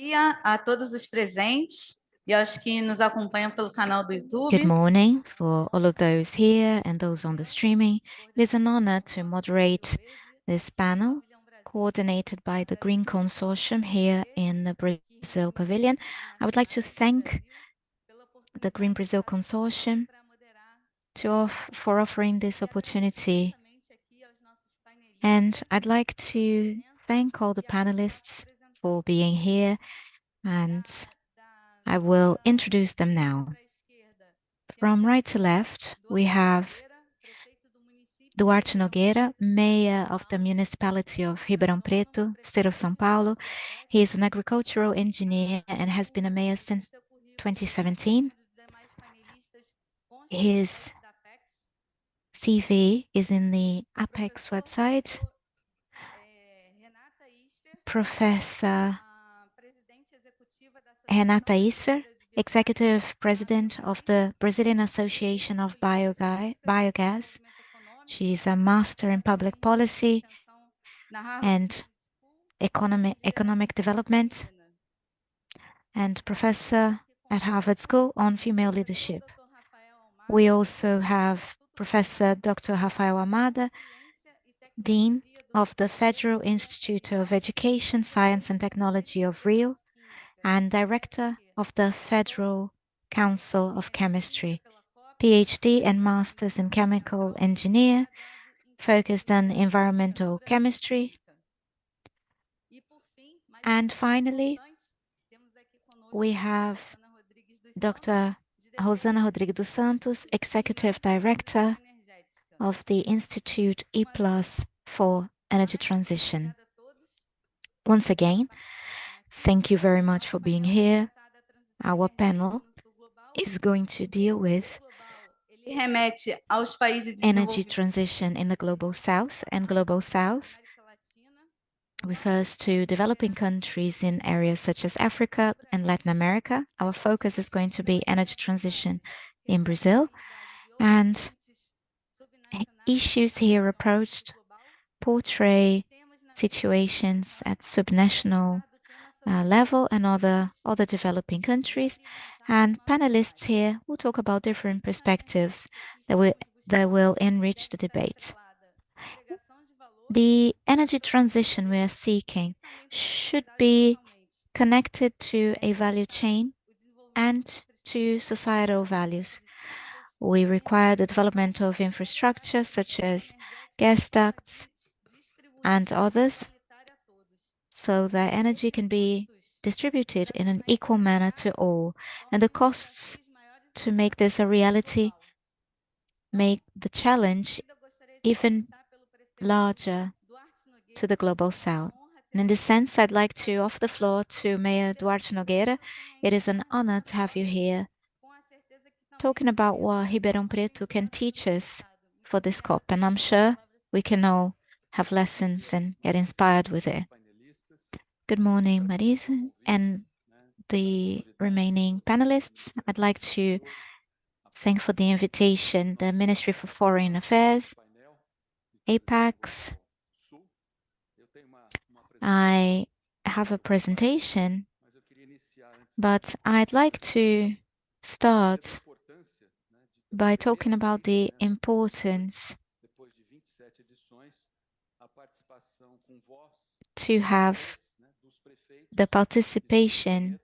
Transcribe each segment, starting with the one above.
dia a todos os presentes e aos que nos acompanham pelo canal do Good YouTube. morning for all of those here and those on the streaming. It is an honor to moderate this panel coordinated by the Green Consortium here in the Brazil Pavilion. I would like to thank the Green Brazil Consortium for offering this opportunity. And I'd like to thank all the panelists for being here, and I will introduce them now. From right to left, we have Duarte Nogueira, Mayor of the Municipality of Ribeirão Preto, State of São Paulo. He is an agricultural engineer and has been a mayor since 2017. His CV is in the Apex website. Professor Renata Isfer, Executive President of the Brazilian Association of Biogas. She's a master in public policy and economic development and professor at Harvard School on female leadership. We also have Professor Dr. Rafael Amada, Dean of the Federal Institute of Education, Science and Technology of Rio, and Director of the Federal Council of Chemistry, PhD and Masters in Chemical Engineer, focused on environmental chemistry. And finally, we have Dr. Rosana Rodrigues dos Santos, Executive Director of the Institute E+ for Energy Transition. Once again, thank you very much for being here. Our panel is going to deal with energy transition in the Global South, and Global South refers to developing countries in areas such as Africa and Latin America. Our focus is going to be energy transition in Brazil, and issues here approached portray situations at subnational level and other developing countries. And panelists here will talk about different perspectives that will enrich the debate. The energy transition we are seeking should be connected to a value chain and to societal values. We require the development of infrastructure such as gas ducts and others, so that energy can be distributed in an equal manner to all. And the costs to make this a reality make the challenge even larger to the Global South. And in this sense, I'd like to offer the floor to Mayor Duarte Nogueira. It is an honor to have you here talking about what Ribeirão Preto can teach us for this COP. And I'm sure we can all have lessons and get inspired with it. Good morning, Marisa, and the remaining panelists. I'd like to thank for the invitation the Ministry for Foreign Affairs, APAX. I have a presentation, but I'd like to start by talking about the importance to have the participation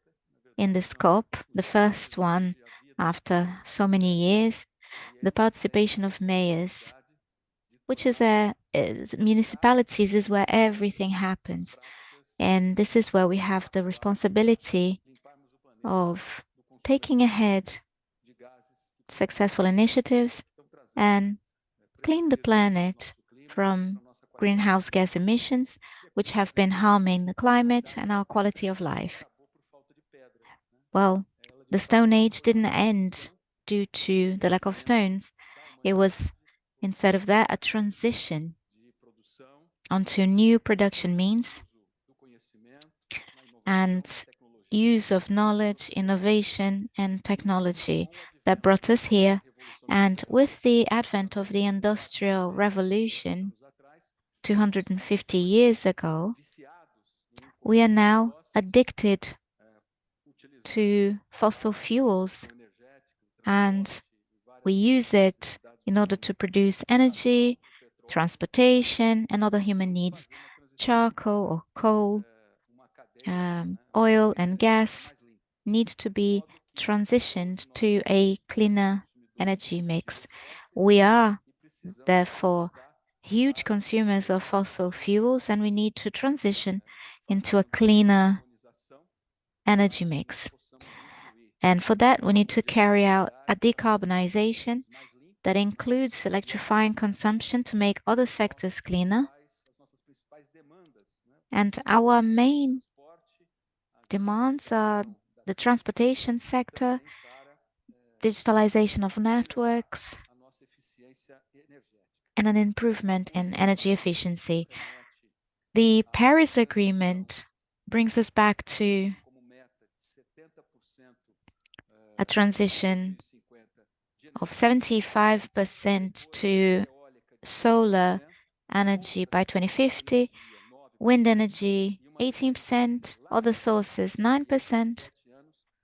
in the COP, the first one after so many years, the participation of mayors, which is municipalities is where everything happens. And this is where we have the responsibility of taking ahead successful initiatives and clean the planet from greenhouse gas emissions, which have been harming the climate and our quality of life. Well, the Stone Age didn't end due to the lack of stones. It was, instead of that, a transition onto new production means and use of knowledge, innovation, and technology that brought us here. And with the advent of the Industrial Revolution 250 years ago, we are now addicted to fossil fuels, and we use it in order to produce energy, transportation, and other human needs. Charcoal or coal, oil and gas need to be transitioned to a cleaner energy mix. We are, therefore, huge consumers of fossil fuels, and we need to transition into a cleaner energy mix. And for that, we need to carry out a decarbonization that includes electrifying consumption to make other sectors cleaner. And our main demands are the transportation sector, digitalization of networks, and an improvement in energy efficiency. The Paris Agreement brings us back to a transition of 75% to solar energy by 2050, wind energy 18%, other sources 9%,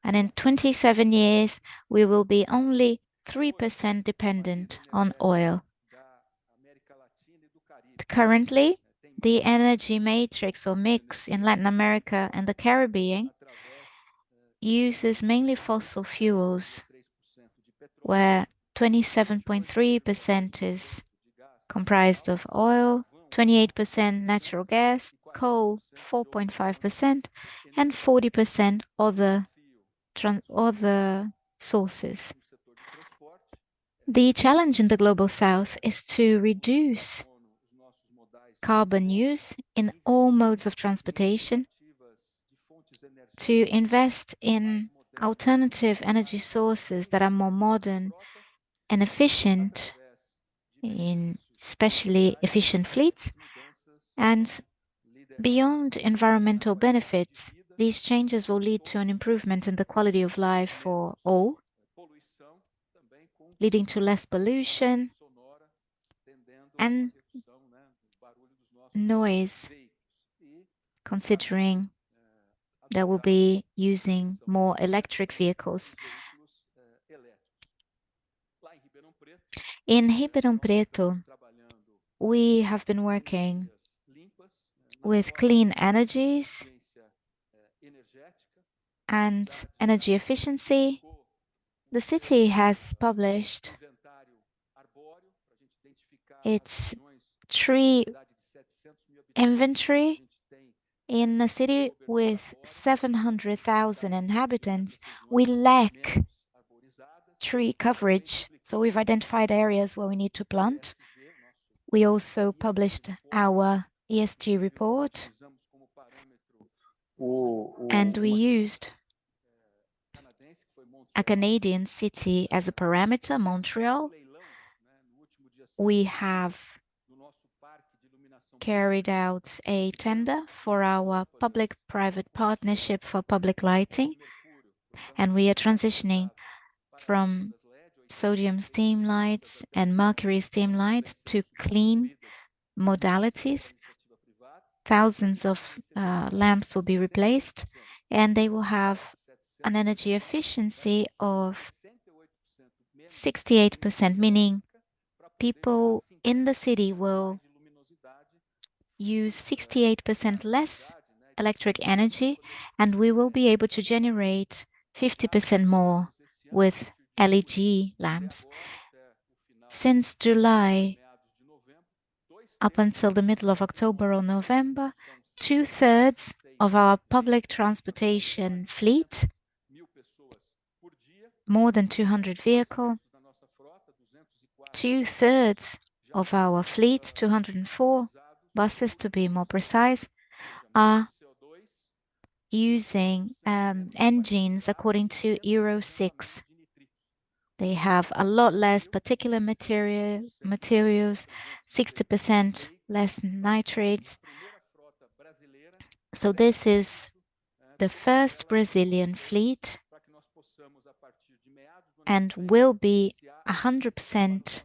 and in 27 years, we will be only 3% dependent on oil. Currently, the energy matrix or mix in Latin America and the Caribbean uses mainly fossil fuels, where 27.3% is comprised of oil, 28% natural gas, coal 4.5%, and 40% other sources. The challenge in the Global South is to reduce carbon use in all modes of transportation, to invest in alternative energy sources that are more modern and efficient, in especially efficient fleets, and beyond environmental benefits, these changes will lead to an improvement in the quality of life for all, leading to less pollution and noise, considering that we'll be using more electric vehicles. In Ribeirão Preto, we have been working with clean energies and energy efficiency. The city has published its tree inventory. In a city with 700,000 inhabitants, we lack tree coverage, so we've identified areas where we need to plant. We also published our ESG report, and we used a Canadian city as a parameter, Montreal. We have carried out a tender for our public-private partnership for public lighting, and we are transitioning from sodium steam lights and mercury steam light to clean modalities. Thousands of lamps will be replaced, and they will have an energy efficiency of 68%, meaning people in the city will use 68% less electric energy, and we will be able to generate 50% more with LED lamps. Since July, up until the middle of October or November, 2/3 of our public transportation fleet, more than 200 vehicles, 2/3 of our fleet, 204 buses to be more precise, are using engines according to Euro 6. They have a lot less particulate materials, 60% less nitrates. So this is the first Brazilian fleet and will be 100%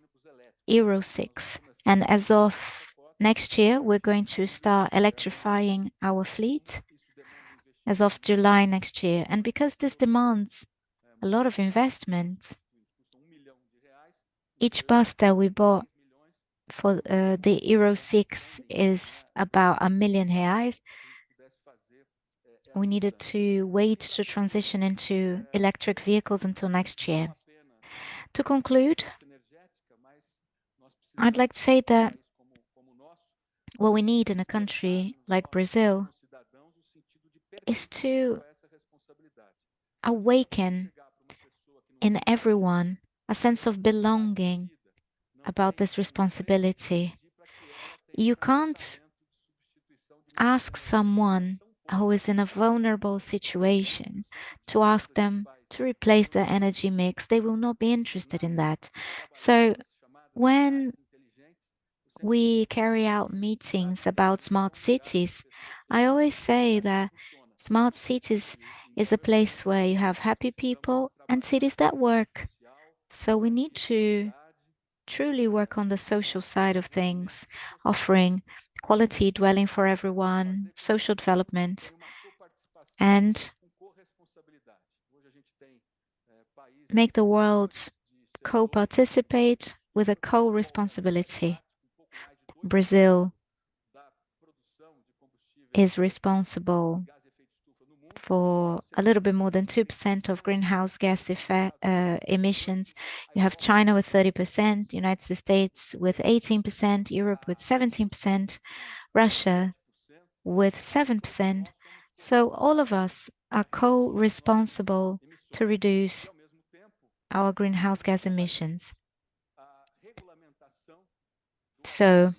Euro 6. And as of next year, we're going to start electrifying our fleet. as of July next year. And because this demands a lot of investment, each bus that we bought for the Euro 6 is about R$ 1 million. We needed to wait to transition into electric vehicles until next year. To conclude, I'd like to say that what we need in a country like Brazil is to awaken in everyone a sense of belonging about this responsibility. You can't ask someone who is in a vulnerable situation to ask them to replace their energy mix. They will not be interested in that. So when we carry out meetings about smart cities, I always say that smart cities is a place where you have happy people and cities that work. So we need to truly work on the social side of things, offering quality dwelling for everyone, social development, and make the world co-participate with a co-responsibility. Brazil is responsible for a little bit more than 2% of greenhouse gas emissions. You have China with 30%, United States with 18%, Europe with 17%, Russia with 7%. So all of us are co-responsible to reduce our greenhouse gas emissions. So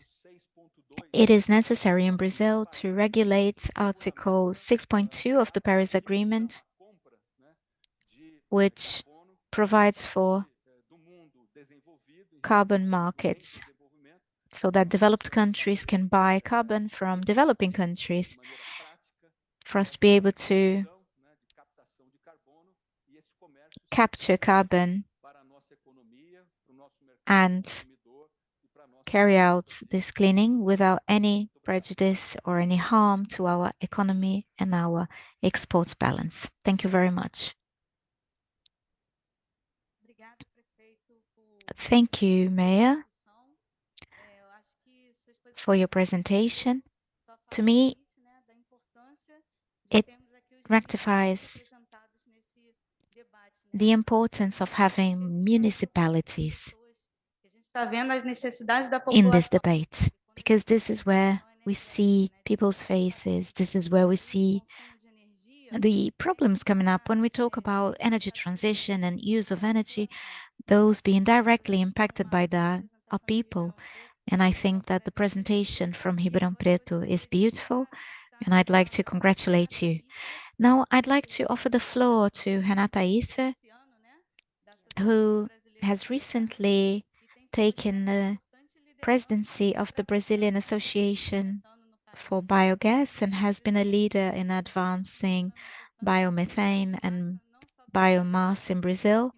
it is necessary in Brazil to regulate Article 6.2 of the Paris Agreement, which provides for carbon markets so that developed countries can buy carbon from developing countries for us to be able to capture carbon and carry out this cleaning without any prejudice or any harm to our economy and our exports balance. Thank you very much. Thank you, Mayor, for your presentation. To me, it rectifies the importance of having municipalities in this debate, because this is where we see people's faces. This is where we see the problems coming up when we talk about energy transition and use of energy. Those being directly impacted by that are people. And I think that the presentation from Ribeirão Preto is beautiful, and I'd like to congratulate you. Now, I'd like to offer the floor to Renata Isfer, who has recently taken the presidency of the Brazilian Association for Biogas and has been a leader in advancing biomethane and biomass in Brazil,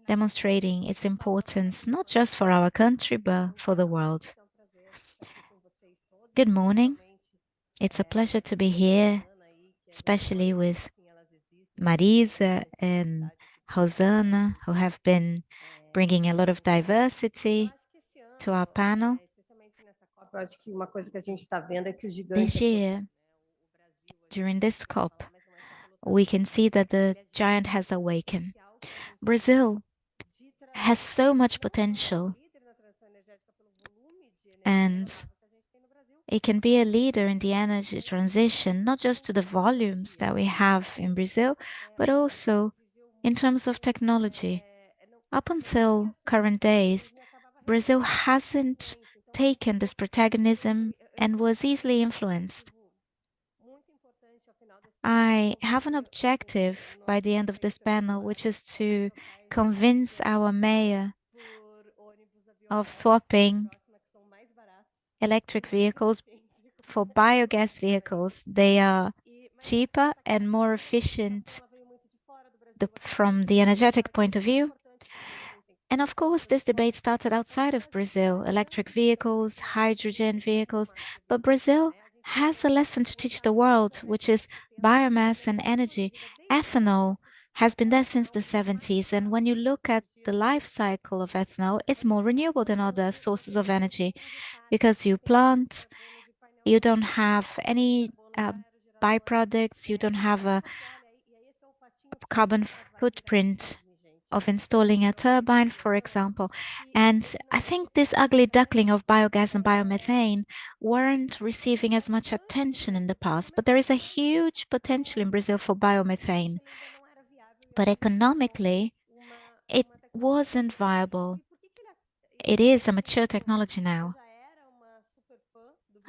demonstrating its importance not just for our country, but for the world. Good morning. It's a pleasure to be here, especially with Marisa and Rosana, who have been bringing a lot of diversity to our panel. This year, during this COP, we can see that the giant has awakened. Brazil has so much potential, and it can be a leader in the energy transition, not just to the volumes that we have in Brazil, but also in terms of technology. Up until current days, Brazil hasn't taken this protagonism and was easily influenced. I have an objective by the end of this panel, which is to convince our mayor of swapping electric vehicles for biogas vehicles. They are cheaper and more efficient from the energetic point of view. And of course, this debate started outside of Brazil, electric vehicles, hydrogen vehicles, but Brazil has a lesson to teach the world, which is biomass and energy. Ethanol has been there since the 70s, and when you look at the life cycle of ethanol, it's more renewable than other sources of energy because you plant, you don't have any byproducts, you don't have a carbon footprint of installing a turbine, for example. And I think this ugly duckling of biogas and biomethane weren't receiving as much attention in the past, but there is a huge potential in Brazil for biomethane. But economically, it wasn't viable. It is a mature technology now.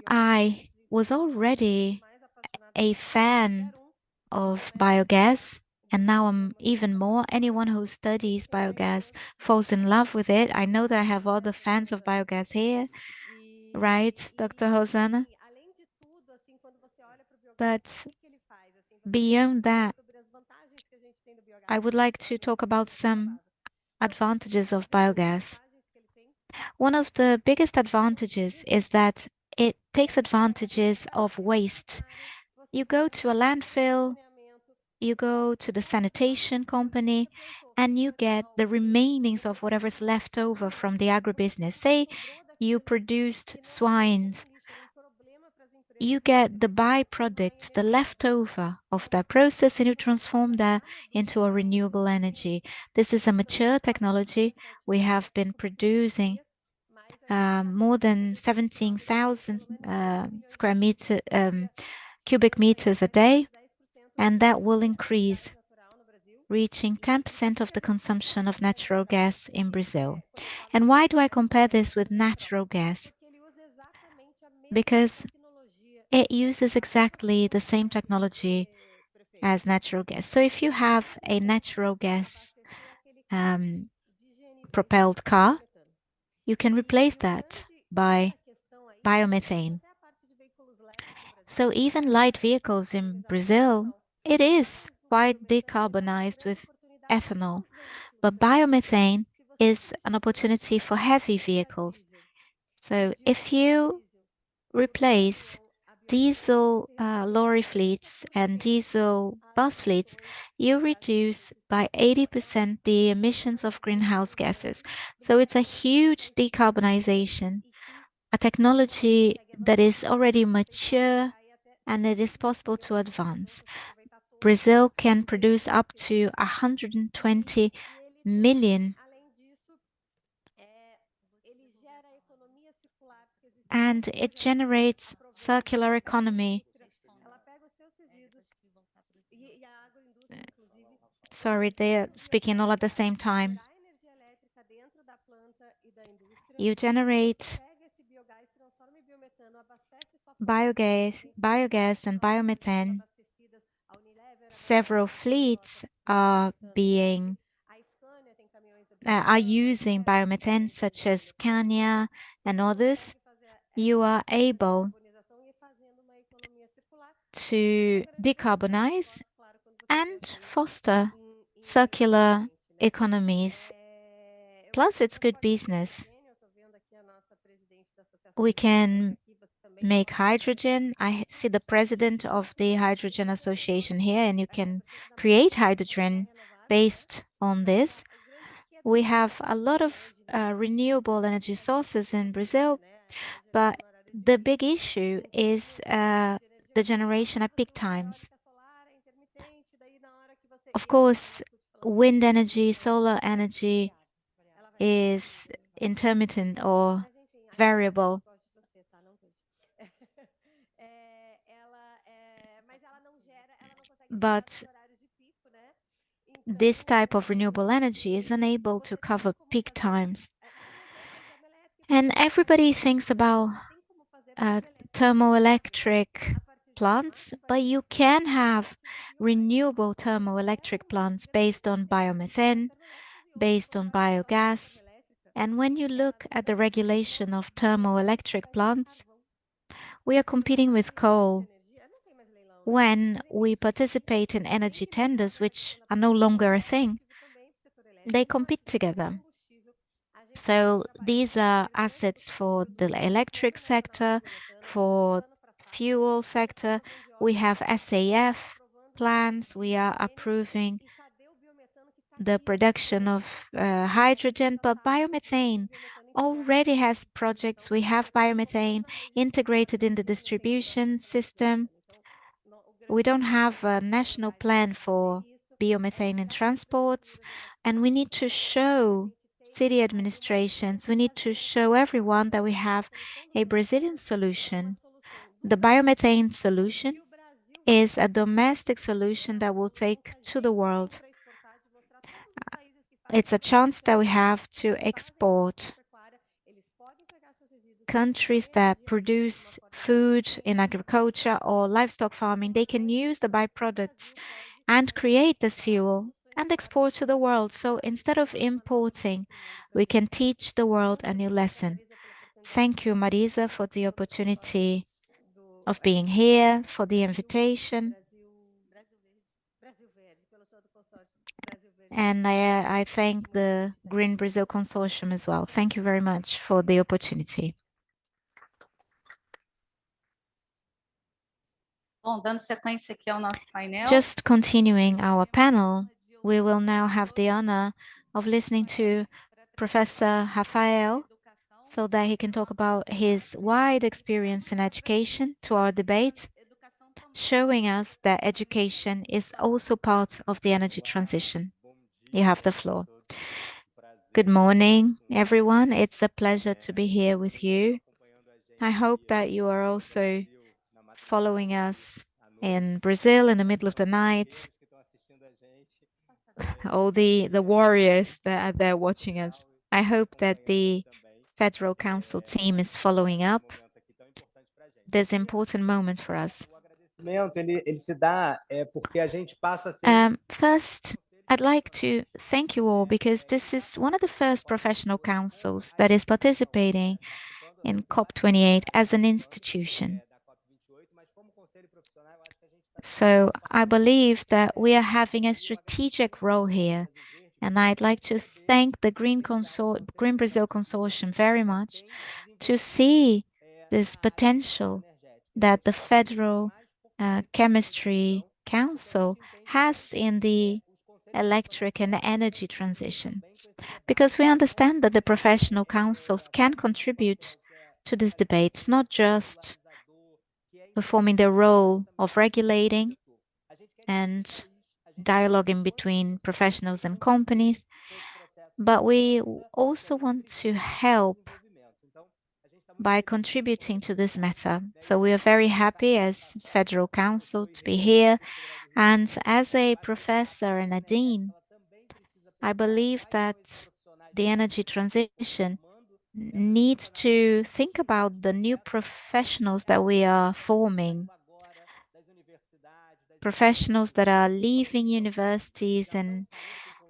I was already a fan of biogas, and now I'm even more. Anyone who studies biogas falls in love with it. I know that I have other fans of biogas here, right, Dr. Rosana? But beyond that, I would like to talk about some advantages of biogas. One of the biggest advantages is that it takes advantages of waste. You go to a landfill, you go to the sanitation company, and you get the remainings of whatever's left over from the agribusiness. Say you produced swines, you get the byproducts, the leftover of that process, and you transform that into a renewable energy. This is a mature technology. We have been producing more than 17,000 cubic meters a day, and that will increase, reaching 10% of the consumption of natural gas in Brazil. And why do I compare this with natural gas? Because it uses exactly the same technology as natural gas. So if you have a natural gas propelled car, you can replace that by biomethane. So even light vehicles in Brazil, it is quite decarbonized with ethanol. But biomethane is an opportunity for heavy vehicles. So if you replace diesel lorry fleets and diesel bus fleets, you reduce by 80% the emissions of greenhouse gases. So it's a huge decarbonization, a technology that is already mature and it is possible to advance. Brazil can produce up to 120 million, and it generates circular economy. Sorry, they're speaking all at the same time. You generate biogas and biomethane. Several fleets are using biomethane, such as Scania and others. You are able to decarbonize and foster circular economies. Plus, it's good business. We can make hydrogen. I see the president of the Hydrogen Association here, and you can create hydrogen based on this. We have a lot of renewable energy sources in Brazil, but the big issue is the generation at peak times. Of course, wind energy, solar energy is intermittent or variable. But this type of renewable energy is unable to cover peak times. And everybody thinks about thermoelectric plants, but you can have renewable thermoelectric plants based on biomethane, based on biogas. And when you look at the regulation of thermoelectric plants, we are competing with coal. When we participate in energy tenders, which are no longer a thing, they compete together. So these are assets for the electric sector, for fuel sector, we have SAF plans. We are approving the production of hydrogen, but biomethane already has projects. We have biomethane integrated in the distribution system. We don't have a national plan for biomethane in transports, and we need to show city administrations, we need to show everyone that we have a Brazilian solution. The biomethane solution is a domestic solution that will take to the world. It's a chance that we have to export. Countries that produce food in agriculture or livestock farming, they can use the byproducts and create this fuel and export to the world. So instead of importing, we can teach the world a new lesson. Thank you, Marisa, for the opportunity of being here, for the invitation. And I thank the Green Brazil Consortium as well. Thank you very much for the opportunity. Bom, dando sequência aqui ao nosso painel. Just continuing our panel, we will now have the honor of listening to Professor Rafael so that he can talk about his wide experience in education to our debate, showing us that education is also part of the energy transition. You have the floor. Good morning, everyone. It's a pleasure to be here with you. I hope that you are also following us in Brazil in the middle of the night. All the warriors that are there watching us. I hope that the Federal Council team is following up this important moment for us. First, I'd like to thank you all because this is one of the first professional councils that is participating in COP28 as an institution. So I believe that we are having a strategic role here, and I'd like to thank the Green Brazil Consortium very much to see this potential that the Federal Chemistry Council has in the electric and energy transition, because we understand that the professional councils can contribute to this debate, not just performing the role of regulating and dialoguing between professionals and companies, but we also want to help by contributing to this matter. So we are very happy as Federal Council to be here. And as a professor and a dean, I believe that the energy transition needs to think about the new professionals that we are forming, professionals that are leaving universities and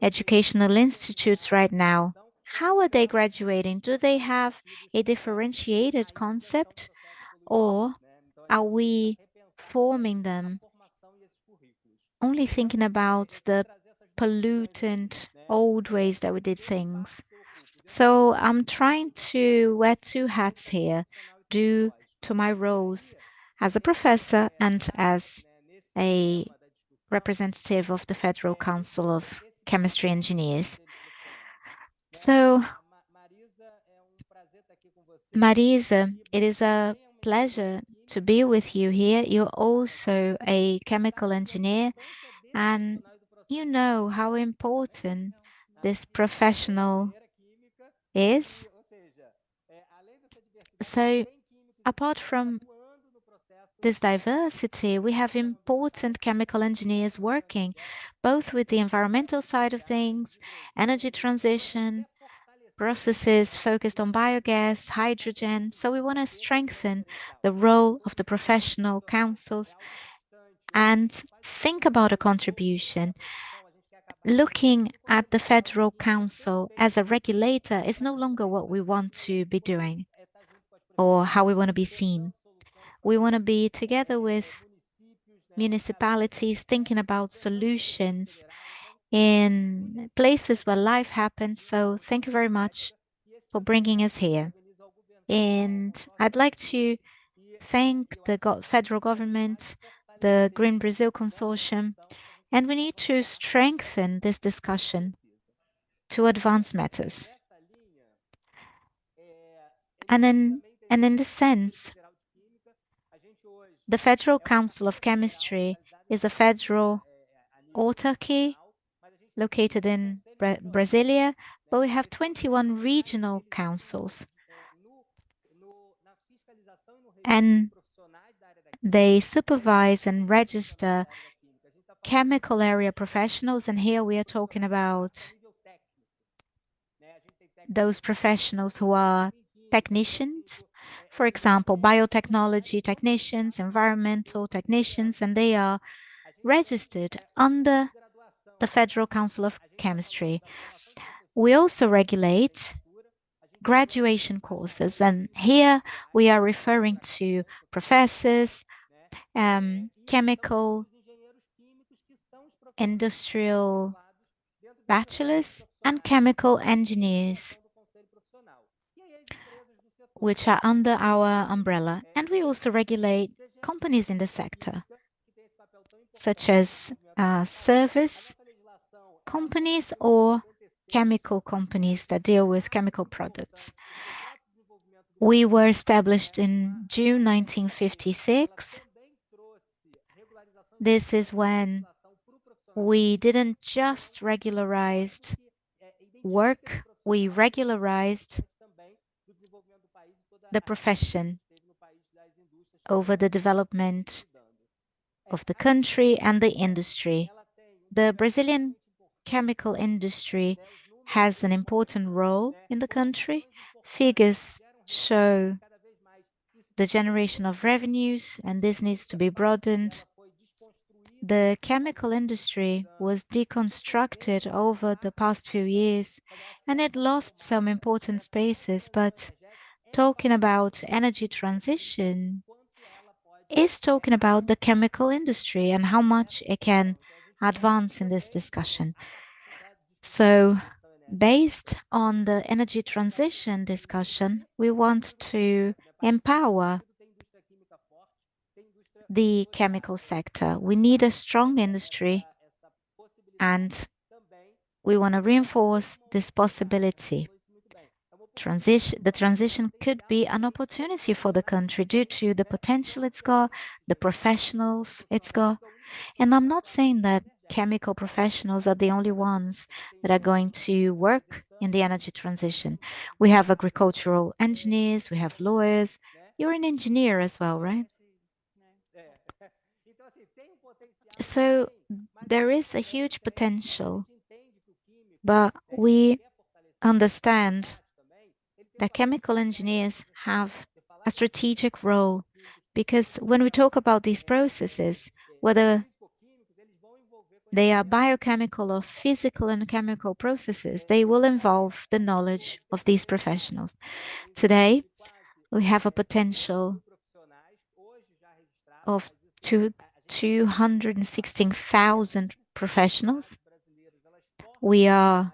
educational institutes right now. How are they graduating? Do they have a differentiated concept, or are we forming them only thinking about the pollutant old ways that we did things? So I'm trying to wear two hats here, due to my roles as a professor and as a representative of the Federal Council of Chemistry Engineers. So, Marisa, it is a pleasure to be with you here. You're also a chemical engineer, and you know how important this professional is. So, apart from this diversity, we have important chemical engineers working both with the environmental side of things, energy transition, processes focused on biogas, hydrogen. So we want to strengthen the role of the professional councils and think about a contribution. Looking at the Federal Council as a regulator is no longer what we want to be doing or how we want to be seen. We want to be together with municipalities thinking about solutions in places where life happens. So thank you very much for bringing us here. And I'd like to thank the federal government, the Green Brazil Consortium, and we need to strengthen this discussion to advance matters. And in this sense, the Federal Council of Chemistry is a federal autarky located in Brasilia, but we have 21 regional councils. And they supervise and register chemical area professionals, and here we are talking about those professionals who are technicians, for example, biotechnology technicians, environmental technicians, and they are registered under the Federal Council of Chemistry. We also regulate graduation courses, and here we are referring to professors, chemical, industrial bachelors, and chemical engineers, which are under our umbrella. And we also regulate companies in the sector, such as service companies or chemical companies that deal with chemical products. We were established in June 1956. This is when we didn't just regularize work, we regularized the profession over the development of the country and the industry. The Brazilian chemical industry has an important role in the country. Figures show the generation of revenues, and this needs to be broadened. The chemical industry was deconstructed over the past few years, and it lost some important spaces, but talking about energy transition is talking about the chemical industry and how much it can advance in this discussion. So, based on the energy transition discussion, we want to empower the chemical sector. We need a strong industry, and we want to reinforce this possibility. The transition could be an opportunity for the country due to the potential it's got, the professionals it's got. And I'm not saying that chemical professionals are the only ones that are going to work in the energy transition. We have agricultural engineers, we have lawyers. You're an engineer as well, right? So there is a huge potential, but we understand that chemical engineers have a strategic role, because when we talk about these processes, whether they are biochemical or physical and chemical processes, they will involve the knowledge of these professionals. Today, we have a potential of 216,000 professionals. We are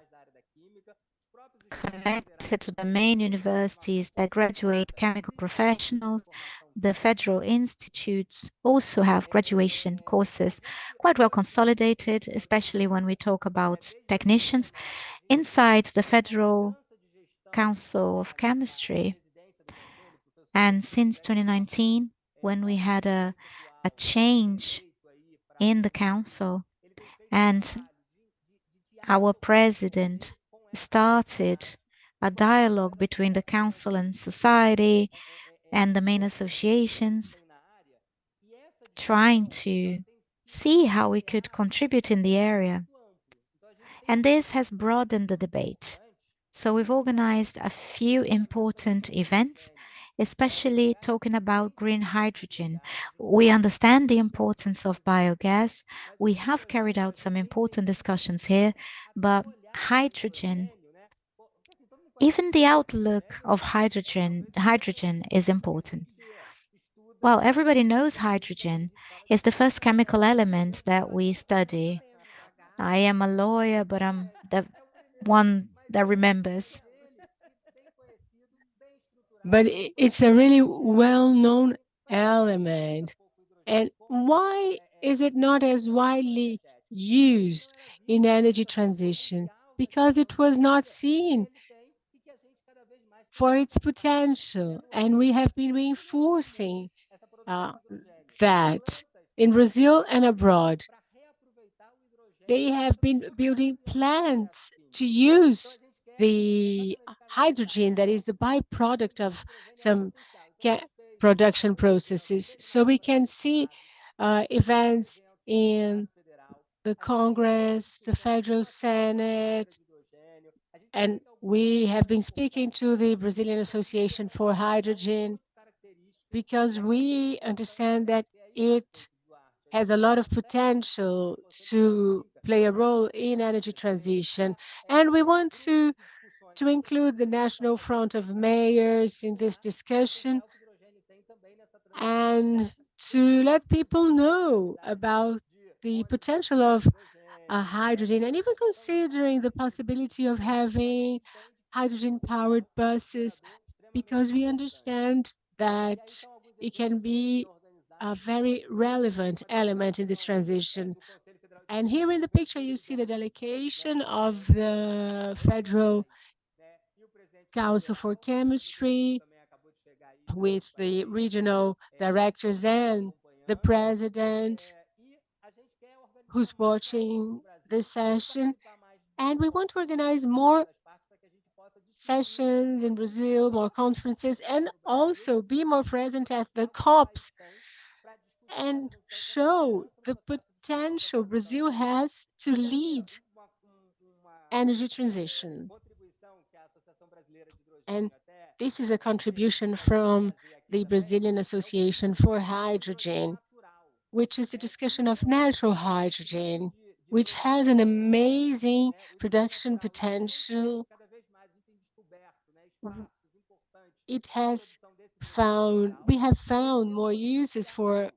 connected to the main universities that graduate chemical professionals. The federal institutes also have graduation courses quite well consolidated, especially when we talk about technicians. Inside the Federal Council of Chemistry, and since 2019, when we had a change in the council, and our president started a dialogue between the council and society and the main associations, trying to see how we could contribute in the area. And this has broadened the debate. So we've organized a few important events, especially talking about green hydrogen. We understand the importance of biogas. We have carried out some important discussions here, but hydrogen, even the outlook of hydrogen is important. Well, everybody knows hydrogen is the first chemical element that we study. I am a lawyer, but I'm the one that remembers. But it's a really well-known element. And why is it not as widely used in energy transition? Because it was not seen for its potential, and we have been reinforcing uh, that in Brazil and abroad. They have been building plants to use the hydrogen that is the byproduct of some production processes. So we can see events in the Congress, the Federal Senate, and we have been speaking to the Brazilian Association for Hydrogen because we understand that it has a lot of potential to play a role in energy transition. And we want to include the National Front of Mayors in this discussion and to let people know about the potential of hydrogen and even considering the possibility of having hydrogen powered buses because we understand that it can be a very relevant element in this transition. And here in the picture, you see the delegation of the Federal Council for Chemistry with the regional directors and the president who's watching this session. And we want to organize more sessions in Brazil, more conferences, and also be more present at the COPs and show the potential Brazil has to lead energy transition. And this is a contribution from the Brazilian Association for Hydrogen, which is the discussion of natural hydrogen, which has an amazing production potential. It has we have found more uses for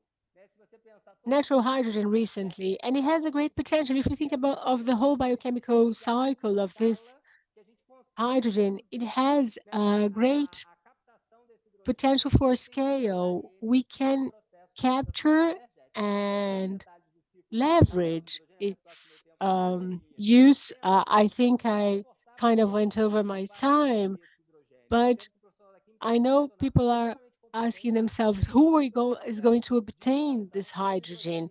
natural hydrogen recently, and it has a great potential. If you think about of the whole biochemical cycle of this hydrogen, it has a great potential for scale. We can capture and leverage its use. I think I kind of went over my time, but I know people are asking themselves who is going to obtain this hydrogen.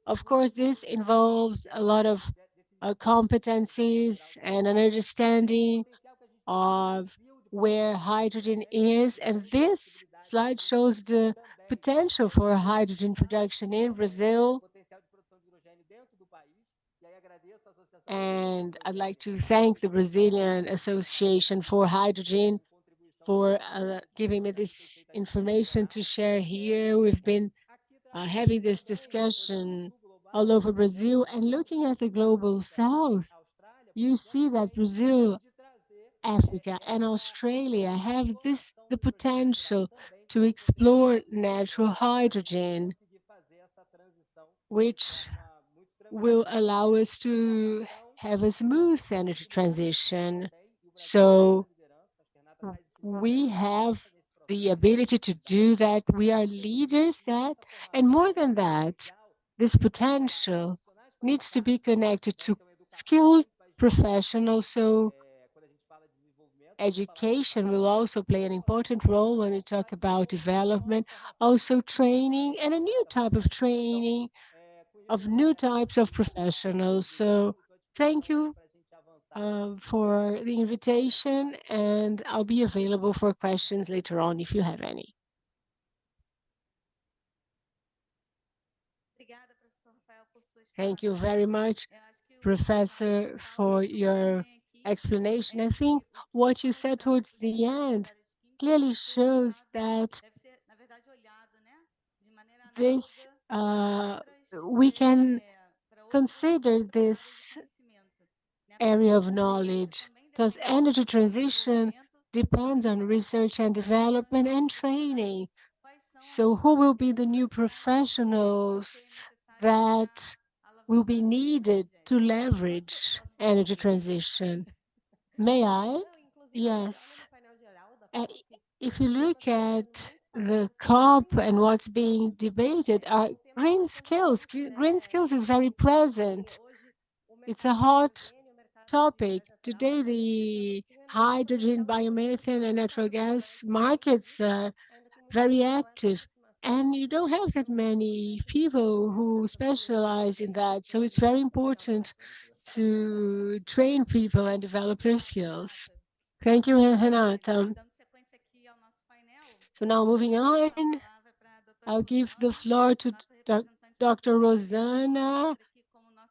Of course, this involves a lot of competencies and an understanding of where hydrogen is. And this slide shows the potential for hydrogen production in Brazil. And I'd like to thank the Brazilian Association for Hydrogen for giving me this information to share here. We've been having this discussion all over Brazil and looking at the global south, you see that Brazil, Africa, and Australia have the potential to explore natural hydrogen, which will allow us to have a smooth energy transition. So we have the ability to do that. We are leaders that, and more than that, this potential needs to be connected to skilled professionals. So education will also play an important role when we talk about development, also training and a new type of training of new types of professionals. So thank you for the invitation, and I'll be available for questions later on if you have any. Thank you very much, Professor, for your explanation. I think what you said towards the end clearly shows that this we can consider this area of knowledge because energy transition depends on research and development and training. So who will be the new professionals that will be needed to leverage energy transition? May I? Yes. Uh, If you look at the COP and what's being debated are green skills. Green skills is very present. It's a hot topic. Today, the hydrogen, biomethane, and natural gas markets are very active. And you don't have that many people who specialize in that. So it's very important to train people and develop their skills. Thank you, Renata. So now moving on, I'll give the floor to Dr. Rosana,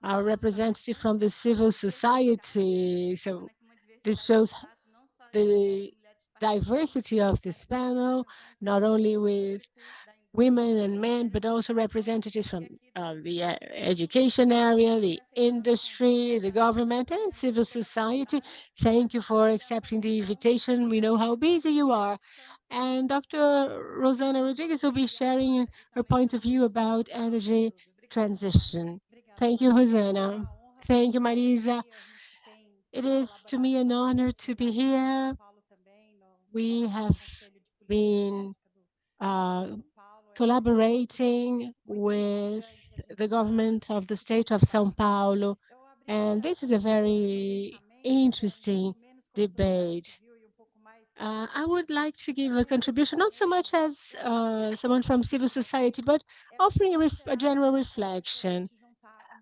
our representative from the civil society. So this shows the diversity of this panel, not only with women and men, but also representatives from the education area, the industry, the government, and civil society. Thank you for accepting the invitation. We know how busy you are. And Dr. Rosana Rodriguez will be sharing her point of view about energy transition. Thank you, Rosana. Thank you, Marisa. It is to me an honor to be here. We have been collaborating with the government of the state of São Paulo, and this is a very interesting debate. I would like to give a contribution, not so much as someone from civil society, but offering a general reflection.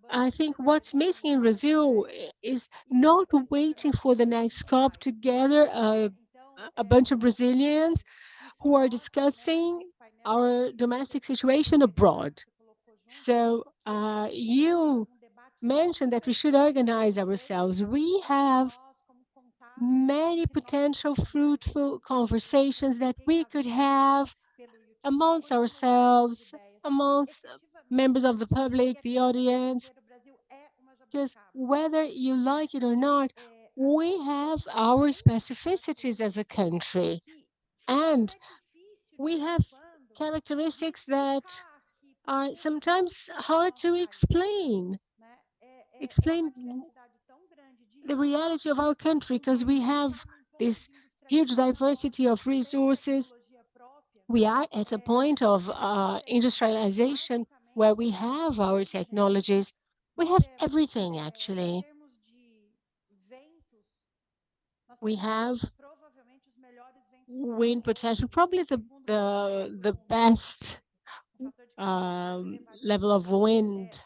I think what's missing in Brazil is not waiting for the next COP to gather a bunch of Brazilians who are discussing our domestic situation abroad. So you mentioned that we should organize ourselves. We have many potential fruitful conversations that we could have amongst ourselves, amongst members of the public, the audience, because whether you like it or not, we have our specificities as a country, and we have characteristics that are sometimes hard to explain. Explain the reality of our country, because we have this huge diversity of resources. We are at a point of industrialization where we have our technologies. We have everything, actually. We have wind potential, probably the best level of wind,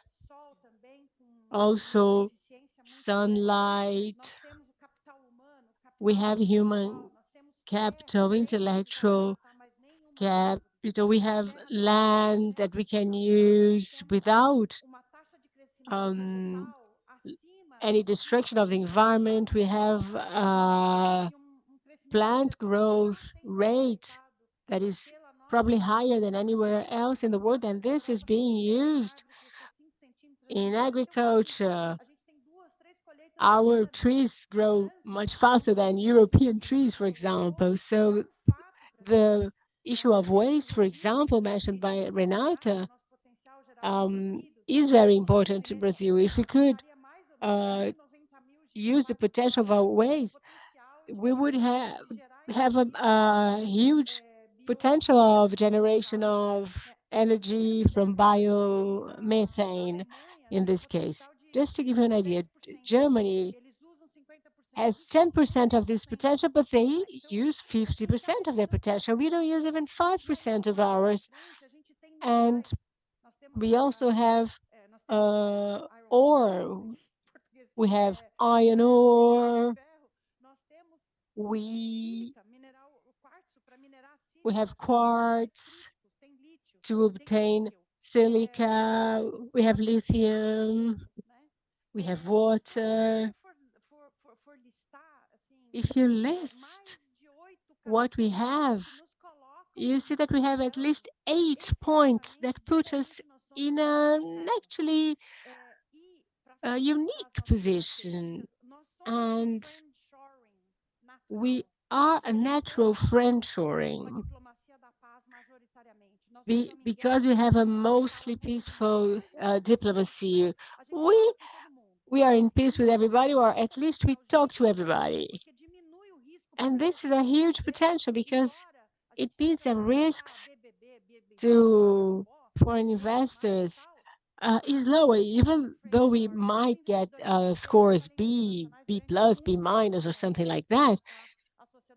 also sunlight. We have human capital, intellectual capital. We have land that we can use without any destruction of the environment. We have a plant growth rate that is probably higher than anywhere else in the world, and this is being used in agriculture. Our trees grow much faster than European trees, for example. So the issue of waste, for example, mentioned by Renata, is very important to Brazil. If we could use the potential of our waste, we would have a huge potential of generation of energy from biomethane in this case. Just to give you an idea, Germany has 10% of this potential, but they use 50% of their potential. We don't use even 5% of ours. And we also have ore. We have iron ore. We have quartz to obtain silica. We have lithium. We have water. If you list what we have, you see that we have at least 8 points that put us in an actually unique position. And we are a natural friendshoring. Because we have a mostly peaceful diplomacy, we are in peace with everybody, or at least we talk to everybody. And this is a huge potential because it means that risks to foreign investors is lower, even though we might get scores B plus, B minus, or something like that.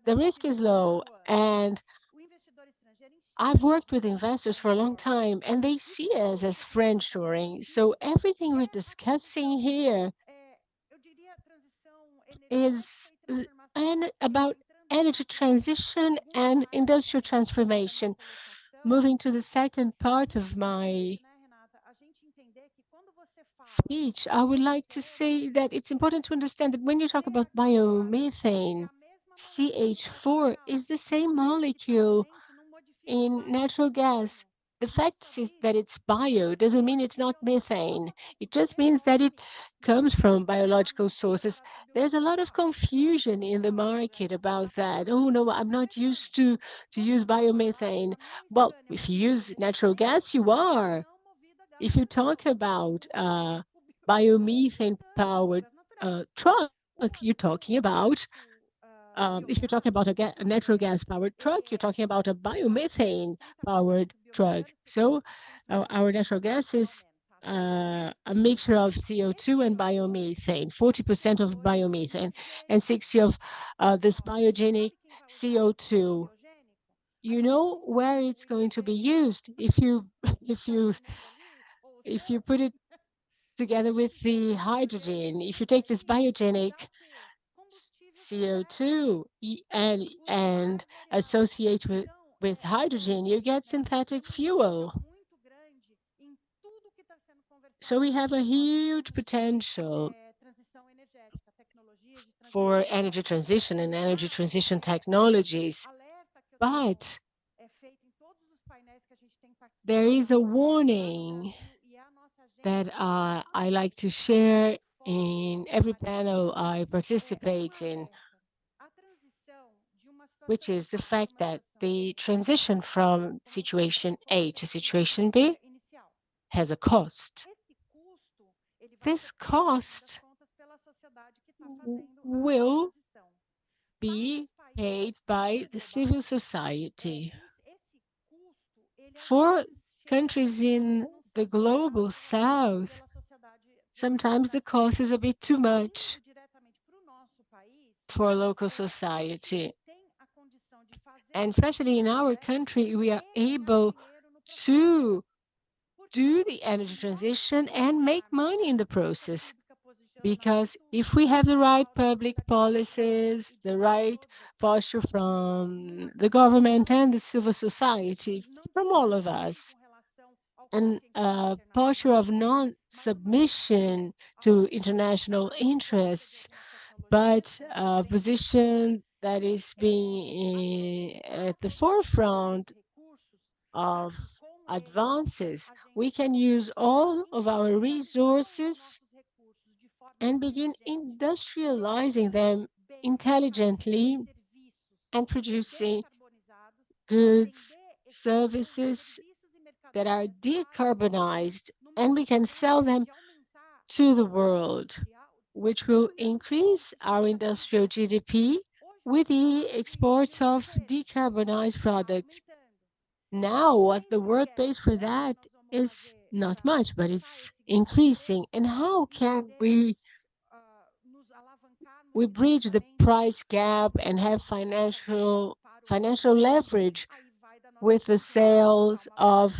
The risk is low, and I've worked with investors for a long time, and they see us as friendshoring. So everything we're discussing here is about energy transition and industrial transformation. Moving to the second part of my speech, I would like to say that it's important to understand that when you talk about biomethane, CH4 is the same molecule in natural gas. The fact is that it's bio doesn't mean it's not methane. It just means that it comes from biological sources. There's a lot of confusion in the market about that. Oh no, I'm not used to use biomethane. Well, if you use natural gas, you are. If you talk about biomethane powered truck, you're talking about if you're talking about a natural gas powered truck, you're talking about a biomethane powered truck. So our natural gas is a mixture of CO2 and biomethane, 40% of biomethane and 60 of this biogenic CO2. You know where it's going to be used if you if you if you put it together with the hydrogen. If you take this biogenic CO2 and associate with hydrogen, you get synthetic fuel. So we have a huge potential for energy transition and energy transition technologies. But there is a warning that I like to share in every panel I participate in, which is the fact that the transition from situation A to situation B has a cost. This cost will be paid by the civil society. For countries in the global south, sometimes the cost is a bit too much for local society. And especially in our country, we are able to do the energy transition and make money in the process. Because if we have the right public policies, the right posture from the government and the civil society, from all of us, and a posture of non-submission to international interests, but a position that is being at the forefront of advances, we can use all of our resources and begin industrializing them intelligently and producing goods, services that are decarbonized, and we can sell them to the world, which will increase our industrial GDP with the export of decarbonized products. Now, what the world pays for that is not much, but it's increasing. And how can we bridge the price gap and have financial leverage with the sales of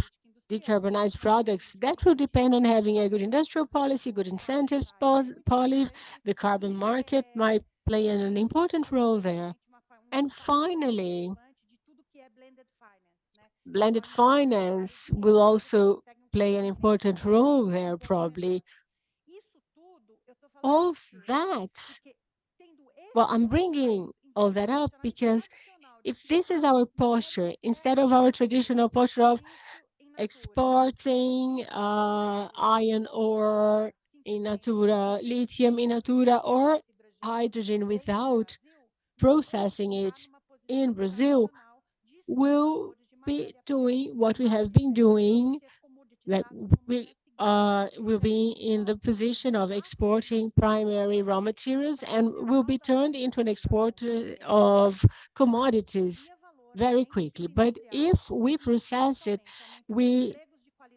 decarbonized products? That will depend on having a good industrial policy, good incentives policy. The carbon market might play an important role there. And finally, blended finance will also play an important role there, probably. All that, well, I'm bringing all that up because if this is our posture, instead of our traditional posture of exporting iron ore in natura, lithium in natura, or hydrogen without processing it in Brazil, we'll be doing what we have been doing, that we will be in the position of exporting primary raw materials and will be turned into an exporter of commodities very quickly. But if we process it, we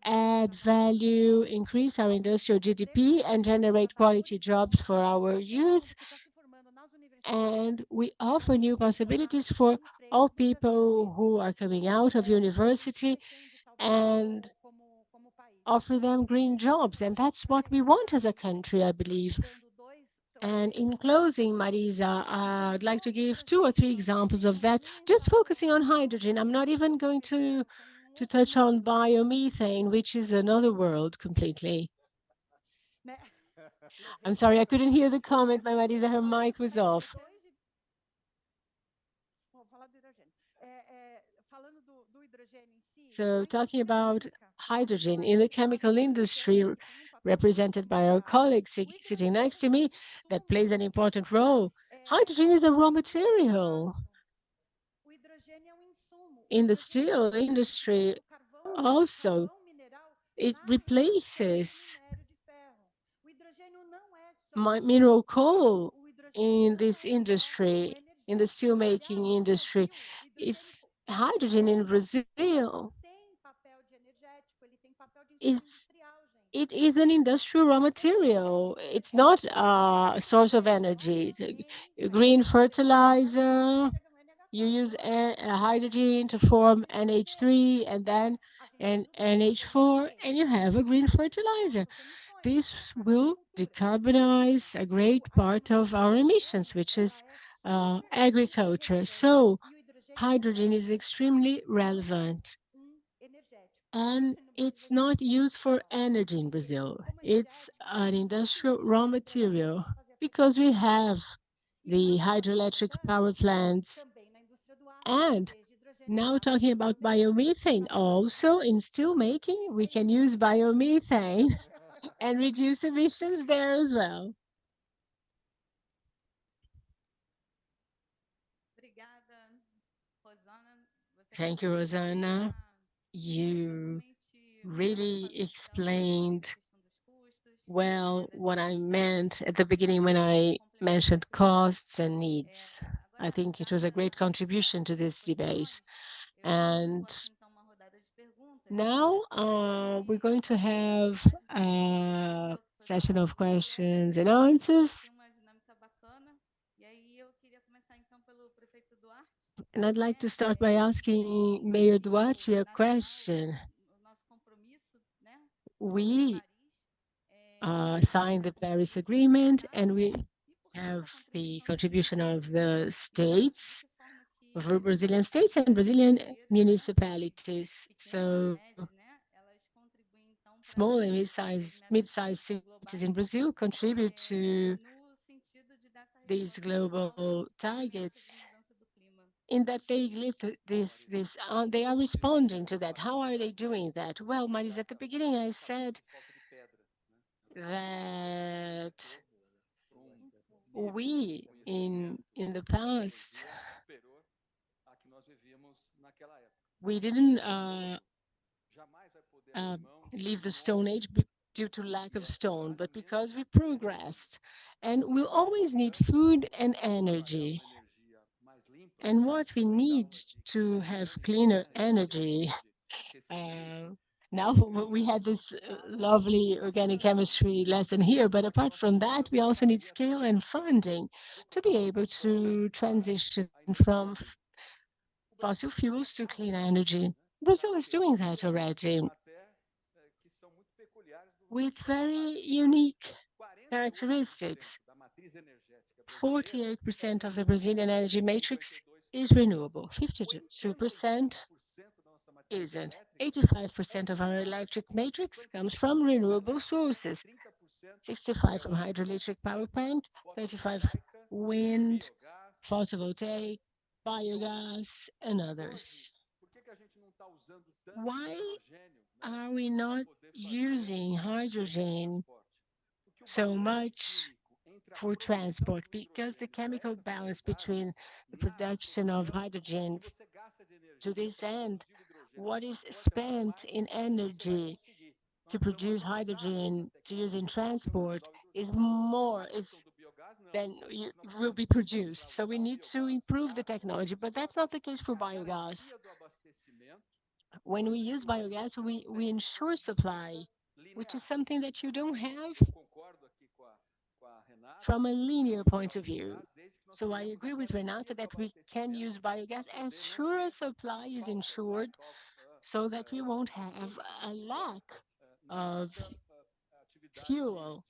add value, increase our industrial GDP, and generate quality jobs for our youth. And we offer new possibilities for all people who are coming out of university and offer them green jobs. And that's what we want as a country, I believe. And in closing, Marisa, I'd like to give 2 or 3 examples of that, just focusing on hydrogen. I'm not even going to touch on biomethane, which is another world completely. I'm sorry, I couldn't hear the comment by Marisa. Her mic was off. So talking about hydrogen in the chemical industry, represented by our colleague sitting next to me, that plays an important role. Hydrogen is a raw material. In the steel industry, also, it replaces mineral coal in this industry, in the steelmaking industry. Is hydrogen in Brazil is it is an industrial raw material. It's not a source of energy. It's a green fertilizer. You use a hydrogen to form NH3 and then an NH4, and you have a green fertilizer. This will decarbonize a great part of our emissions, which is agriculture. So hydrogen is extremely relevant. And it's not used for energy in Brazil. It's an industrial raw material because we have the hydroelectric power plants. And now talking about biomethane, also in steel making, we can use biomethane and reduce emissions there as well. Thank you, Rosana. You really explained well what I meant at the beginning when I mentioned costs and needs. I think it was a great contribution to this debate. And now we're going to have a session of questions and answers. And I'd like to start by asking Mayor Duarte a question. We signed the Paris Agreement, and we have the contribution of the states, of Brazilian states and Brazilian municipalities. So small and mid-sized cities in Brazil contribute to these global targets in that they are responding to that. How are they doing that? Well, Maris, at the beginning I said that we in the past we didn't leave the Stone Age due to lack of stone, but because we progressed, and we'll always need food and energy. And what we need to have cleaner energy. Now we had this lovely organic chemistry lesson here, but apart from that, we also need scale and funding to be able to transition from fossil fuels to clean energy. Brazil is doing that already with very unique characteristics. 48% of the Brazilian energy matrix is renewable, 52% isn't. 85% of our electric matrix comes from renewable sources, 65 from hydroelectric power plant, 35 wind, photovoltaic, biogas, and others. Why are we not using hydrogen so much for transport? Because the chemical balance between the production of hydrogen to this end, what is spent in energy to produce hydrogen to use in transport is will be produced. So we need to improve the technology, but that's not the case for biogas. When we use biogas, we ensure supply, which is something that you don't have from a linear point of view. So I agree with Renata that we can use biogas as sure as supply is ensured so that we won't have a lack of fuel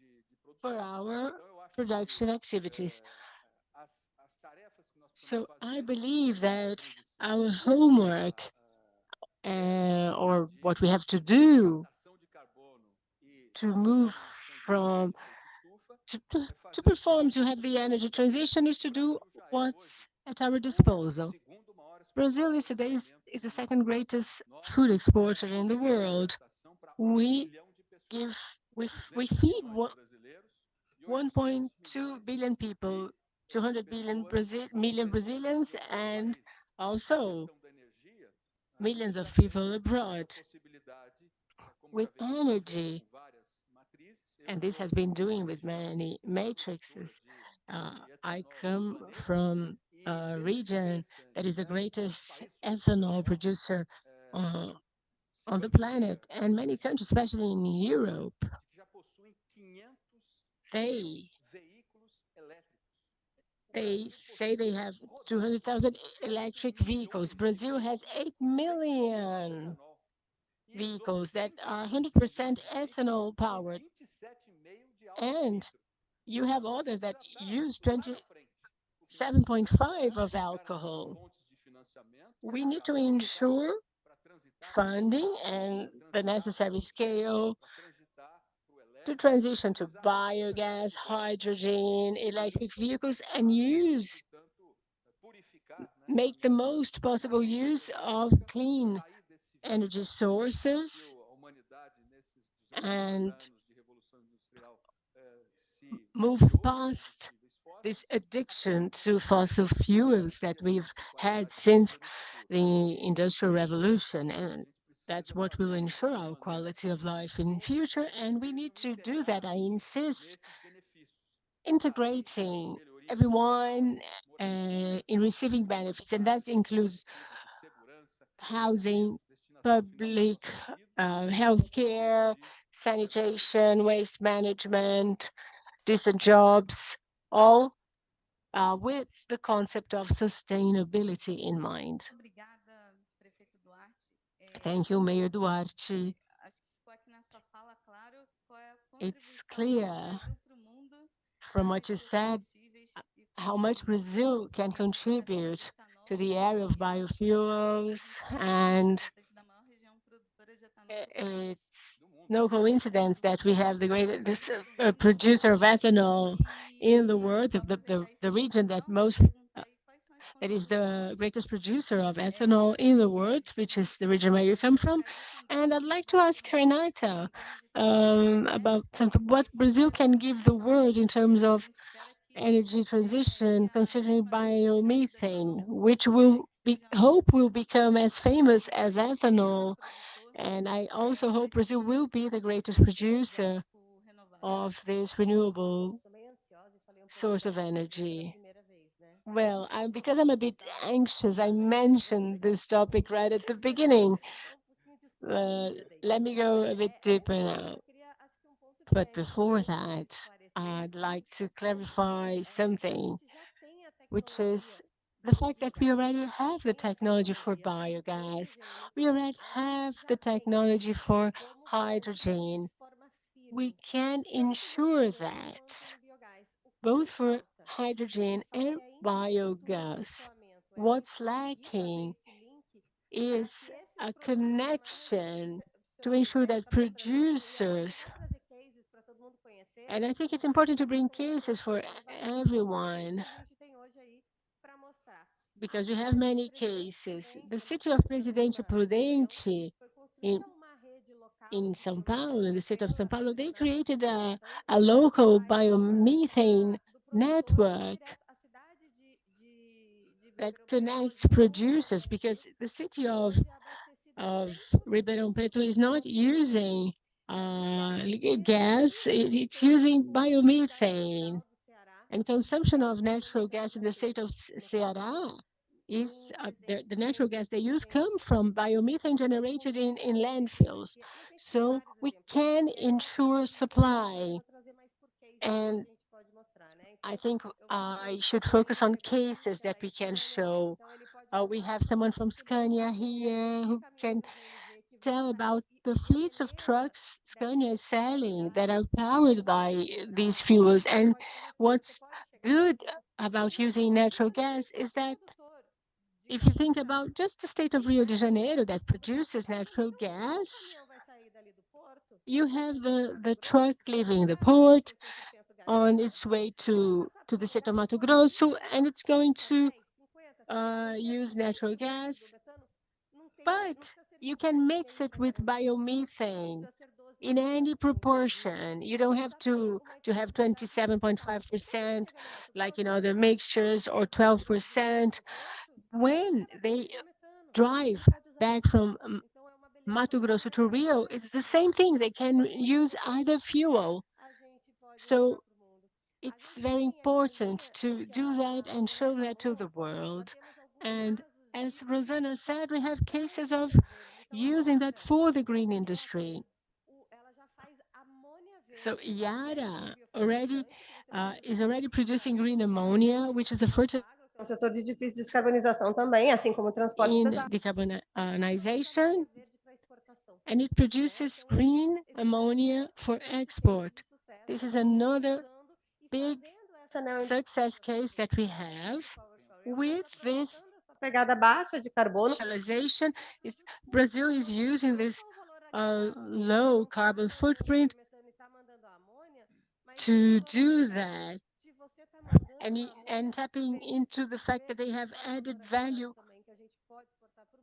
for our production activities. So I believe that our homework or what we have to do to move from to perform to have the energy transition is to do what's at our disposal. Brazil is today is the second greatest food exporter in the world. We give we feed 1.2 billion people, 200 million Brazilians, and also millions of people abroad with energy. And this has been doing with many matrices. I come from a region that is the greatest ethanol producer uh, on the planet, and many countries, especially in Europe, they they say they have 200,000 electric vehicles. Brazil has 8 million vehicles that are 100% ethanol powered. And you have others that use 27.5 of alcohol. We need to ensure funding and the necessary scale to transition to biogas, hydrogen, electric vehicles, and make the most possible use of clean energy sources and move past this addiction to fossil fuels that we've had since the Industrial Revolution. And that's what will ensure our quality of life in future. And we need to do that. I insist, integrating everyone in receiving benefits, and that includes housing, public healthcare, sanitation, waste management, decent jobs, all with the concept of sustainability in mind. Thank you, Mayor Duarte. It's clear from what you said how much Brazil can contribute to the area of biofuels, and it's no coincidence that we have the greatest producer of ethanol in the world, the region that is the greatest producer of ethanol in the world, which is the region where you come from. And I'd like to ask Renata about what Brazil can give the world in terms of energy transition, considering biomethane, which hope will become as famous as ethanol. And I also hope Brazil will be the greatest producer of this renewable source of energy. Well, because I'm a bit anxious, I mentioned this topic right at the beginning. Let me go a bit deeper now. But before that, I'd like to clarify something, which is the fact that we already have the technology for biogas. We already have the technology for hydrogen. We can ensure that both for hydrogen and biogas. What's lacking is a connection to ensure that producers, and I think it's important to bring cases for everyone because we have many cases. The city of Presidente Prudente in São Paulo, in the state of São Paulo, they created a local biomethane network that connects producers because the city of Ribeirão Preto is not using gas, it's using biomethane. And consumption of natural gas in the state of Ceará is the natural gas they use come from biomethane generated in landfills. So we can ensure supply. And I think I should focus on cases that we can show. We have someone from Scania here who can tell about the fleets of trucks Scania is selling that are powered by these fuels. And what's good about using natural gas is that if you think about just the state of Rio de Janeiro that produces natural gas, you have the truck leaving the port on its way to the state of Mato Grosso, and it's going to use natural gas, but you can mix it with biomethane in any proportion. You don't have to have 27.5% like in other mixtures or 12%. When they drive back from Mato Grosso to Rio, it's the same thing. They can use either fuel. So it's very important to do that and show that to the world. And as Rosana said, we have cases of using that for the green industry. So Yara is already producing green ammonia, which is a fertilizer Um setor de difícil descarbonização também, assim como o transporte in pesado. decarbonization, and it produces green ammonia for export. This is another big success case that we have with this Pegada baixa de carbono. commercialization. Brazil is using this low carbon footprint to do that, and tapping into the fact that they have added value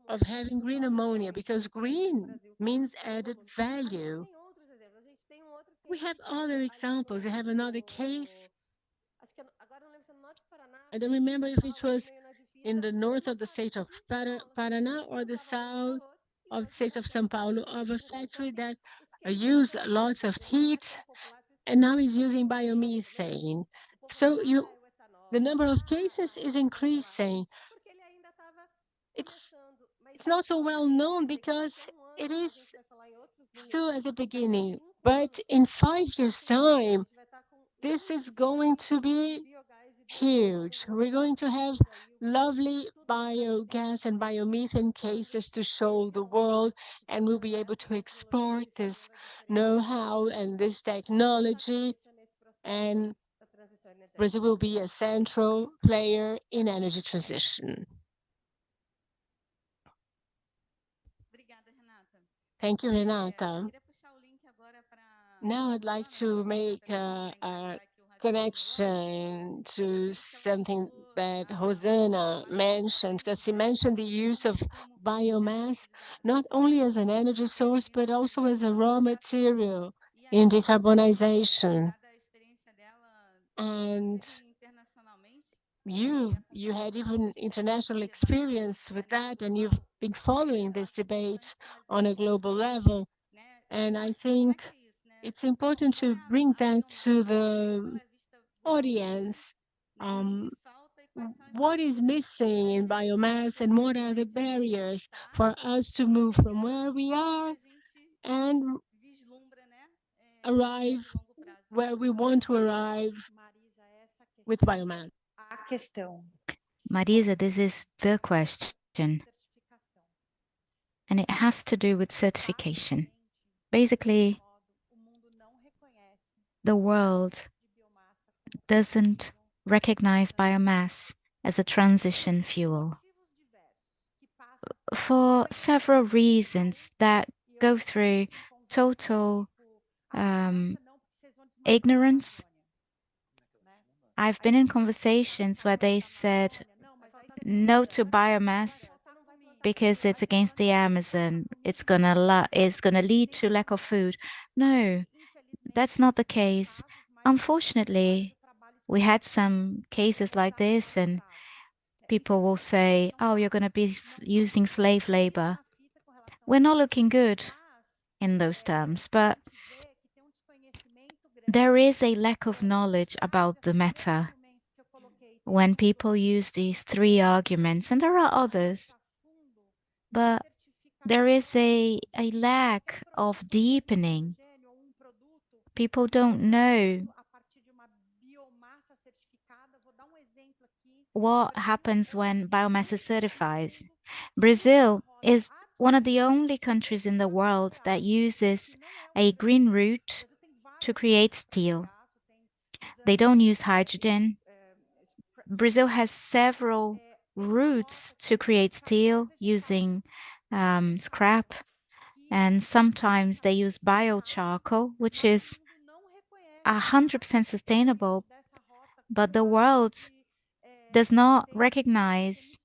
of having green ammonia, because green means added value. We have other examples. We have another case. I don't remember if it was in the north of the state of Paraná or the south of the state of São Paulo, of a factory that used lots of heat and now is using biomethane. So the number of cases is increasing. It's not so well known because it is still at the beginning, but in 5 years' time, this is going to be huge. We're going to have lovely biogas and biomethane cases to show the world, and we'll be able to export this know-how and this technology, and Brazil will be a central player in energy transition. Thank you, Renata. Now I'd like to make a connection to something that Rosana mentioned, because she mentioned the use of biomass, not only as an energy source, but also as a raw material in decarbonization. And you had even international experience with that, and you've been following this debate on a global level. And I think it's important to bring that to the audience. What is missing in biomass, and what are the barriers for us to move from where we are and arrive where we want to arrive with biomass? A questão. Marisa, this is the question, and it has to do with certification. Basically, the world doesn't recognize biomass as a transition fuel for several reasons that go through total ignorance. I've been in conversations where they said no to biomass because it's against the Amazon. It's gonna lead to lack of food. No, that's not the case. Unfortunately, we had some cases like this, and people will say, oh, you're going to be using slave labor. We're not looking good in those terms, but there is a lack of knowledge about the matter. when people use these three arguments, and there are others, but there is a lack of deepening. People don't know what happens when biomass is certified. Brazil is one of the only countries in the world that uses a green route to create steel. They don't use hydrogen. Brazil has several routes to create steel using scrap, and sometimes they use biocharcoal, which is 100% sustainable, but the world does not recognize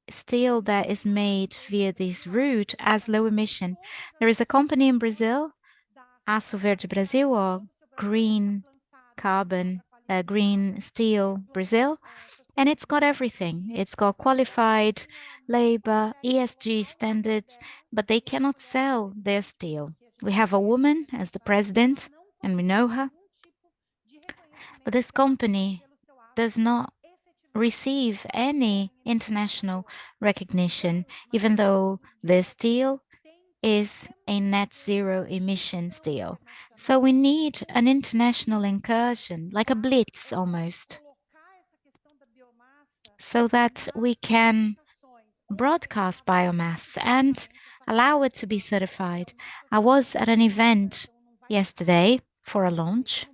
steel that is made via this route as low emission. There is a company in Brazil, Aço Verde Brasil, or Green Carbon, Green Steel Brazil, and it's got everything. It's got qualified labor, ESG standards, but they cannot sell their steel. We have a woman as the president, and we know her, but this company does not receive any international recognition, even though the steel is a net zero emission steel. So we need an international incursion, like a blitz almost, so that we can broadcast biomass and allow it to be certified. I was at an event yesterday for a launch.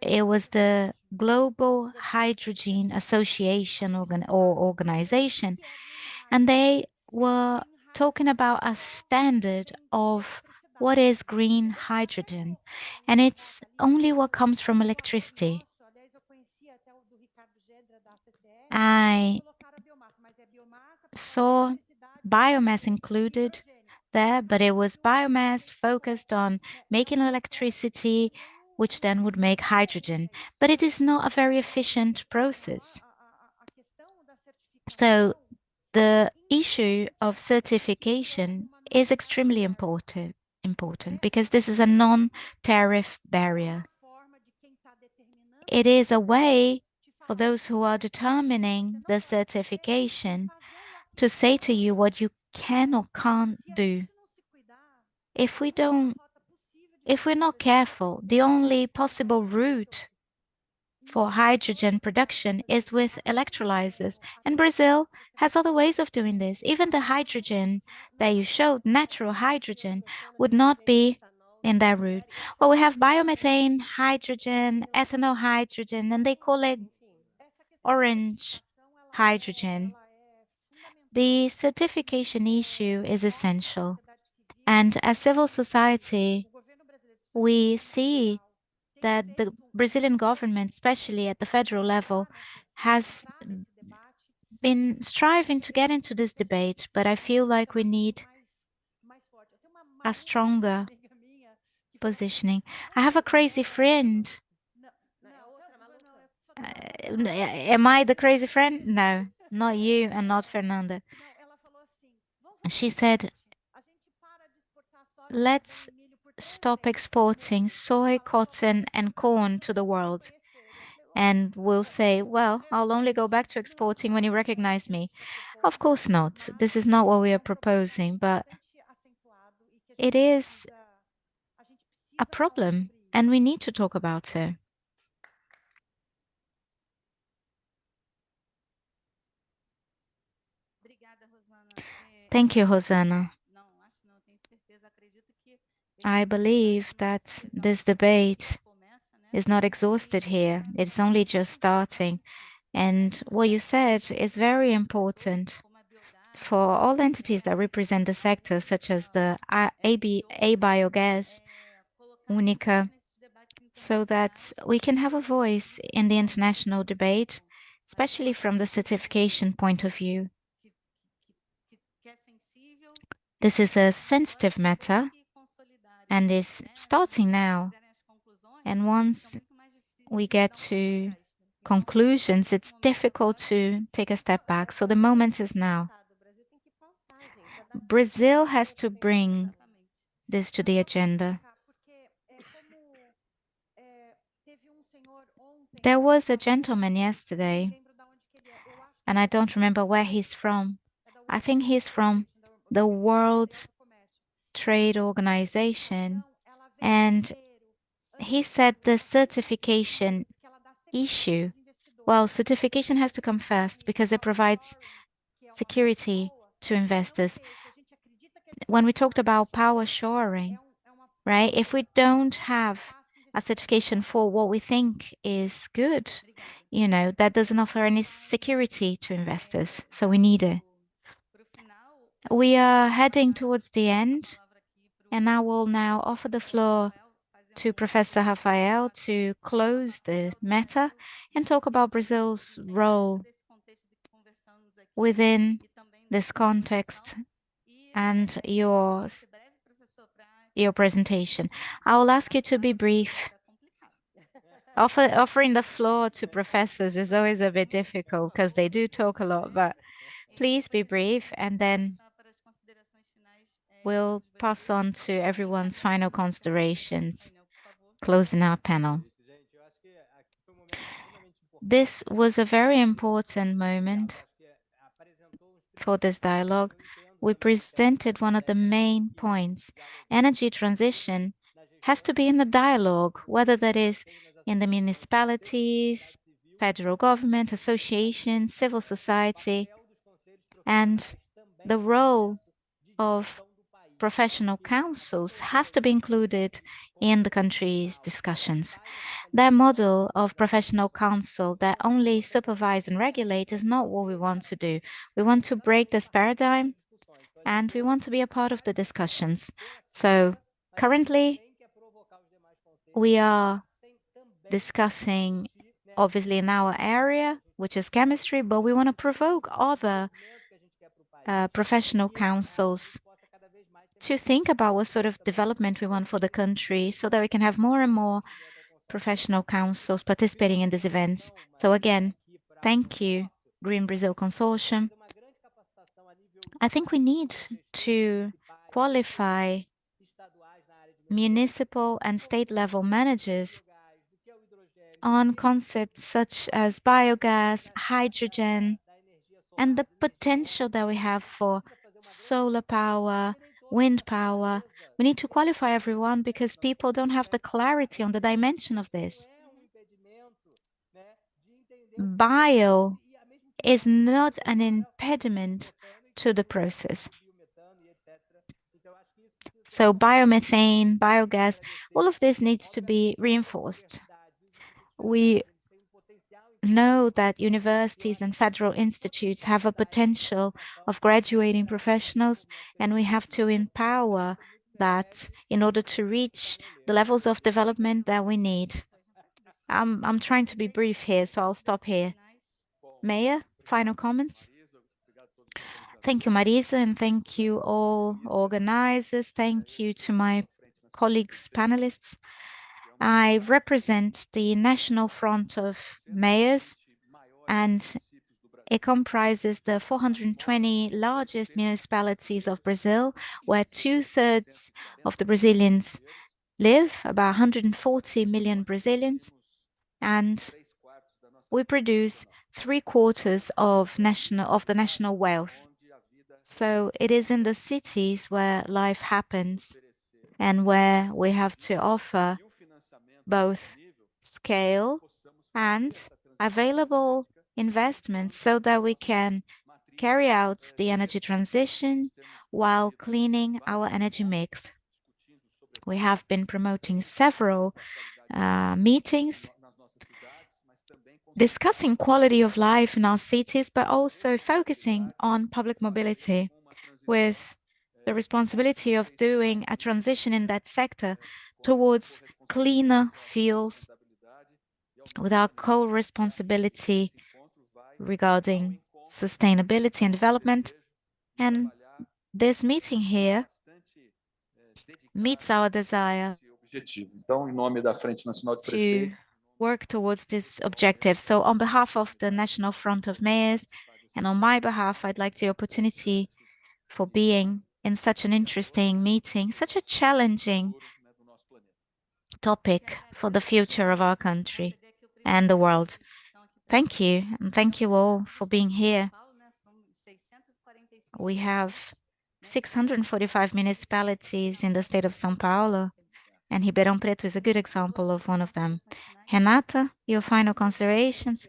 It was the Global Hydrogen Association organization, and they were talking about a standard of what is green hydrogen, and it's only what comes from electricity. I saw biomass included there, but it was biomass focused on making electricity, which then would make hydrogen. But it is not a very efficient process. So the issue of certification is extremely important because this is a non-tariff barrier. It is a way for those who are determining the certification to say to you what you can or can't do. If we're not careful, the only possible route for hydrogen production is with electrolyzers, and Brazil has other ways of doing this. Even the hydrogen that you showed, natural hydrogen, would not be in that route. Well, we have biomethane, hydrogen, ethanol hydrogen, and they call it orange hydrogen. The certification issue is essential, and as civil society, we see that the Brazilian government, especially at the federal level, has been striving to get into this debate, but I feel like we need a stronger positioning. I have a crazy friend. Am I the crazy friend? No, not you and not Fernanda. She said, let's stop exporting soy, cotton, and corn to the world. And we'll say, well, I'll only go back to exporting when you recognize me. Of course not. This is not what we are proposing, but it is a problem, and we need to talk about it. Thank you, Rosana. I believe that this debate is not exhausted here. It's only just starting. And what you said is very important for all entities that represent the sector, such as the Biogas, Única, so that we can have a voice in the international debate, especially from the certification point of view. This is a sensitive matter and is starting now. And once we get to conclusions, it's difficult to take a step back. So the moment is now. Brazil has to bring this to the agenda. There was a gentleman yesterday, and I don't remember where he's from. I think he's from the World Trade Organization, and he said the certification issue. Well, certification has to come first because it provides security to investors. When we talked about power shoring, right? If we don't have a certification for what we think is good, that doesn't offer any security to investors. So we need it. We are heading towards the end, and I will now offer the floor to Professor Rafael to close the matter and talk about Brazil's role within this context and your presentation. I will ask you to be brief. Offering the floor to professors is always a bit difficult because they do talk a lot, but please be brief, and then we'll pass on to everyone's final considerations, closing our panel. This was a very important moment for this dialogue. We presented one of the main points. Energy transition has to be in the dialogue, whether that is in the municipalities, federal government, associations, civil society, and the role of professional councils has to be included in the country's discussions. That model of professional council that only supervise and regulate is not what we want to do. We want to break this paradigm, and we want to be a part of the discussions. So currently, we are discussing, obviously, in our area, which is chemistry, but we want to provoke other professional councils to think about what sort of development we want for the country so that we can have more and more professional councils participating in these events. So again, thank you, Green Brazil Consortium. I think we need to qualify municipal and state level managers on concepts such as biogas, hydrogen, and the potential that we have for solar power, wind power. We need to qualify everyone because people don't have the clarity on the dimension of this. Bio is not an impediment to the process. So biomethane, biogas, all of this needs to be reinforced. We know that universities and federal institutes have a potential of graduating professionals, and we have to empower that in order to reach the levels of development that we need. I'm trying to be brief here, so I'll stop here. Mayor, final comments? Thank you, Marisa, and thank you all organizers. Thank you to my colleagues, panelists. I represent the National Front of Mayors, and it comprises the 420 largest municipalities of Brazil, where 2/3 of the Brazilians live, about 140 million Brazilians, and we produce 3/4 of the national wealth. So it is in the cities where life happens and where we have to offer both scale and available investments so that we can carry out the energy transition while cleaning our energy mix. We have been promoting several meetings discussing quality of life in our cities, but also focusing on public mobility with the responsibility of doing a transition in that sector towards cleaner fuels with our co-responsibility regarding sustainability and development. And this meeting here meets our desire to work towards this objective. So on behalf of the National Front of Mayors and on my behalf, I'd like the opportunity for being in such an interesting meeting, such a challenging topic for the future of our country. and the world. Thank you, and thank you all for being here. We have 645 municipalities in the state of São Paulo, and Ribeirão Preto is a good example of one of them. Renata, your final considerations?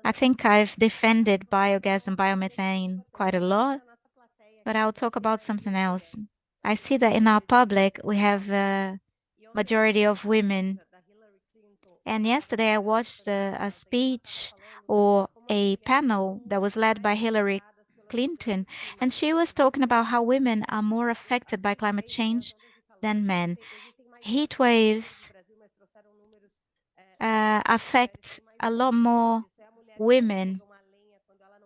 I think I've defended biogas and biomethane quite a lot, but I'll talk about something else. I see that in our public, we have a majority of women. And yesterday I watched a speech or a panel that was led by Hillary Clinton, and she was talking about how women are more affected by climate change than men. Heat waves affect a lot more women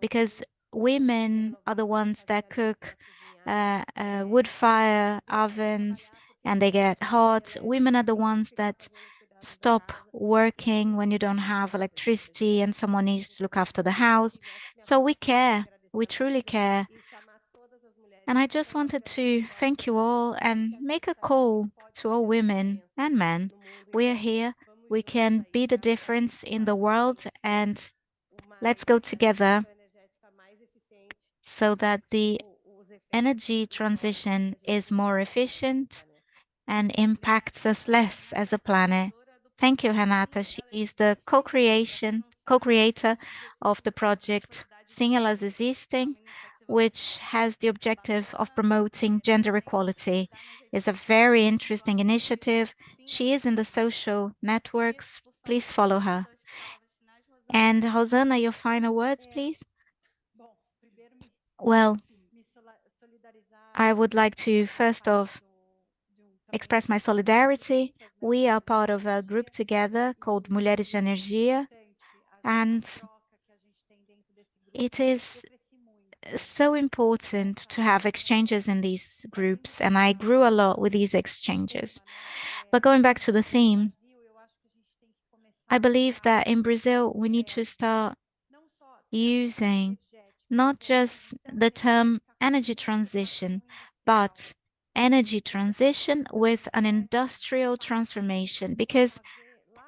because women are the ones that cook wood fire ovens and they get hot. Women are the ones that stop working when you don't have electricity and someone needs to look after the house. So we care, we truly care. And I just wanted to thank you all and make a call to all women and men. We are here, we can be the difference in the world, and let's go together so that the energy transition is more efficient and impacts us less as a planet. Thank you, Renata. She is the co-creator of the project Sim Elas Existem, which has the objective of promoting gender equality. It's a very interesting initiative. She is in the social networks. Please follow her. And Rosana, your final words, please. Well, I would like to first off express my solidarity. We are part of a group together called Mulheres de Energia, and it is so important to have exchanges in these groups, and I grew a lot with these exchanges. But going back to the theme, I believe that in Brazil, we need to start using not just the term energy transition, but energy transition with an industrial transformation, because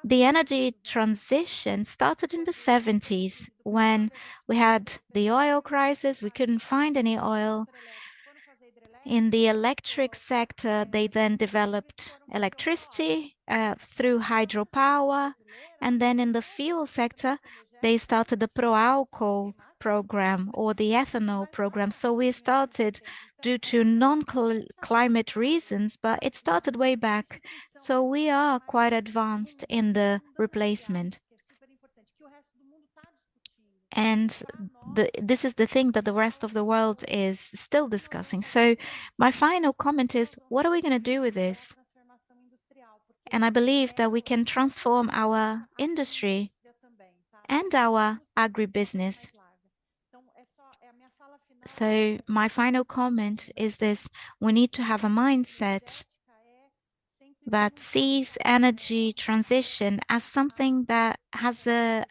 the energy transition started in the 70s when we had the oil crisis. We couldn't find any oil. In the electric sector, they then developed electricity through hydropower. And then in the fuel sector, they started the Proálcool program or the ethanol program. So we started due to non-climate reasons, but it started way back. So we are quite advanced in the replacement. And this is the thing that the rest of the world is still discussing. So my final comment is, what are we going to do with this? And I believe that we can transform our industry and our agribusiness. So my final comment is this: we need to have a mindset that sees energy transition as something that has an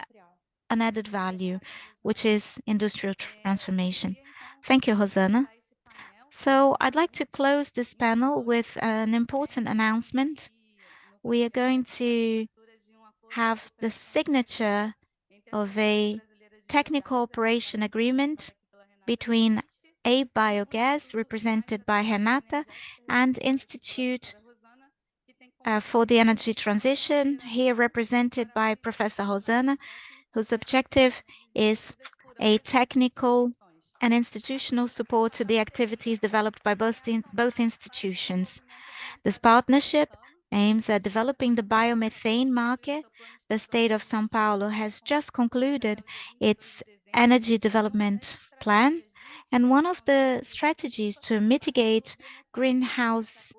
added value, which is industrial transformation. Thank you, Rosana. So I'd like to close this panel with an important announcement. We are going to have the signature of a technical cooperation agreement between A Biogas, represented by Renata, and Institute for the Energy Transition, here represented by Professor Rosana, whose objective is a technical and institutional support to the activities developed by both institutions. This partnership aims at developing the biomethane market. The state of São Paulo has just concluded its energy development plan, and one of the strategies to mitigate greenhouse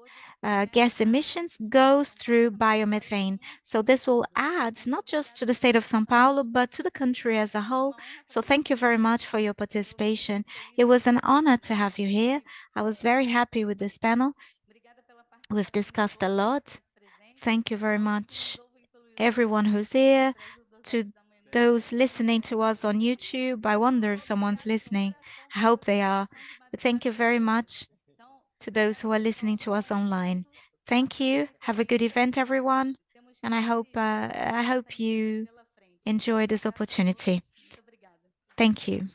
gas emissions goes through biomethane. So this will add not just to the state of São Paulo, but to the country as a whole. So thank you very much for your participation. It was an honor to have you here. I was very happy with this panel. We've discussed a lot. Thank you very much, everyone who's here. To those listening to us on YouTube, I wonder if someone's listening. I hope they are. But thank you very much to those who are listening to us online. Thank you. Have a good event, everyone. And I hope you enjoy this opportunity. Thank you.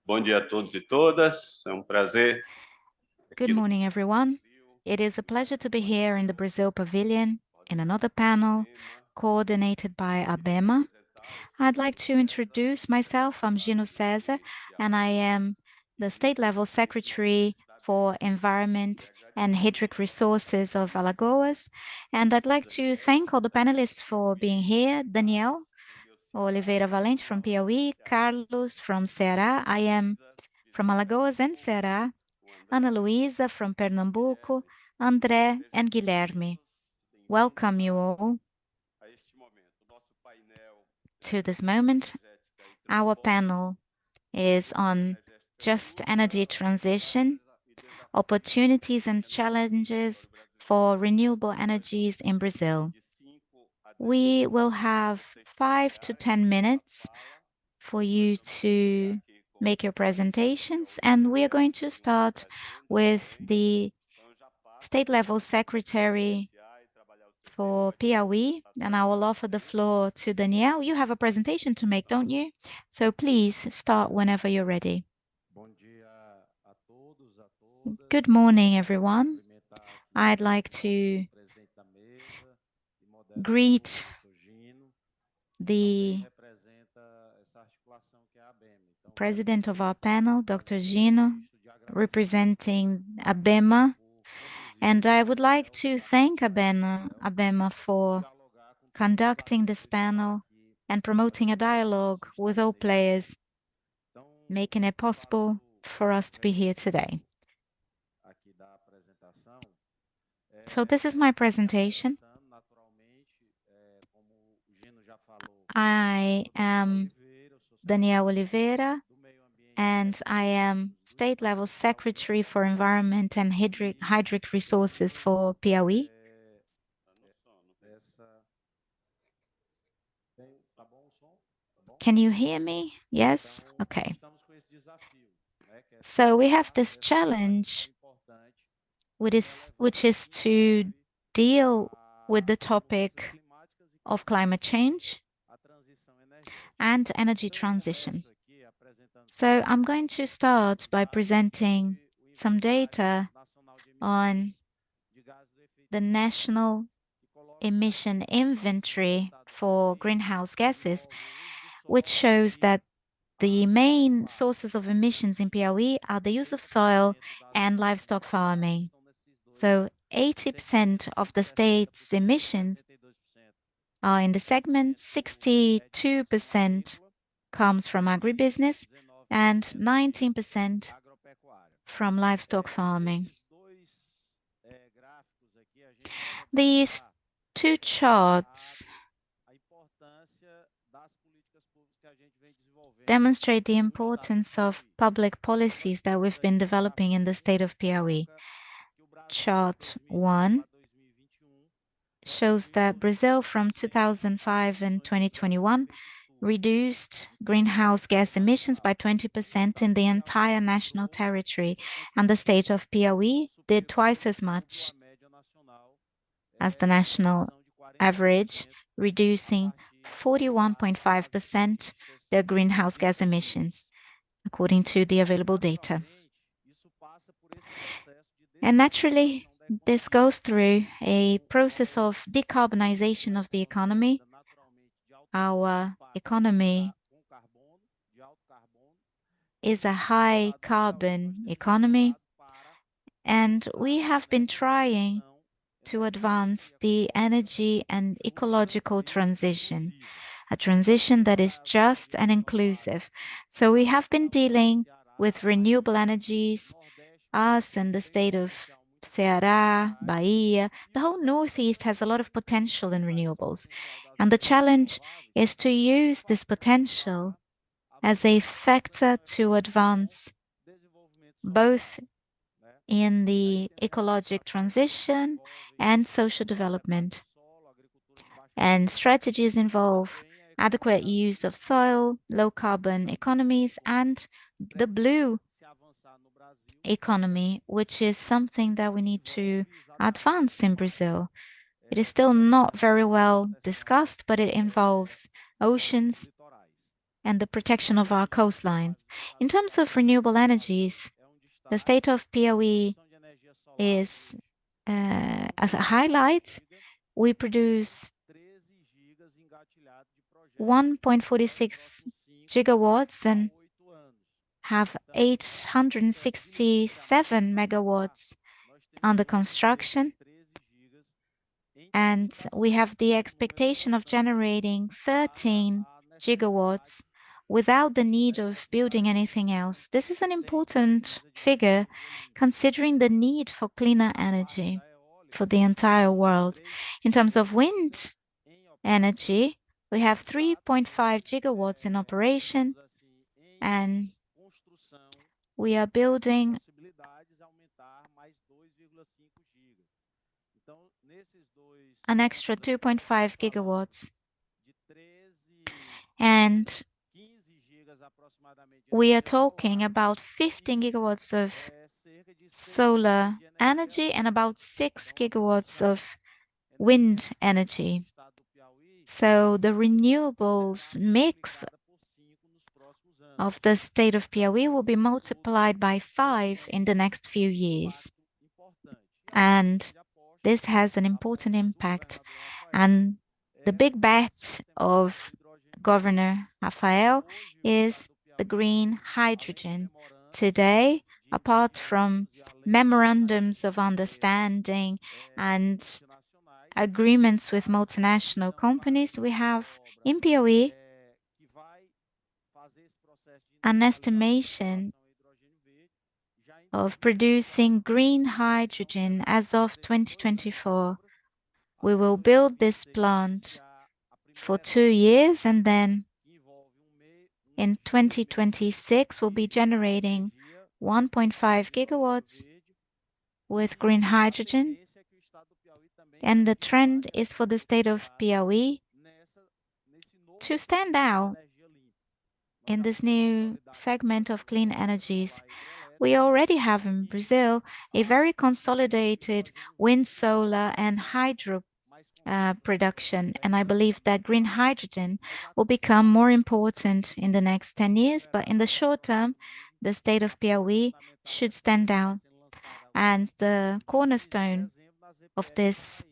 Bom dia a todos e todas. É prazer. Good morning, everyone. It is a pleasure to be here in the Brazil Pavilion in another panel coordinated by ABEMA. I'd like to introduce myself. I'm Gino César, and I am the state-level secretary for Environment and Hydric Resources of Alagoas. And I'd like to thank all the panelists for being here. Daniel Oliveira Valente from Piauí, Carlos from Ceará. I am from Alagoas and Ceará. Ana Luisa from Pernambuco, André and Guilherme. Welcome you all to this moment. Our panel is on just energy transition, opportunities and challenges for renewable energies in Brazil. We will have 5 to 10 minutes for you to make your presentations, and we are going to start with the state-level secretary for Piauí, and I will offer the floor to Daniel. You have a presentation to make, don't you? So please start whenever you're ready. Good morning, everyone. I'd like to greet the president of our panel, Dr. Gino, representing ABEMA. And I would like to thank ABEMA for conducting this panel and promoting a dialogue with all players, making it possible for us to be here today. So this is my presentation. I am Daniel Oliveira, and I am State-Level Secretary for Environment and Hydric Resources for Piauí. Can you hear me? Yes? Okay. So we have this challenge, which is to deal with the topic of climate change and energy transition. So I'm going to start by presenting some data on the National Emission Inventory for greenhouse gases, which shows that the main sources of emissions in Piauí are the use of soil and livestock farming. So 80% of the state's emissions are in the segment, 62% comes from agribusiness, and 19% from livestock farming. These two charts demonstrate the importance of public policies that we've been developing in the state of Piauí. Chart 1 shows that Brazil from 2005 and 2021 reduced greenhouse gas emissions by 20% in the entire national territory, and the state of Piauí did twice as much as the national average, reducing 41.5% their greenhouse gas emissions, according to the available data. And naturally, this goes through a process of decarbonization of the economy. Our economy is a high carbon economy, and we have been trying to advance the energy and ecological transition, a transition that is just and inclusive. So we have been dealing with renewable energies, us and the state of Ceará, Bahia. The whole Northeast has a lot of potential in renewables. And the challenge is to use this potential as a factor to advance both in the ecologic transition and social development. And strategies involve adequate use of soil, low carbon economies, and the blue economy, which is something that we need to advance in Brazil. It is still not very well discussed, but it involves oceans and the protection of our coastlines. In terms of renewable energies, the state of Piauí is, as a highlight, we produce 1.46 gigawatts and have 867 megawatts under construction. And we have the expectation of generating 13 gigawatts without the need of building anything else. This is an important figure considering the need for cleaner energy for the entire world. In terms of wind energy, we have 3.5 gigawatts in operation, and we are building an extra 2.5 gigawatts. And we are talking about 15 gigawatts of solar energy and about 6 gigawatts of wind energy. So the renewables mix of the state of Piauí will be multiplied by 5 in the next few years. And this has an important impact. And the big bet of Governor Rafael is the green hydrogen. Today, apart from memorandums of understanding and agreements with multinational companies, we have in Piauí an estimation of producing green hydrogen as of 2024. We will build this plant for 2 years, and then in 2026 we'll be generating 1.5 gigawatts with green hydrogen. And the trend is for the state of Piauí to stand out in this new segment of clean energies. We already have in Brazil a very consolidated wind, solar, and hydro production. And I believe that green hydrogen will become more important in the next 10 years. But in the short term, the state of Piauí should stand out. And the cornerstone of this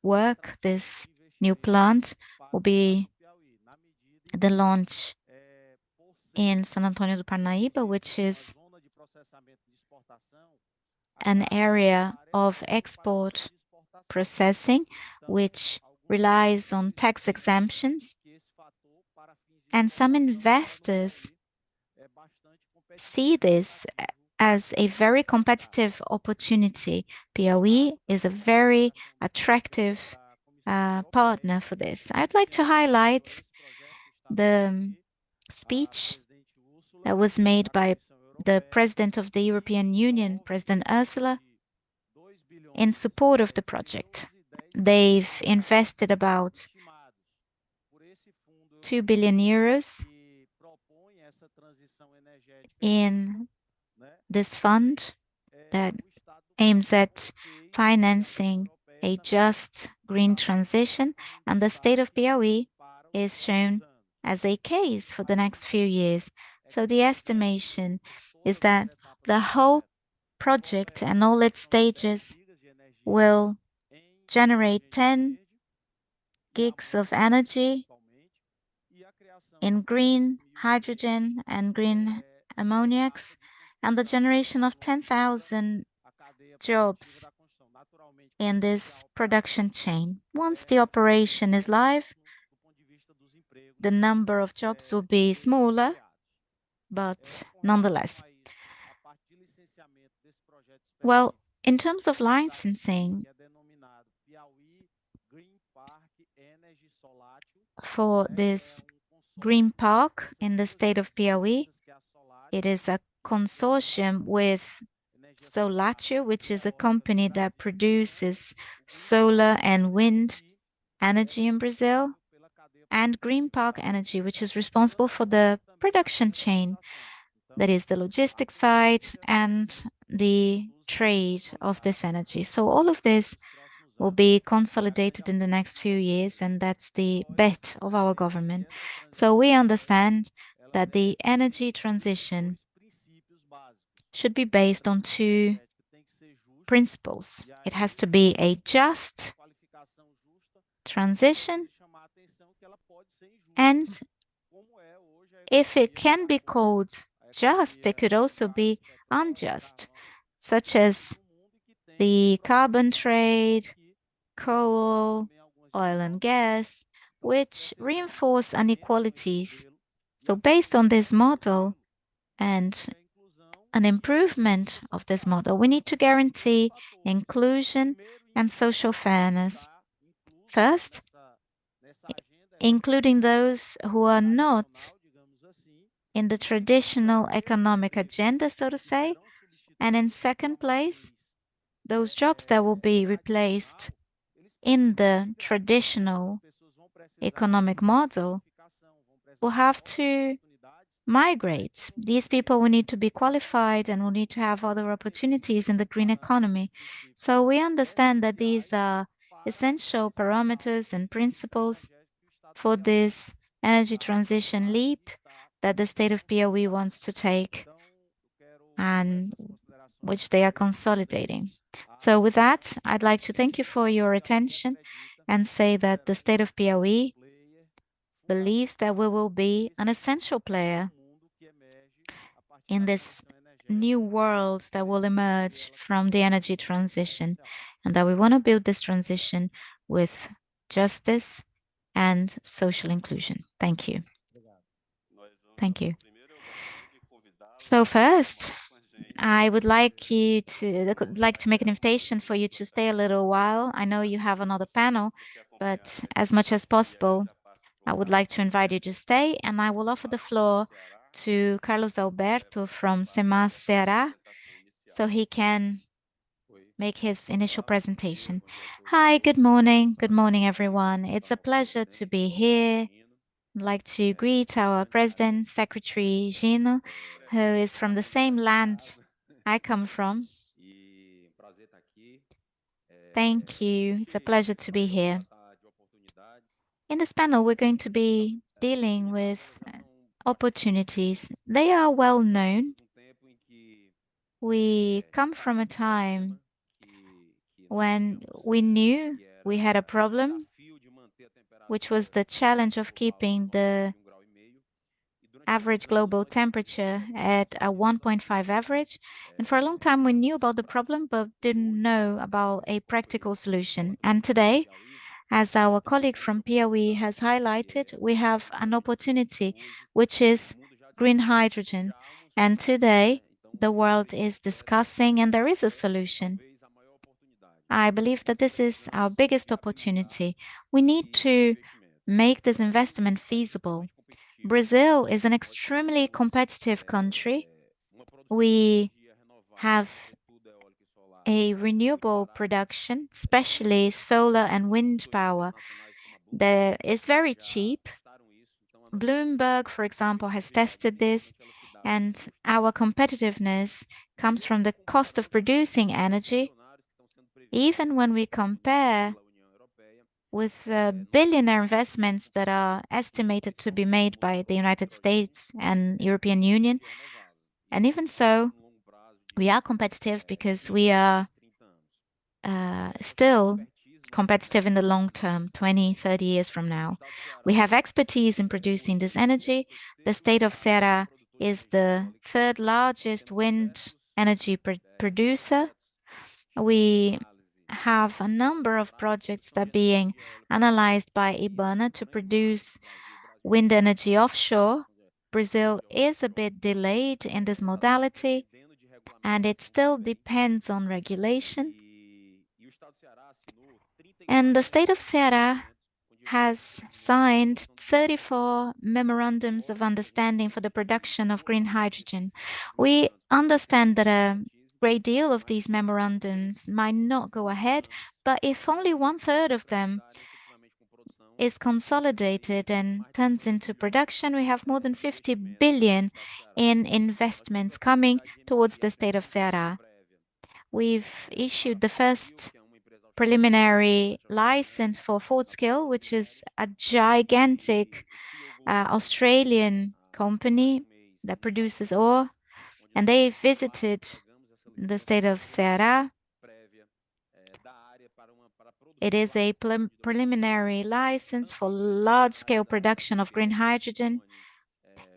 work, this new plant, will be the launch in San Antonio do Parnaíba, which is an area of export processing, which relies on tax exemptions. And some investors see this as a very competitive opportunity. Piauí is a very attractive partner for this. I'd like to highlight the speech that was made by the President of the European Union, President Ursula, in support of the project. They've invested about 2 billion euros in this fund that aims at financing a just green transition, and the state of Piauí is shown as a case for the next few years. So the estimation is that the whole project and all its stages will generate 10 gigs of energy in green hydrogen and green ammoniacs, and the generation of 10,000 jobs in this production chain. Once the operation is live, the number of jobs will be smaller, but nonetheless. Well, in terms of licensing, for this green park in the state of Piauí, it is a consortium with Solatio, which is a company that produces solar and wind energy in Brazil, and Green Park Energy, which is responsible for the production chain, that is the logistics side and the trade of this energy. So all of this will be consolidated in the next few years, and that's the bet of our government. So we understand that the energy transition should be based on two principles. It has to be a just transition, and if it can be called just, it could also be unjust, such as the carbon trade, coal, oil and gas, which reinforce inequalities. So based on this model and an improvement of this model, we need to guarantee inclusion and social fairness. First, including those who are not in the traditional economic agenda, so to say, and in second place, those jobs that will be replaced in the traditional economic model will have to migrate. These people will need to be qualified and will need to have other opportunities in the green economy. So we understand that these are essential parameters and principles for this energy transition leap that the state of Piauí wants to take and which they are consolidating. So with that, I'd like to thank you for your attention and say that the state of Piauí believes that we will be an essential player in this new world that will emerge from the energy transition, and that we want to build this transition with justice and social inclusion. Thank you. Thank you. So first, I would like to make an invitation for you to stay a little while. I know you have another panel, but as much as possible, I would like to invite you to stay, and I will offer the floor to Carlos Alberto from SEMAS Ceará, so he can make his initial presentation. Hi, good morning. Good morning, everyone. It's a pleasure to be here. I'd like to greet our President, Secretary Gino, who is from the same land I come from. Thank you. It's a pleasure to be here. In this panel, we're going to be dealing with opportunities. They are well known. We come from a time when we knew we had a problem, which was the challenge of keeping the average global temperature at a 1.5 average. And for a long time, we knew about the problem, but didn't know about a practical solution. And today, as our colleague from Piauí has highlighted, we have an opportunity, which is green hydrogen. And today, the world is discussing, and there is a solution. I believe that this is our biggest opportunity. We need to make this investment feasible. Brazil is an extremely competitive country. We have a renewable production, especially solar and wind power, that is very cheap. Bloomberg, for example, has tested this, and our competitiveness comes from the cost of producing energy. Even when we compare with billionaire investments that are estimated to be made by the United States and European Union. And even so, we are competitive because we are still competitive in the long term, 20, 30 years from now. We have expertise in producing this energy. The state of Ceará is the third largest wind energy producer. We have a number of projects that are being analyzed by IBAMA to produce wind energy offshore. Brazil is a bit delayed in this modality, and it still depends on regulation. And the state of Ceará has signed 34 memorandums of understanding for the production of green hydrogen. We understand that a great deal of these memorandums might not go ahead, but if only 1/3 of them is consolidated and turns into production, we have more than 50 billion in investments coming towards the state of Ceará. We've issued the first preliminary license for Fortescue, which is a gigantic Australian company that produces ore, and they visited the state of Ceará. It is a preliminary license for large-scale production of green hydrogen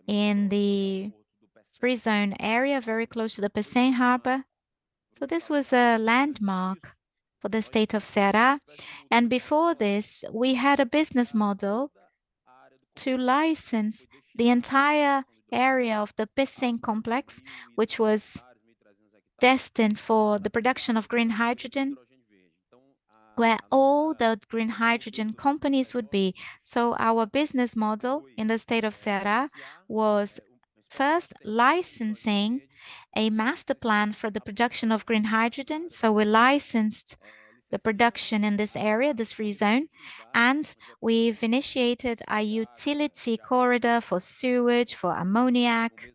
in the free zone area, very close to the Pecém Harbor. So this was a landmark for the state of Ceará. And before this, we had a business model to license the entire area of the Pecém complex, which was destined for the production of green hydrogen, where all the green hydrogen companies would be. So our business model in the state of Ceará was first licensing a master plan for the production of green hydrogen. So we licensed the production in this area, this free zone, and we've initiated a utility corridor for sewage, for ammoniac,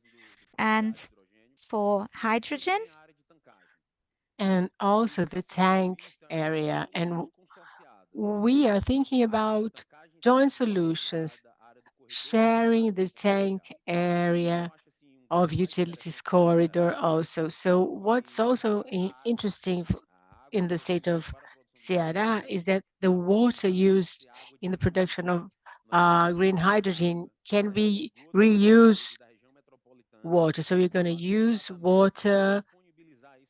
and for hydrogen. And also the tank area. And we are thinking about joint solutions, sharing the tank area of utilities corridor also. So what's also interesting in the state of Ceará is that the water used in the production of green hydrogen can be reused water. So we're going to use water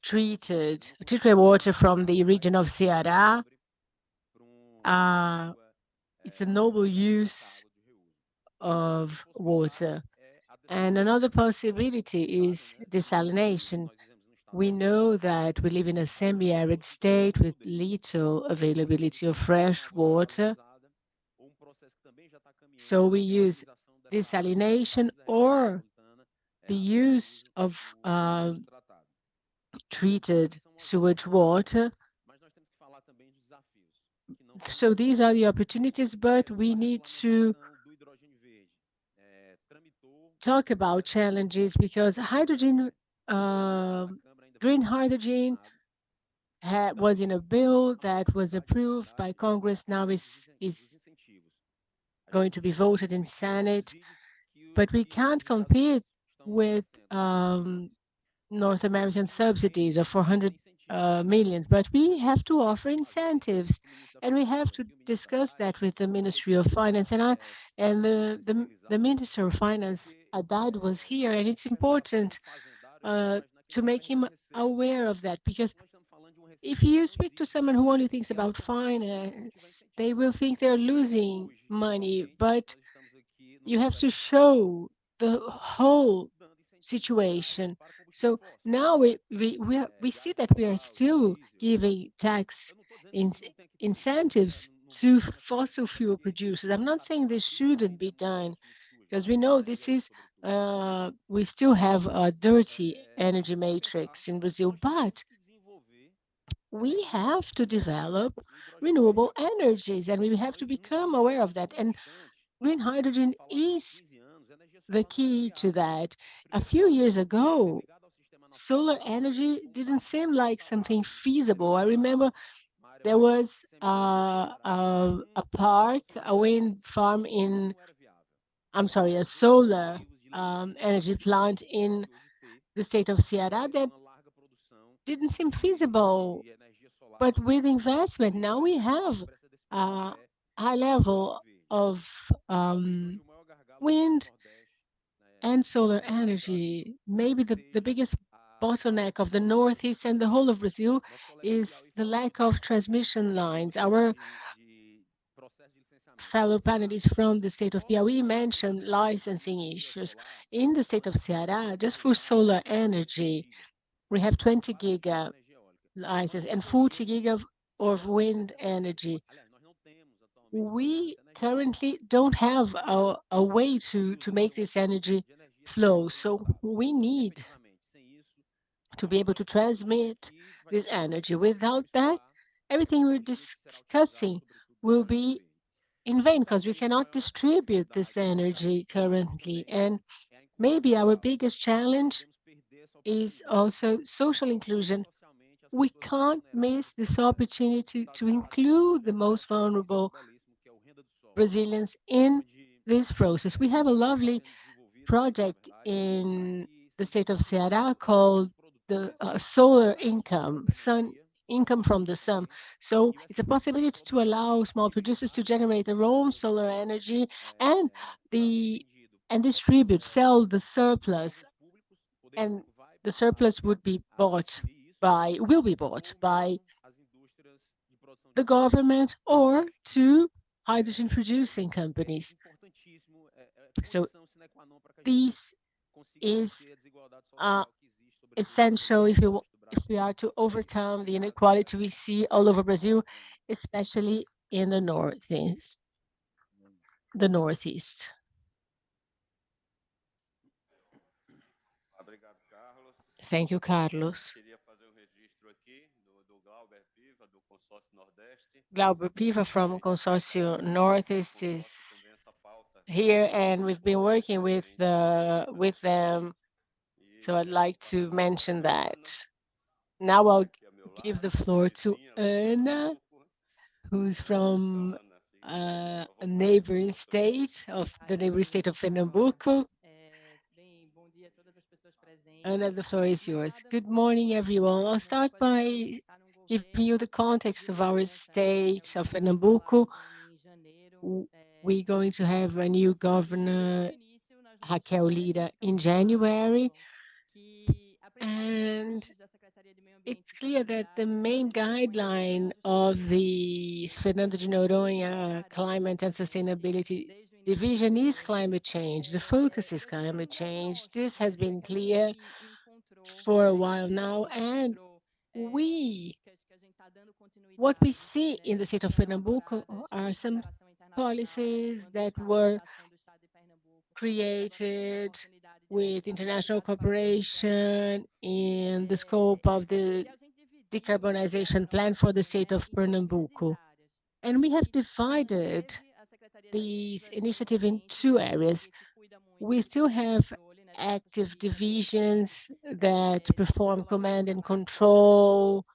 treated water from the region of Ceará. It's a noble use of water. And another possibility is desalination. We know that we live in a semi-arid state with little availability of fresh water. So we use desalination or the use of treated sewage water. So these are the opportunities, but we need to talk about challenges because hydrogen, green hydrogen was in a bill that was approved by Congress. Now is going to be voted in Senate, but we can't compete with North American subsidies of 400 million, but we have to offer incentives, and we have to discuss that with the Ministry of Finance. And the Minister of Finance, Haddad, was here, and it's important to make him aware of that, because if you speak to someone who only thinks about finance, they will think they're losing money, but you have to show the whole situation. So now we see that we are still giving tax incentives to fossil fuel producers. I'm not saying this shouldn't be done, because we know this is we still have a dirty energy matrix in Brazil, but we have to develop renewable energies, and we have to become aware of that. And green hydrogen is the key to that. A few years ago, solar energy didn't seem like something feasible. I remember there was a park, a wind farm a solar energy plant in the state of Ceará that didn't seem feasible. But with investment, now we have a high level of wind and solar energy. Maybe the biggest bottleneck of the Northeast and the whole of Brazil is the lack of transmission lines. Our fellow panelists from the state of Piauí mentioned licensing issues. In the state of Ceará, just for solar energy, we have 20 giga license and 40 giga of wind energy. We currently don't have a way to make this energy flow. So we need to be able to transmit this energy. Without that, everything we're discussing will be in vain, because we cannot distribute this energy currently. And maybe our biggest challenge is also social inclusion. we can't miss this opportunity to include the most vulnerable Brazilians in this process. We have a lovely project in the state of Ceará called the solar income, sun income from the sun. So it's a possibility to allow small producers to generate their own solar energy and distribute, sell the surplus, and the surplus will be bought by the government or to hydrogen producing companies. So this is essential if we are to overcome the inequality we see all over Brazil, especially in the Northeast. Thank you, Carlos. Glauber Piva from Consórcio Northeast is here, and we've been working with them. So I'd like to mention that. Now I'll give the floor to Ana, who's from a neighboring state of Pernambuco. Ana, the floor is yours. Good morning, everyone. I'll start by giving you the context of our state of Pernambuco. We're going to have a new governor, Raquel Lira, in January. And it's clear that the main guideline of the Fernando de Noronha Climate and Sustainability Division is climate change. The focus is climate change. This has been clear for a while now, and what we see in the state of Pernambuco are some policies that were created with international cooperation in the scope of the decarbonization plan for the state of Pernambuco. And we have divided these initiatives in two areas. We still have active divisions that perform command and control,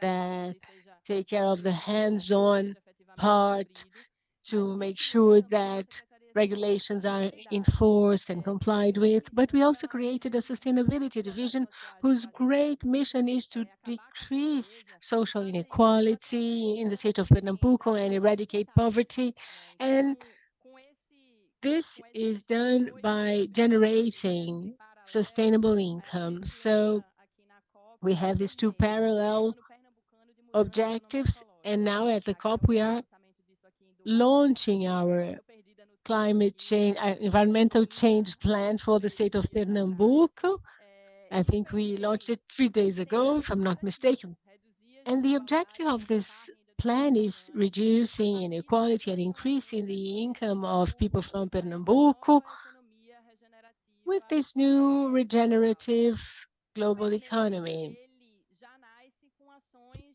that take care of the hands-on part to make sure that regulations are enforced and complied with. But we also created a sustainability division whose great mission is to decrease social inequality in the state of Pernambuco and eradicate poverty. And this is done by generating sustainable income. So we have these two parallel objectives, and now at the COP we are launching our climate change, environmental change plan for the state of Pernambuco. I think we launched it 3 days ago, if I'm not mistaken. And the objective of this plan is reducing inequality and increasing the income of people from Pernambuco with this new regenerative global economy.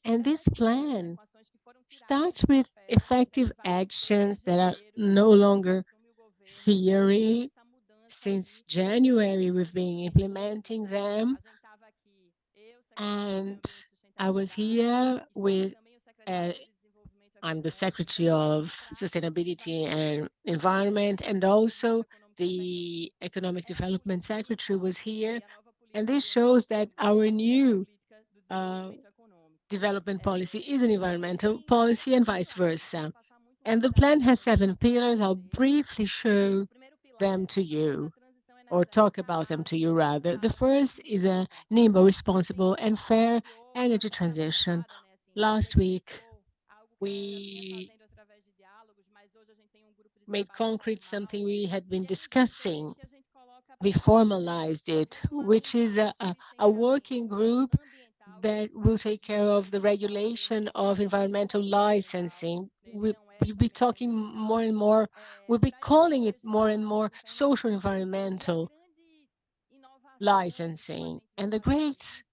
And this plan starts with effective actions that are no longer theory. Since January, we've been implementing them. And I was here with, I'm the Secretary of Sustainability and Environment, and also the Economic Development Secretary was here. And this shows that our new development policy is an environmental policy and vice versa. And the plan has 7 pillars. I'll briefly show them to you, or talk about them to you rather. The first is a nimble, responsible, and fair energy transition. Last week, we made concrete something we had been discussing. We formalized it, which is a working group that will take care of the regulation of environmental licensing. We'll be talking more and more, we'll be calling it more and more social environmental licensing. And the great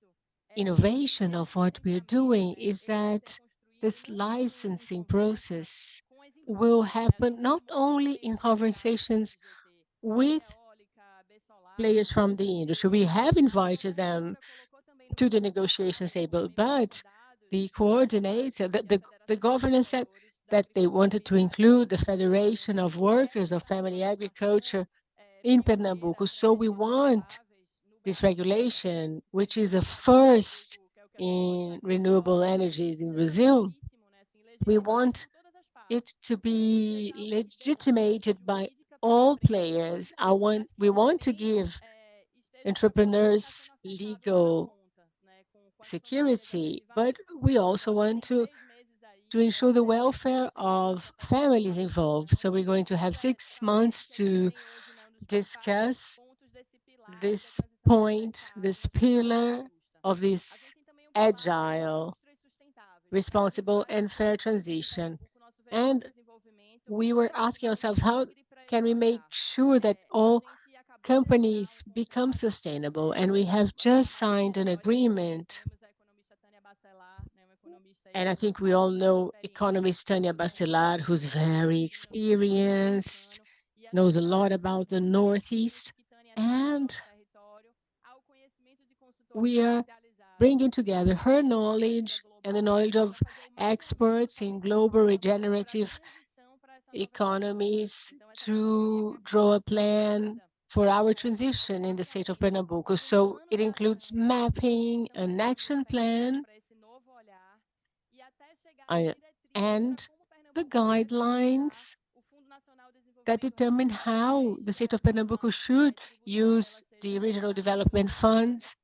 innovation of what we're doing is that this licensing process will happen not only in conversations with players from the industry. We have invited them to the negotiations table, but the coordinator, the governor said that they wanted to include the Federation of Workers of Family Agriculture in Pernambuco. So we want this regulation, which is a first in renewable energies in Brazil. We want it to be legitimated by all players. We want to give entrepreneurs legal security, but we also want to ensure the welfare of families involved. So we're going to have 6 months to discuss this point, this pillar of this agile, responsible, and fair transition. And we were asking ourselves, how can we make sure that all companies become sustainable? And we have just signed an agreement. And I think we all know economist Tânia Bacelar, who's very experienced, knows a lot about the Northeast. And we are bringing together her knowledge and the knowledge of experts in global regenerative economies to draw a plan for our transition in the state of Pernambuco. So it includes mapping an action plan and the guidelines that determine how the state of Pernambuco should use the regional development funds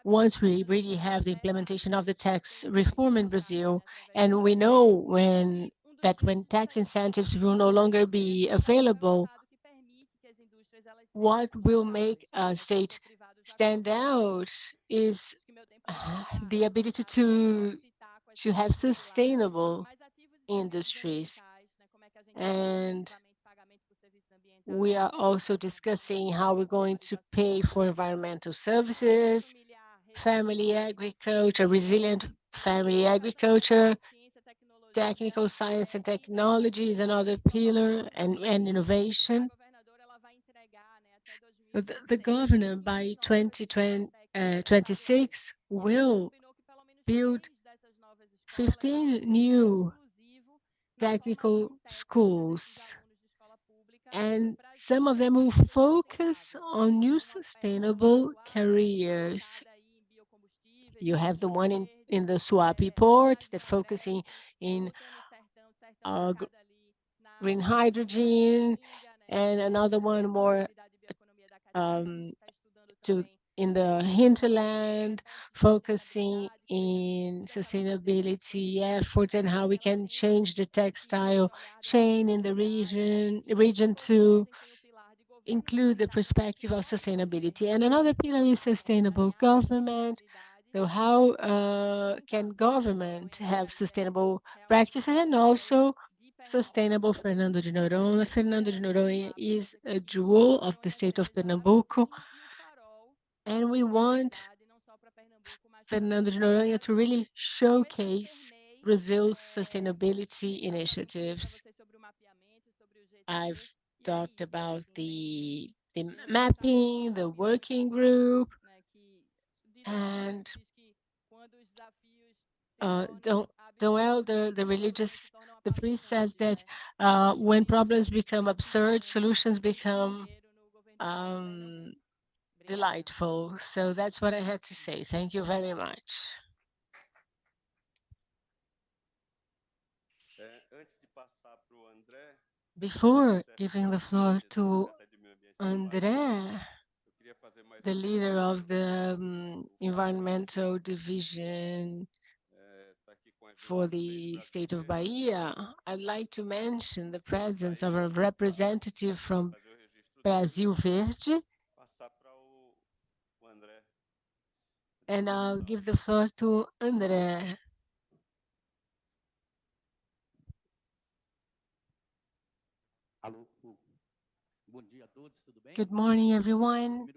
once we really have the implementation of the tax reform in Brazil. And we know when tax incentives will no longer be available, what will make a state stand out is the ability to have sustainable industries. And we are also discussing how we're going to pay for environmental services, family agriculture, resilient family agriculture, technical science and technology is another pillar, and innovation. So the governor by 2026 will build 15 new technical schools, and some of them will focus on new sustainable careers. You have the one in the Suape port that focusing in green hydrogen, and another one more in the hinterland, focusing in sustainability effort and how we can change the textile chain in the region to include the perspective of sustainability. And another pillar is sustainable government. So how can government have sustainable practices and also sustainable Fernando de Noronha? Fernando de Noronha is a jewel of the state of Pernambuco, and we want Fernando de Noronha to really showcase Brazil's sustainability initiatives. I've talked about the mapping, the working group, and Doel, the priest says that when problems become absurd, solutions become delightful. So that's what I had to say. Thank you very much. Before giving the floor to André, the leader of the environmental division for the state of Bahia, I'd like to mention the presence of a representative from Brasil Verde. And I'll give the floor to André. Good morning, everyone.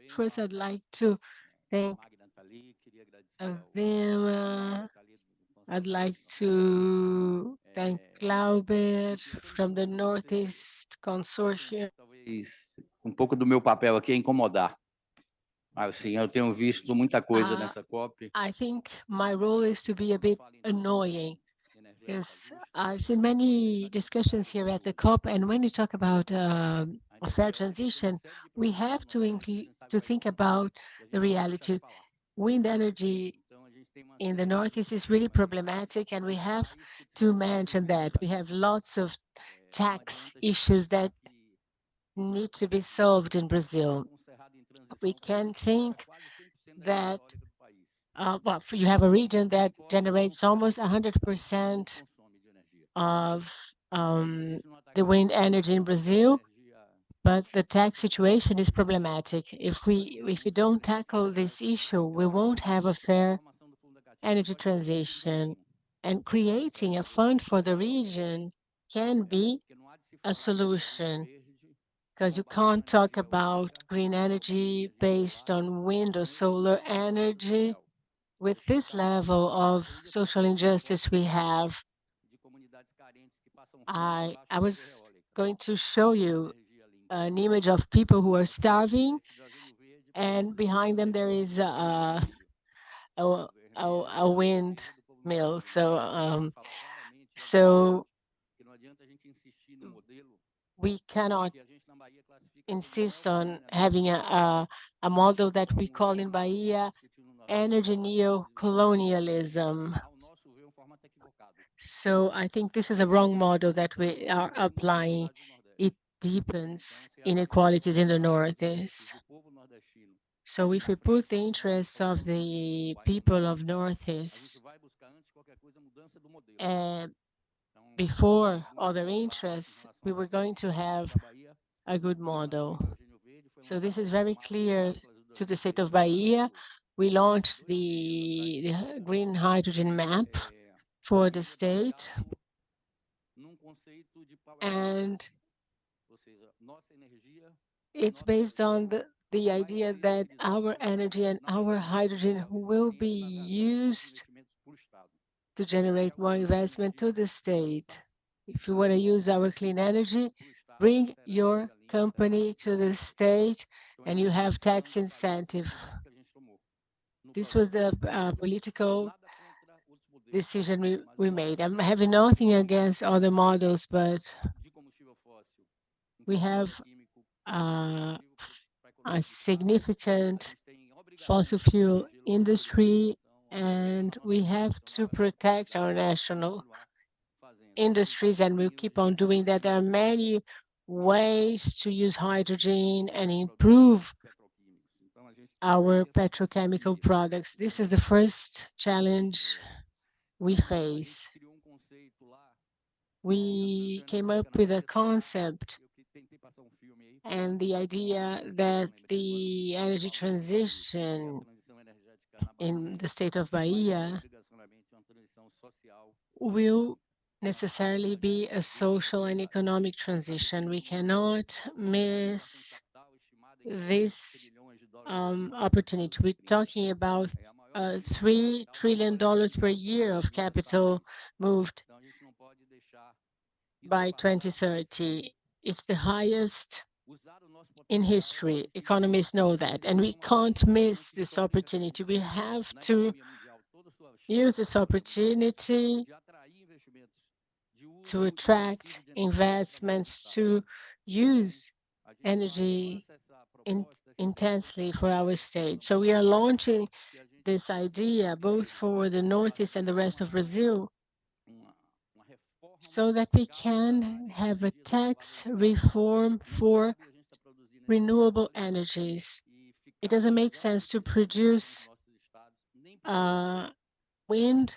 First, I'd like to thank them. I'd like to thank Glauber from the Northeast Consortium. Talvez pouco do meu papel aqui é incomodar. Assim, eu tenho visto muita coisa Ah, nessa COP. I think my role is to be a bit annoying because I've seen many discussions here at the COP, and when we talk about a fair transition, we have to think about the reality. Wind energy in the Northeast is really problematic, and we have to mention that. We have lots of tax issues that need to be solved in Brazil. We can think that well, you have a region that generates almost 100% of the wind energy in Brazil, but the tax situation is problematic. If we don't tackle this issue, we won't have a fair energy transition. And creating a fund for the region can be a solution, because you can't talk about green energy based on wind or solar energy with this level of social injustice we have. I was going to show you an image of people who are starving, and behind them there is a windmill. So we cannot insist on having a model that we call in Bahia energy neo-colonialism. So I think this is a wrong model that we are applying. It deepens inequalities in the Northeast. So if we put the interests of the people of Northeast before other interests, we were going to have a good model. So this is very clear to the state of Bahia. We launched the green hydrogen map for the state, and it's based on the idea that our energy and our hydrogen will be used to generate more investment to the state. If you want to use our clean energy, bring your company to the state and you have tax incentive. This was the political decision we made. I'm having nothing against other models, but we have a significant fossil fuel industry, and we have to protect our national industries, and we'll keep on doing that. There are many ways to use hydrogen and improve our petrochemical products. This is the first challenge we face. We came up with a concept and the idea that the energy transition in the state of Bahia will necessarily be a social and economic transition. We cannot miss this opportunity. We're talking about $3 trillion per year of capital moved by 2030. It's the highest in history. Economists know that, and we can't miss this opportunity. We have to use this opportunity to attract investments, to use energy intensely for our state. So we are launching this idea both for the Northeast and the rest of Brazil, so that we can have a tax reform for renewable energies. It doesn't make sense to produce wind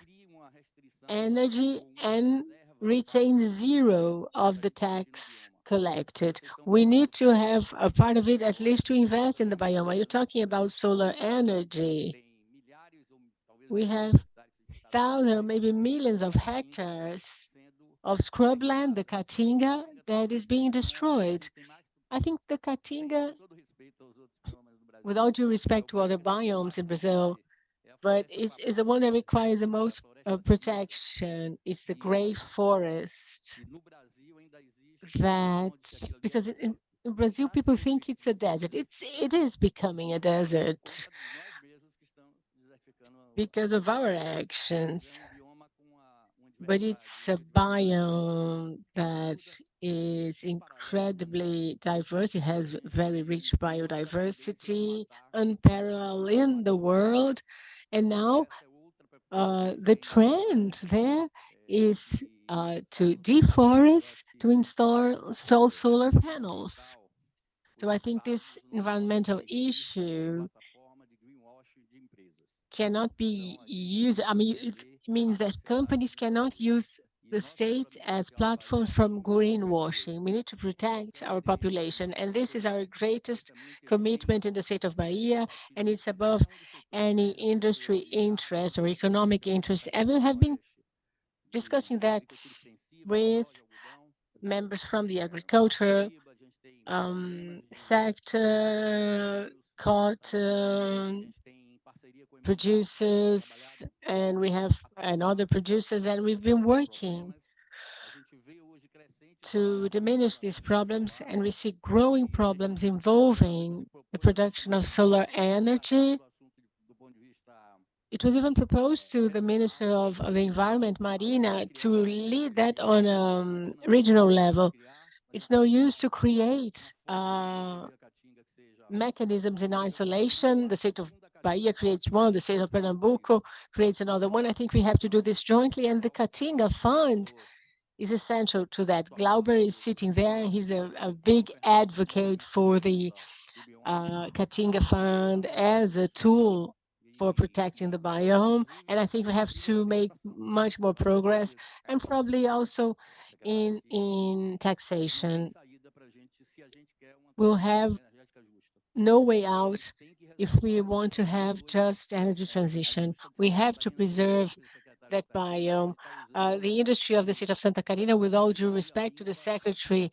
energy and retain zero of the tax collected. We need to have a part of it at least to invest in the biome. You're talking about solar energy. We have thousands, maybe millions of hectares of scrubland, the Caatinga, that is being destroyed. I think the Caatinga, with all due respect to other biomes in Brazil, but is the one that requires the most protection. It's the gray forest that, because in Brazil, people think it's a desert. It is becoming a desert because of our actions. But it's a biome that is incredibly diverse. It has very rich biodiversity, unparalleled in the world. And now the trend there is to deforest, to install solar panels. So I think this environmental issue cannot be used. I mean, it means that companies cannot use the state as platform from greenwashing. We need to protect our population, and this is our greatest commitment in the state of Bahia, and it's above any industry interest or economic interest. And we have been discussing that with members from the agriculture sector, cotton producers, and other producers, and we've been working to diminish these problems, and we see growing problems involving the production of solar energy. It was even proposed to the Minister of the Environment, Marina, to lead that on a regional level. It's no use to create mechanisms in isolation. The state of Bahia creates one, the state of Pernambuco creates another one. I think we have to do this jointly, and the Caatinga Fund is essential to that. Glauber is sitting there. He's a big advocate for the Caatinga Fund as a tool for protecting the biome. And I think we have to make much more progress, and probably also in taxation. We'll have no way out if we want to have just energy transition. We have to preserve that biome. The industry of the state of Santa Catarina, with all due respect to the secretary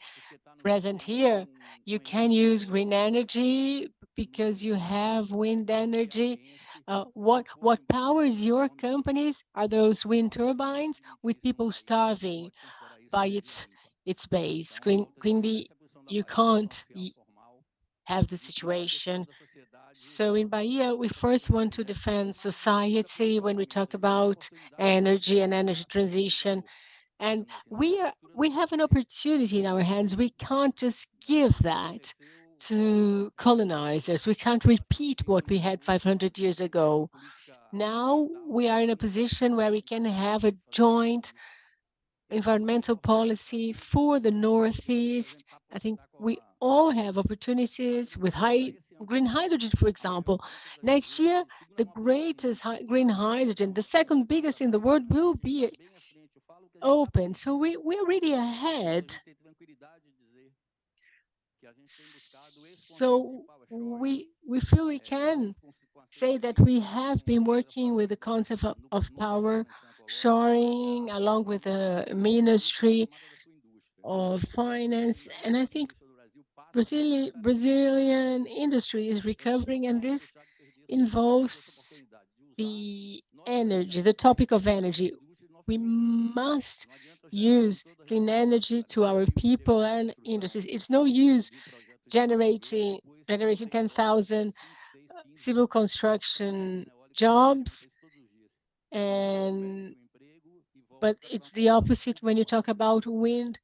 present here, you can use green energy because you have wind energy. What powers your companies are those wind turbines with people starving by its base. Quindi, you can't have the situation. So in Bahia, we first want to defend society when we talk about energy and energy transition. And we have an opportunity in our hands. We can't just give that to colonizers. We can't repeat what we had 500 years ago. Now we are in a position where we can have a joint environmental policy for the Northeast. I think we all have opportunities with green hydrogen, for example. Next year, the greatest green hydrogen, the second biggest in the world, will be open. So we're really ahead. So we feel we can say that we have been working with the concept of power shoring along with the Ministry of Finance. And I think Brazilian industry is recovering, and this involves the energy, the topic of energy. We must use clean energy to our people and industries. It's no use generating 10,000 civil construction jobs, but it's the opposite when you talk about wind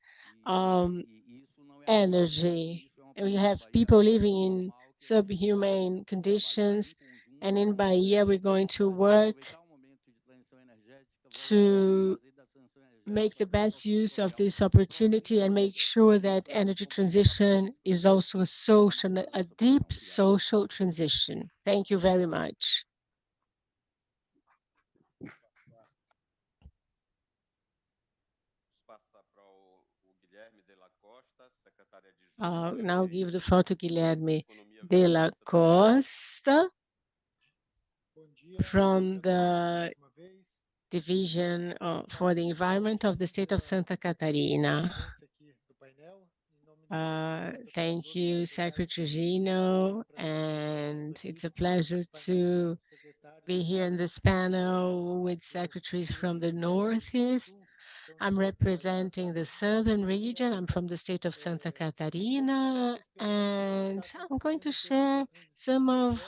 energy. And you have people living in subhuman conditions. And in Bahia, we're going to work to make the best use of this opportunity and make sure that energy transition is also a deep social transition. Thank you very much. Now give the floor to Guilherme de la Costa from the Division for the Environment of the State of Santa Catarina. Thank you, Secretary Gino, and it's a pleasure to be here in this panel with secretaries from the Northeast. I'm representing the southern region. I'm from the state of Santa Catarina, and I'm going to share some of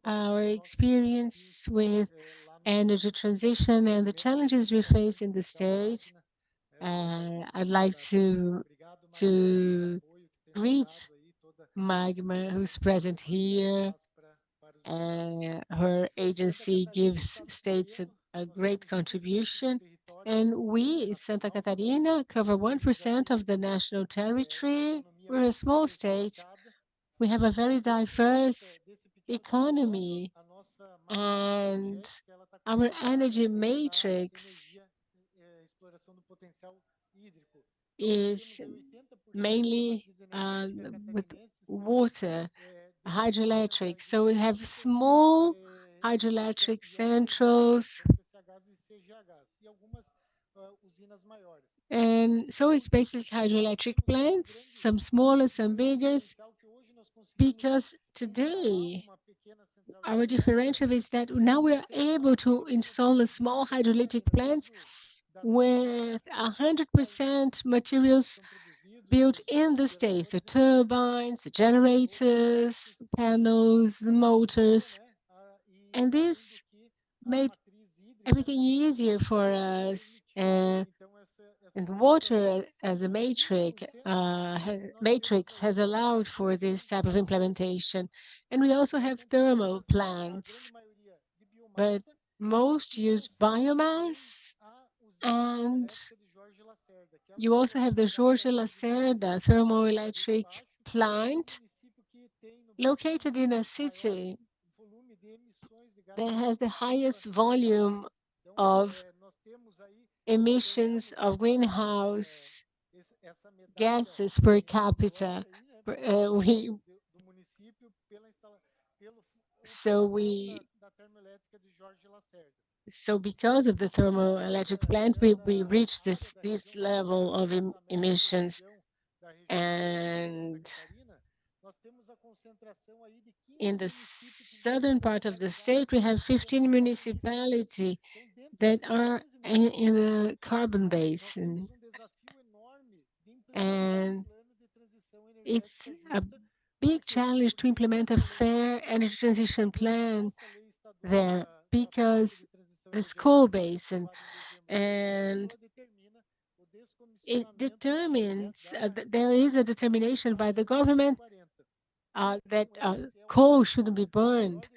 our experience with energy transition and the challenges we face in the state. I'd like to greet Magma, who's present here. Her agency gives states a great contribution. And we, Santa Catarina, cover 1% of the national territory. We're a small state. We have a very diverse economy, and our energy matrix is mainly with water, hydroelectric. So we have small hydroelectric centrals. And so it's basically hydroelectric plants, some smaller, some bigger, because today our differential is that now we are able to install a small hydroelectric plants with 100% materials built in the state, the turbines, the generators, panels, the motors. And this made everything easier for us. And water as a matrix has allowed for this type of implementation. And we also have thermal plants, but most use biomass. And you also have the Jorge Lacerda thermoelectric plant located in a city that has the highest volume of emissions of greenhouse gases per capita. So because of the thermoelectric plant, we reached this level of emissions. And in the southern part of the state, we have 15 municipalities that are in the carbon basin. And it's a big challenge to implement a fair energy transition plan there, because this coal basin, and it determines there is a determination by the government that coal shouldn't be burned.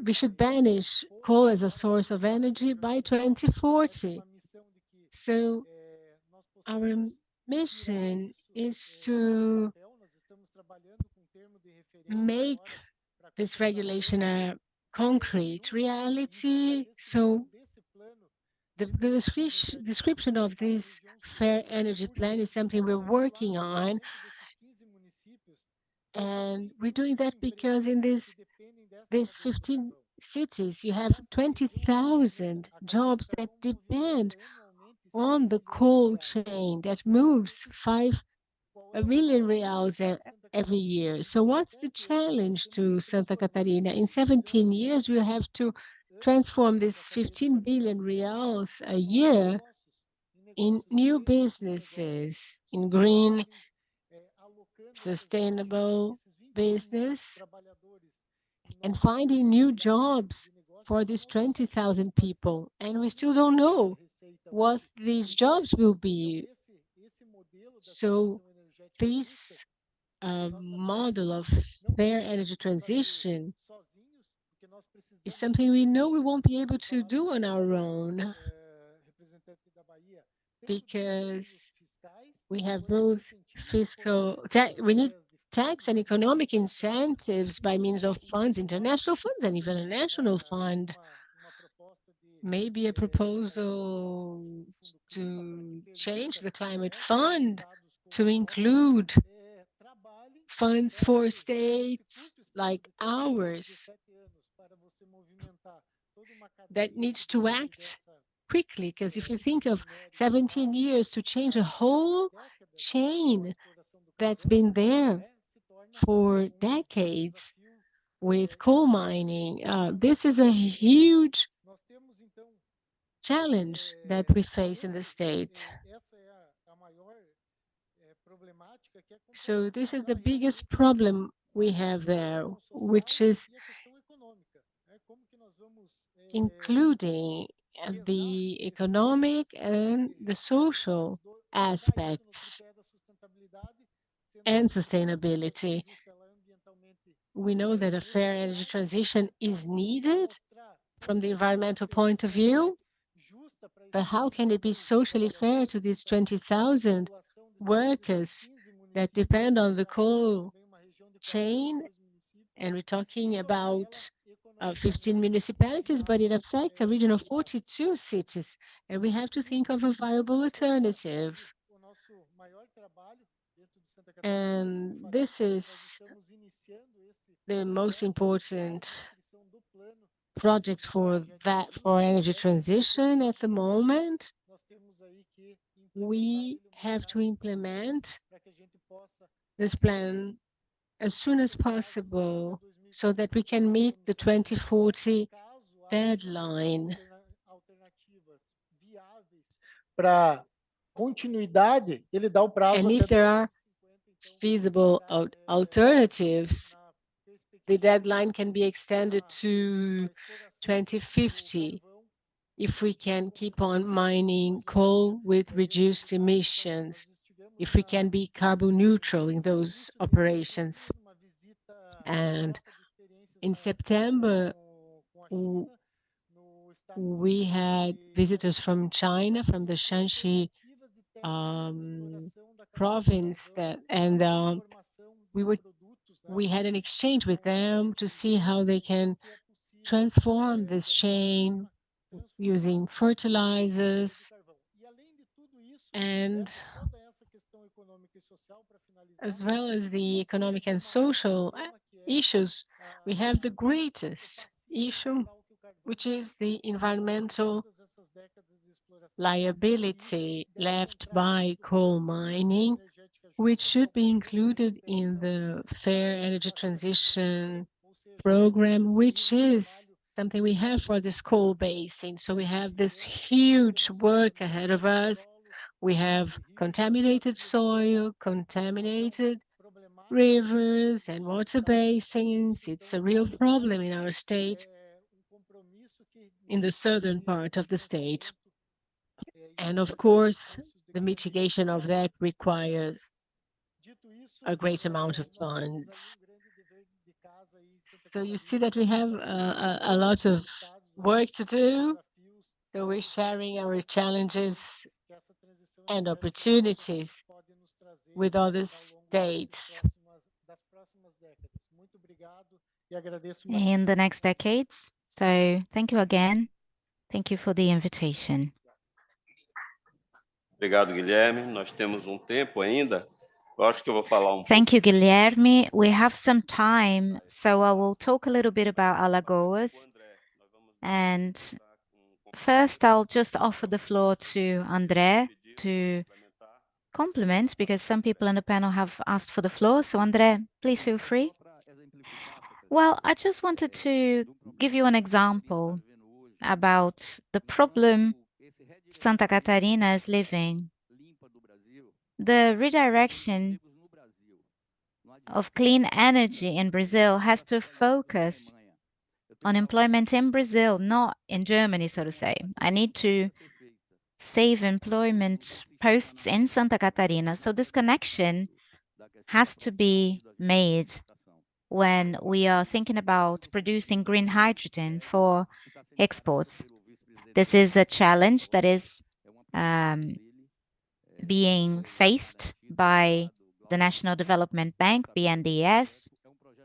We should banish coal as a source of energy by 2040. So our mission is to make this regulation a concrete reality. So the description of this fair energy plan is something we're working on. And we're doing that because in these 15 cities, you have 20,000 jobs that depend on the coal chain that moves 5 million reals every year. So what's the challenge to Santa Catarina? In 17 years, we have to transform this 15 billion reals a year in new businesses, in green, sustainable business, and finding new jobs for these 20,000 people. And we still don't know what these jobs will be. So this model of fair energy transition is something we know we won't be able to do on our own, because we have both we need tax and economic incentives by means of funds, international funds, and even a national fund. Maybe a proposal to change the climate fund to include funds for states like ours that needs to act quickly. Because if you think of 17 years to change a whole chain that's been there for decades with coal mining, this is a huge challenge that we face in the state. So this is the biggest problem we have there, which is including the economic and the social aspects and sustainability. We know that a fair energy transition is needed from the environmental point of view, but how can it be socially fair to these 20,000 workers that depend on the coal chain? And we're talking about 15 municipalities, but it affects a region of 42 cities. And we have to think of a viable alternative. And this is the most important project for energy transition at the moment. We have to implement this plan as soon as possible so that we can meet the 2040 deadline. Para continuidade, ele dá o prazo And até if there are feasible alternatives, the deadline can be extended to 2050 if we can keep on mining coal with reduced emissions, if we can be carbon neutral in those operations. And in September, we had visitors from China, from the Shanxi province, we had an exchange with them to see how they can transform this chain using fertilizers, and as well as the economic and social issues, we have the greatest issue, which is the environmental liability left by coal mining, which should be included in the fair energy transition program, which is something we have for this coal basin. So we have this huge work ahead of us. We have contaminated soil, contaminated rivers and water basins. It's a real problem in our state, in the southern part of the state. And of course, the mitigation of that requires a great amount of funds. So you see that we have a lot of work to do. So we're sharing our challenges and opportunities with other states. In the next decades. So thank you again. Thank you for the invitation. Obrigado, Guilherme. Nós temos tempo ainda. Eu acho que eu vou falar Thank you, Guilherme. We have some time, so I will talk a little bit about Alagoas. And first, I'll just offer the floor to André to complement, because some people in the panel have asked for the floor. So André, please feel free. Well, I just wanted to give you an example about the problem Santa Catarina is living. The redirection of clean energy in Brazil has to focus on employment in Brazil, not in Germany, so to say. I need to save employment posts in Santa Catarina. So this connection has to be made when we are thinking about producing green hydrogen for exports. This is a challenge that is being faced by the National Development Bank, BNDES.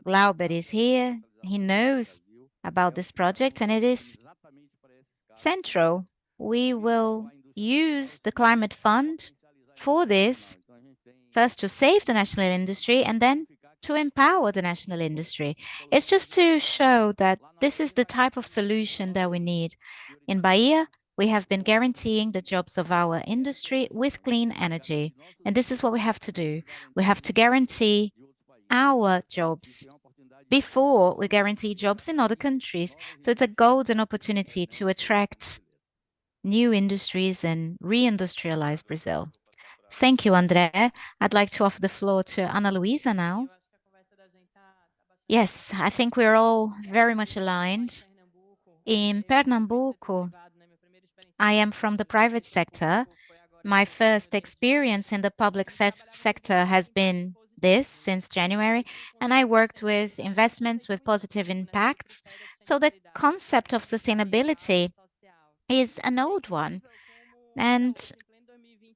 Glauber is here. He knows about this project, and it is central. We will use the Climate Fund for this, first to save the national industry and then to empower the national industry. It's just to show that this is the type of solution that we need. In Bahia, we have been guaranteeing the jobs of our industry with clean energy. And this is what we have to do. We have to guarantee our jobs before we guarantee jobs in other countries. So it's a golden opportunity to attract new industries and reindustrialize Brazil. Thank you, André. I'd like to offer the floor to Ana Luisa now. Yes, I think we're all very much aligned. In Pernambuco, I am from the private sector. My first experience in the public sector has been this since January, and I worked with investments with positive impacts. So the concept of sustainability is an old one. And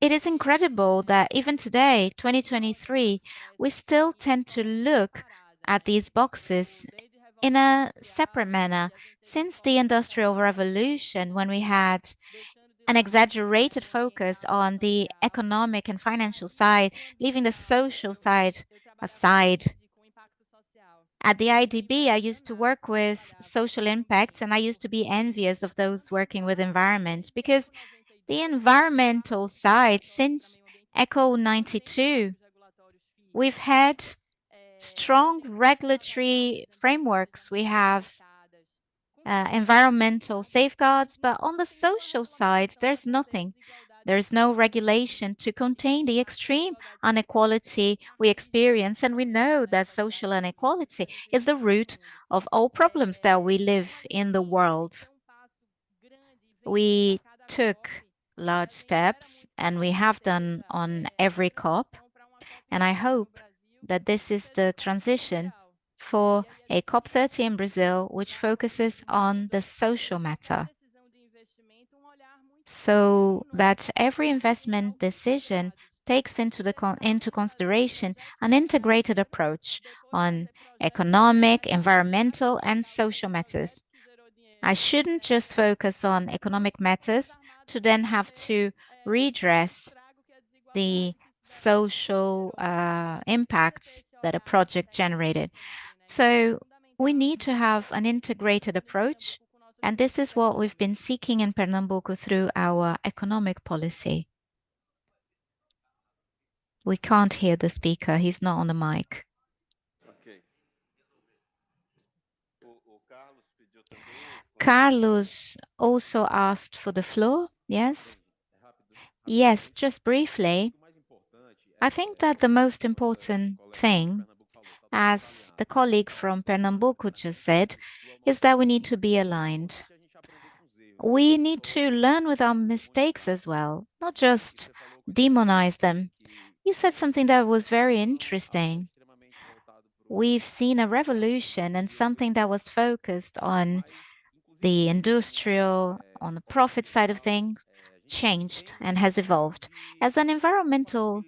it is incredible that even today, 2023, we still tend to look at these boxes in a separate manner. Since the Industrial Revolution, when we had an exaggerated focus on the economic and financial side, leaving the social side aside. At the IDB, I used to work with social impacts, and I used to be envious of those working with environment because the environmental side, since ECO 92, we've had strong regulatory frameworks. We have environmental safeguards, but on the social side, there's nothing. There's no regulation to contain the extreme inequality we experience, and we know that social inequality is the root of all problems that we live in the world. We took large steps, and we have done on every COP, and I hope that this is the transition for a COP30 in Brazil, which focuses on the social matter, so that every investment decision takes into consideration an integrated approach on economic, environmental, and social matters. I shouldn't just focus on economic matters to then have to redress the social impacts that a project generated. So we need to have an integrated approach, and this is what we've been seeking in Pernambuco through our economic policy. We can't hear the speaker. He's not on the mic. Okay. Carlos also asked for the floor. Yes? Yes, just briefly. I think that the most important thing, as the colleague from Pernambuco just said, is that we need to be aligned. We need to learn with our mistakes as well, not just demonize them. You said something that was very interesting. We've seen a revolution and something that was focused on the industrial, on the profit side of things, changed and has evolved. As an environmental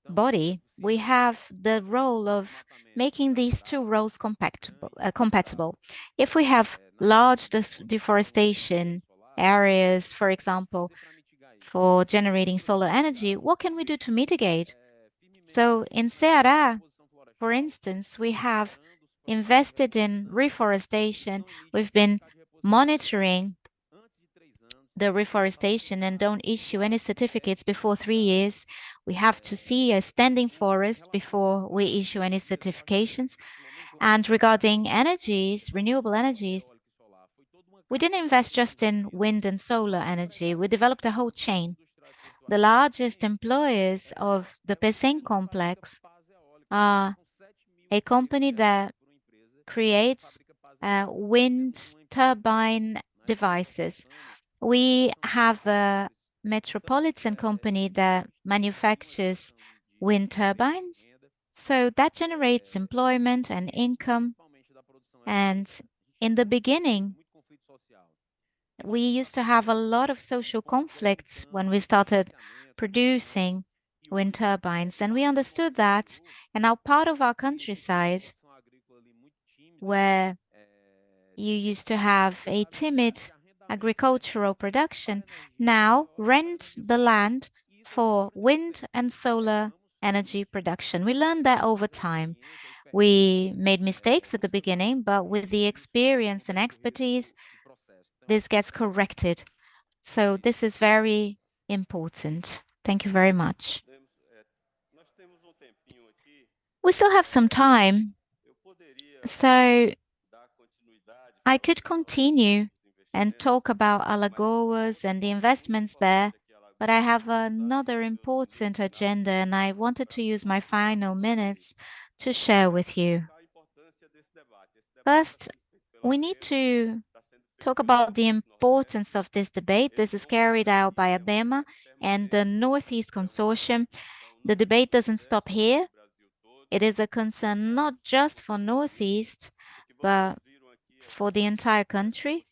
body, we have the role of making these two roles compatible. If we have large deforestation areas, for example, for generating solar energy, what can we do to mitigate? So in Ceará, for instance, we have invested in reforestation. We've been monitoring the reforestation and don't issue any certificates before 3 years. We have to see a standing forest before we issue any certifications. And regarding energies, renewable energies, we didn't invest just in wind and solar energy. We developed a whole chain. The largest employers of the Pecém complex are a company that creates wind turbine devices. We have a metropolitan company that manufactures wind turbines. So that generates employment and income. And in the beginning, we used to have a lot of social conflicts when we started producing wind turbines. And we understood that. And now part of our countryside, where you used to have a timid agricultural production, now rent the land for wind and solar energy production. We learned that over time. We made mistakes at the beginning, but with the experience and expertise, this gets corrected. So this is very important. Thank you very much. We still have some time, so I could continue and talk about Alagoas and the investments there, but I have another important agenda, and I wanted to use my final minutes to share with you. First, we need to talk about the importance of this debate. This is carried out by ABEMA and the Northeast Consortium. The debate doesn't stop here. It is a concern not just for Northeast, but for the entire country.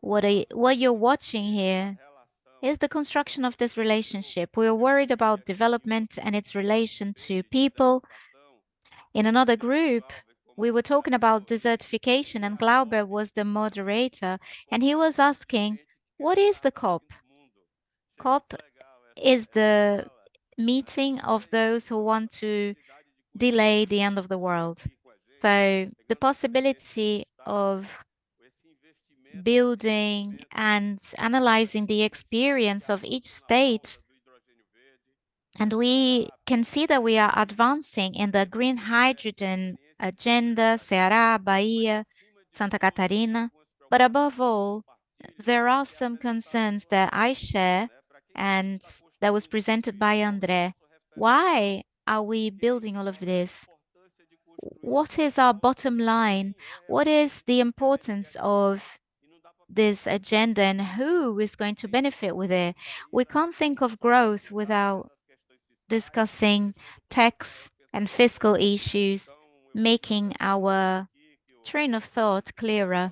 What you're watching here is the construction of this relationship. We are worried about development and its relation to people. In another group, we were talking about desertification, and Glauber was the moderator, and he was asking, what is the COP? COP is the meeting of those who want to delay the end of the world. So the possibility of building and analyzing the experience of each state. And we can see that we are advancing in the green hydrogen agenda, Ceará, Bahia, Santa Catarina. But above all, there are some concerns that I share and that was presented by André. Why are we building all of this? What is our bottom line? What is the importance of this agenda and who is going to benefit with it? We can't think of growth without discussing tax and fiscal issues, making our train of thought clearer.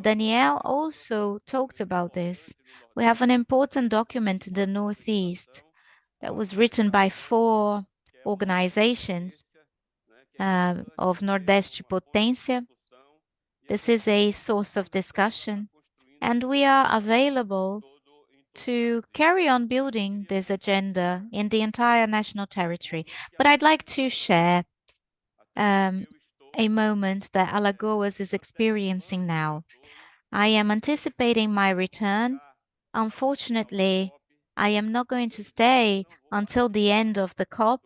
Danielle also talked about this. We have an important document in the Northeast that was written by 4 organizations of Nordeste Potência. This is a source of discussion, and we are available to carry on building this agenda in the entire national territory. But I'd like to share a moment that Alagoas is experiencing now. I am anticipating my return. Unfortunately, I am not going to stay until the end of the COP.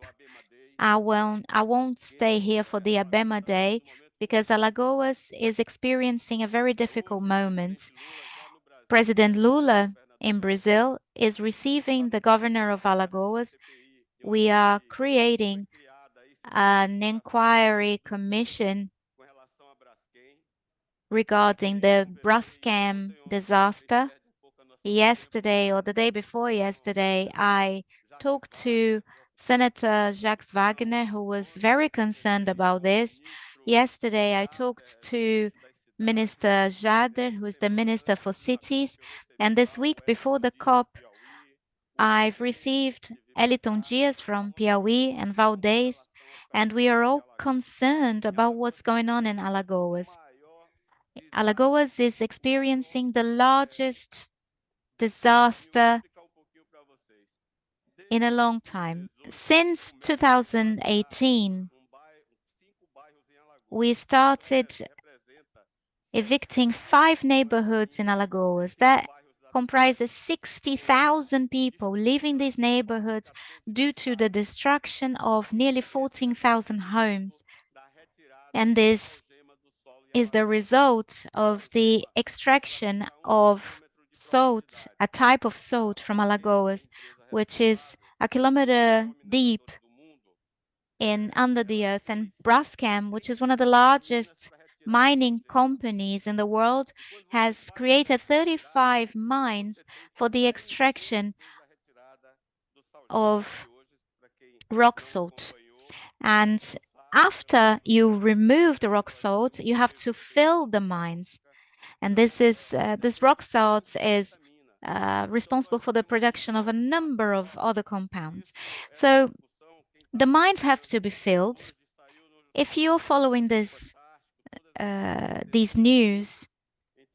I won't stay here for the ABEMA Day because Alagoas is experiencing a very difficult moment. President Lula in Brazil is receiving the governor of Alagoas. We are creating an inquiry commission regarding the Braskem disaster. Yesterday or the day before yesterday, I talked to Senator Jacques Wagner, who was very concerned about this. Yesterday, I talked to Minister Jader, who is the Minister for Cities. And this week before the COP, I've received Eliton Dias from Piauí and Valdez, and we are all concerned about what's going on in Alagoas. Alagoas is experiencing the largest disaster in a long time. Since 2018, we started evicting 5 neighborhoods in Alagoas. That comprises 60,000 people leaving these neighborhoods due to the destruction of nearly 14,000 homes. And this is the result of the extraction of salt, a type of salt from Alagoas, which is a kilometer deep under the earth. And Braskem, which is one of the largest mining companies in the world, has created 35 mines for the extraction of rock salt. And after you remove the rock salt, you have to fill the mines. And this rock salt is responsible for the production of a number of other compounds. So the mines have to be filled. If you're following these news,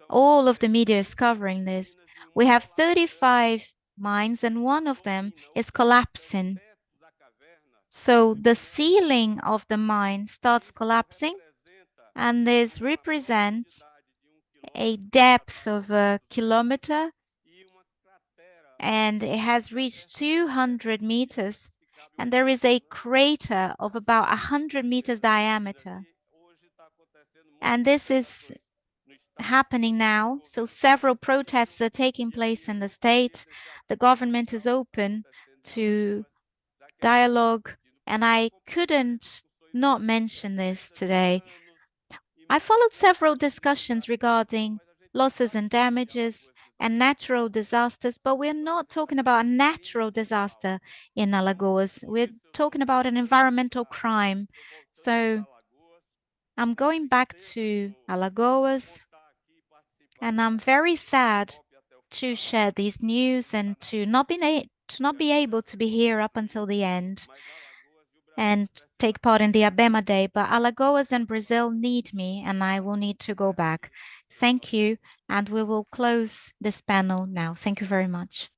all of the media is covering this. We have 35 mines, and one of them is collapsing. So the ceiling of the mine starts collapsing, and this represents a depth of a kilometer, and it has reached 200 meters, and there is a crater of about 100 meters diameter. And this is happening now. So several protests are taking place in the state. The government is open to dialogue, and I couldn't not mention this today. I followed several discussions regarding losses and damages and natural disasters, but we're not talking about a natural disaster in Alagoas. We're talking about an environmental crime. So I'm going back to Alagoas, and I'm very sad to share these news and to not be able to be here up until the end and take part in the Abema Day, but Alagoas and Brazil need me, and I will need to go back. Thank you, and we will close this panel now. Thank you very much.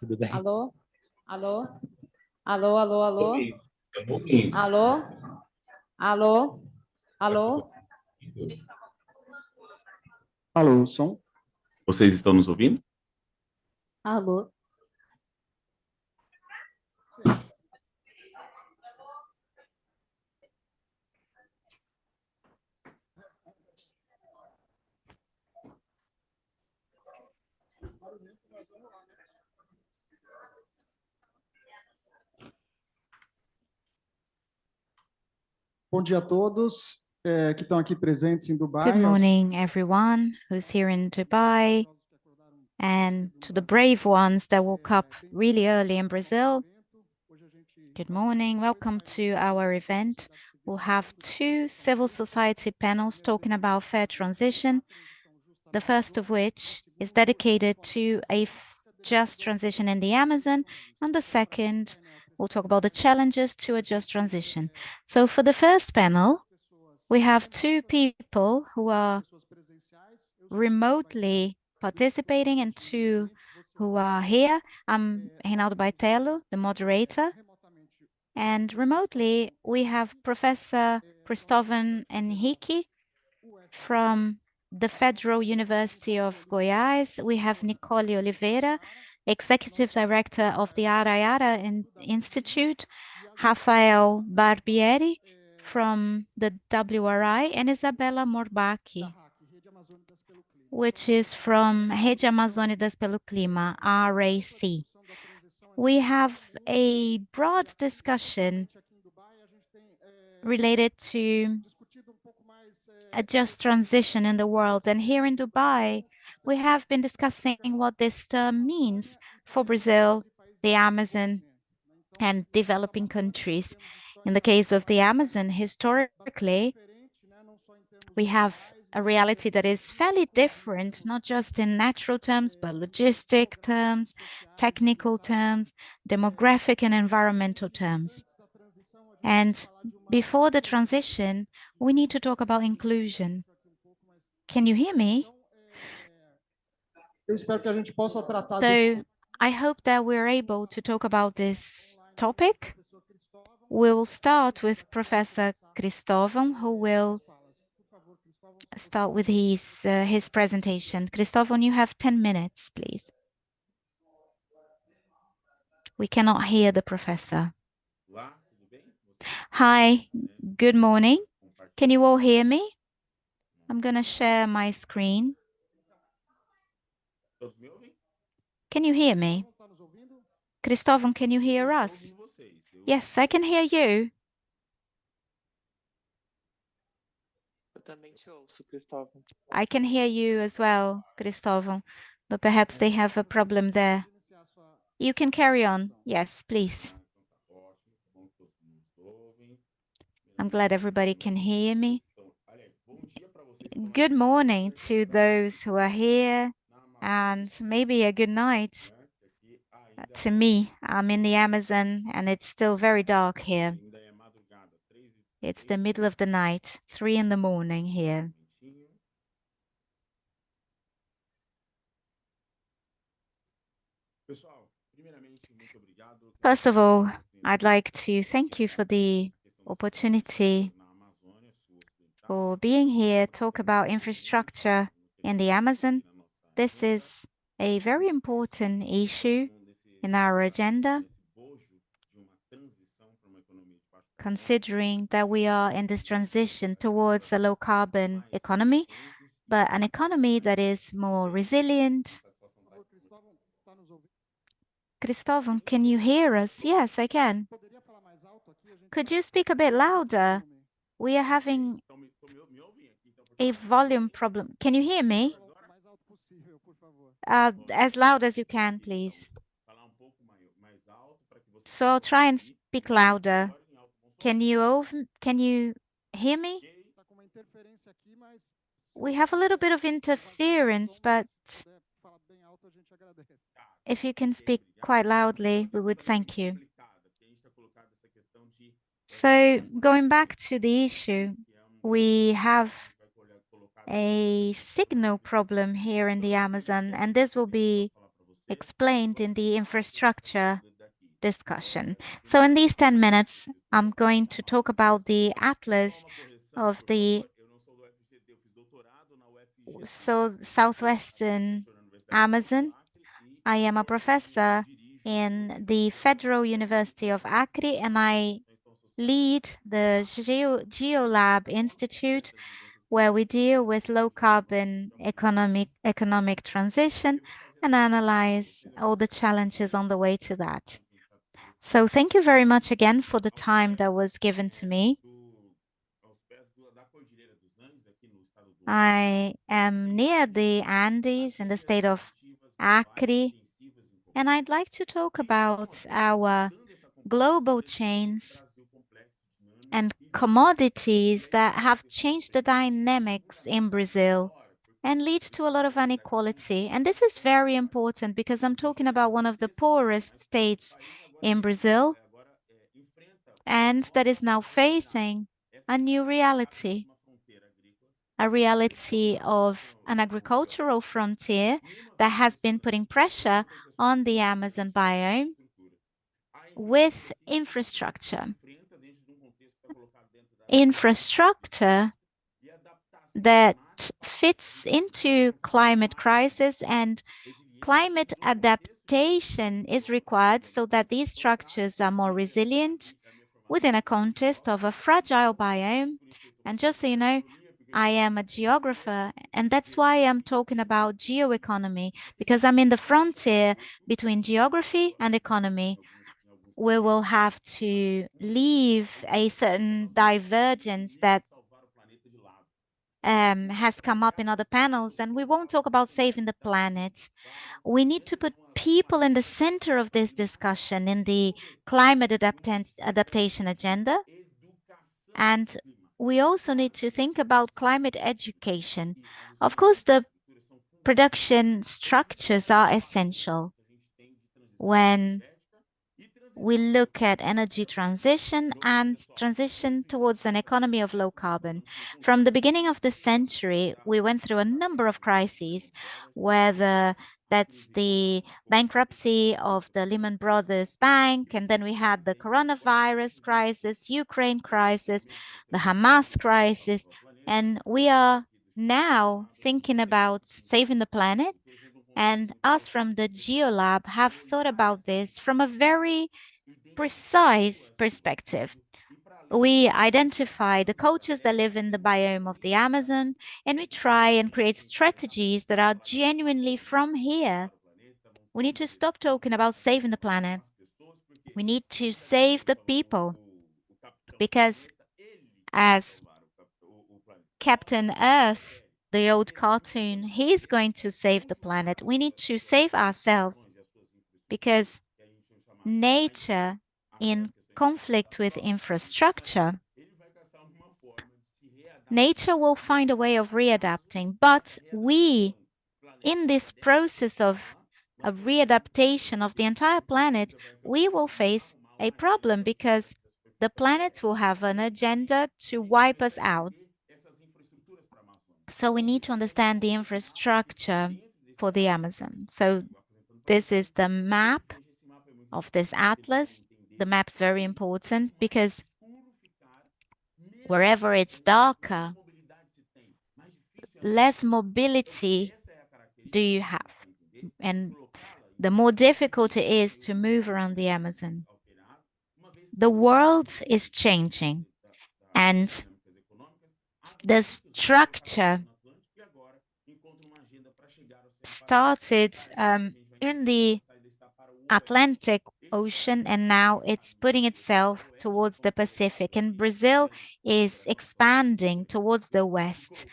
Tudo bem? Alô? Alô? Alô, alô, alô? Tô ouvindo. Alô? Alô? Alô? Alô, som? Vocês estão nos ouvindo? Alô? Bom dia a todos que estão aqui presentes em Dubai. Good morning, everyone who's here in Dubai, and to the brave ones that woke up really early in Brazil. Good morning. Welcome to our event. We'll have two civil society panels talking about fair transition, the first of which is dedicated to a just transition in the Amazon, and the second we'll talk about the challenges to a just transition. So for the first panel, we have two people who are remotely participating and two who are here. I'm Reinaldo Baitello, the moderator. And remotely, we have Professor Cristóvão Henrique from the Federal University of Goiás. We have Nicole Oliveira, Executive Director of the Araiara Institute, Rafael Barbieri from the WRI, and Isabella Morbacchi, which is from Rede Amazônidas pelo Clima, RAC. We have a broad discussion related to a just transition in the world. And here in Dubai, we have been discussing what this term means for Brazil, the Amazon, and developing countries. In the case of the Amazon, historically, we have a reality that is fairly different, not just in natural terms, but logistic terms, technical terms, demographic and environmental terms. And before the transition, we need to talk about inclusion. Can you hear me? So I hope that we're able to talk about this topic. We'll start with Professor Cristóvão, who will start with his presentation. Cristóvão, you have 10 minutes, please. We cannot hear the professor. Hi, good morning. Can you all hear me? I'm going to share my screen. Can you hear me? Cristóvão, can you hear us? Yes, I can hear you. I can hear you as well, Cristóvão, but perhaps they have a problem there. You can carry on. Yes, please. I'm glad everybody can hear me. Good morning to those who are here, and maybe a good night to me. I'm in the Amazon, and it's still very dark here. It's the middle of the night, 3 in the morning here. First of all, I'd like to thank you for the opportunity for being here, talk about infrastructure in the Amazon. This is a very important issue in our agenda, considering that we are in this transition towards a low-carbon economy, but an economy that is more resilient. Cristóvão, can you hear us? Yes, I can. Could you speak a bit louder? We are having a volume problem. Can you hear me? As loud as you can, please. So try and speak louder. Can you hear me? We have a little bit of interference, but if you can speak quite loudly, we would thank you. So going back to the issue, we have a signal problem here in the Amazon, and this will be explained in the infrastructure discussion. So in these 10 minutes, I'm going to talk about the atlas of the southwestern Amazon. I am a professor in the Federal University of Acre, and I lead the GeoLab Institute, where we deal with low carbon economic transition and analyze all the challenges on the way to that. So thank you very much again for the time that was given to me. I am near the Andes in the state of Acre, and I'd like to talk about our global chains and commodities that have changed the dynamics in Brazil and lead to a lot of inequality. And this is very important because I'm talking about one of the poorest states in Brazil, and that is now facing a new reality, a reality of an agricultural frontier that has been putting pressure on the Amazon biome with infrastructure. Infrastructure that fits into climate crisis, and climate adaptation is required so that these structures are more resilient within a context of a fragile biome. And just so you know, I am a geographer, and that's why I'm talking about geoeconomy, because I'm in the frontier between geography and economy. We will have to leave a certain divergence that has come up in other panels, and we won't talk about saving the planet. We need to put people in the center of this discussion in the climate adaptation agenda. And we also need to think about climate education. Of course, the production structures are essential when we look at energy transition and transition towards an economy of low carbon. From the beginning of the century, we went through a number of crises, whether that's the bankruptcy of the Lehman Brothers Bank, and then we had the coronavirus crisis, Ukraine crisis, the Hamas crisis, and we are now thinking about saving the planet. And us from the GeoLab have thought about this from a very precise perspective. We identify the cultures that live in the biome of the Amazon, and we try and create strategies that are genuinely from here. We need to stop talking about saving the planet. We need to save the people, because as Captain Earth, the old cartoon, he's going to save the planet. We need to save ourselves, because nature in conflict with infrastructure, nature will find a way of readapting. But we, in this process of readaptation of the entire planet, we will face a problem, because the planet will have an agenda to wipe us out. So we need to understand the infrastructure for the Amazon. So this is the map of this atlas. The map's very important because wherever it's darker, less mobility do you have. And the more difficult it is to move around the Amazon. The world is changing, and the structure started in the Atlantic Ocean, and now it's putting itself towards the Pacific. And Brazil is expanding towards the west,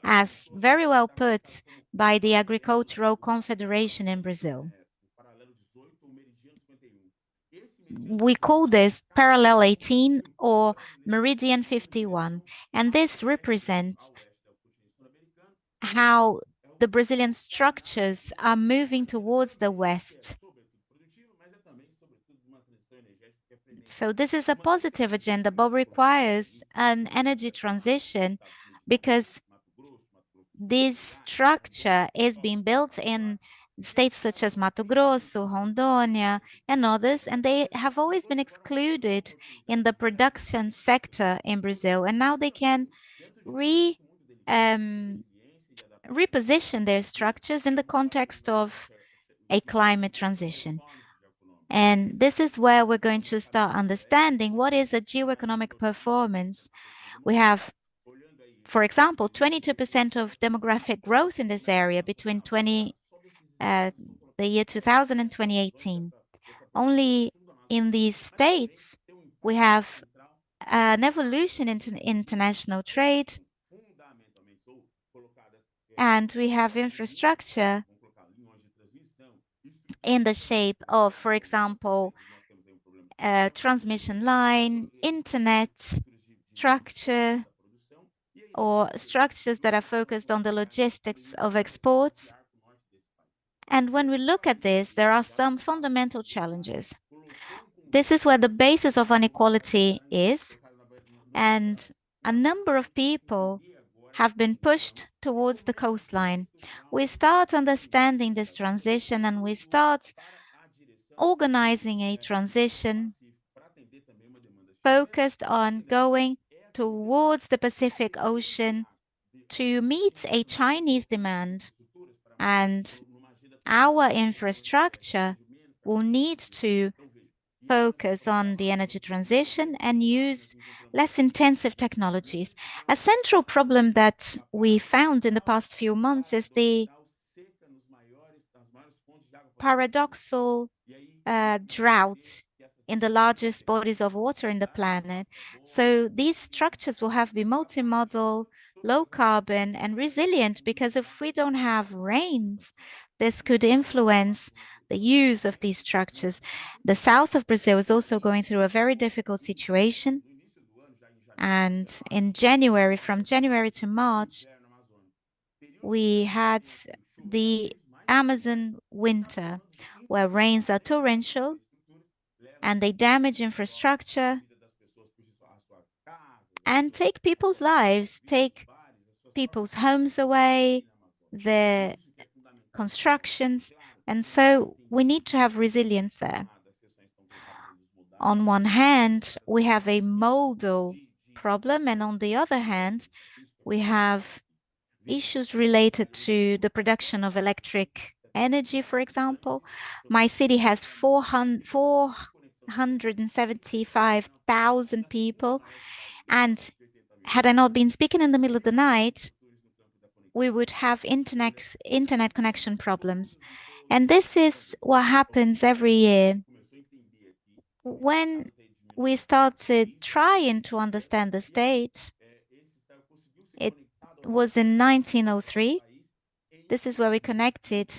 as very well put by the Agricultural Confederation in Brazil. We call this Parallel 18 or Meridian 51, and this represents how the Brazilian structures are moving towards the west. So this is a positive agenda, but requires an energy transition, because this structure is being built in states such as Mato Grosso, Rondônia, and others, and they have always been excluded in the production sector in Brazil, and now they can reposition their structures in the context of a climate transition. And this is where we're going to start understanding what is a geoeconomic performance. We have, for example, 22% of demographic growth in this area between the year 2000 and 2018. Only in these states, we have an evolution in international trade, and we have infrastructure in the shape of, for example, transmission line, internet structure, or structures that are focused on the logistics of exports. And when we look at this, there are some fundamental challenges. This is where the basis of inequality is, and a number of people have been pushed towards the coastline. We start understanding this transition, and we start organizing a transition focused on going towards the Pacific Ocean to meet a Chinese demand. And our infrastructure will need to focus on the energy transition and use less intensive technologies. A central problem that we found in the past few months is the paradoxal drought in the largest bodies of water in the planet. So these structures will have to be multimodal, low carbon, and resilient, because if we don't have rains, this could influence the use of these structures. The south of Brazil is also going through a very difficult situation. And in January, from January to March, we had the Amazon winter, where rains are torrential and they damage infrastructure and take people's lives, take people's homes away, their constructions. And so we need to have resilience there. On one hand, we have a modal problem, and on the other hand, we have issues related to the production of electric energy, for example. My city has 475,000 people, and had I not been speaking in the middle of the night, we would have internet connection problems. And this is what happens every year. When we started trying to understand the state, it was in 1903. This is where we connected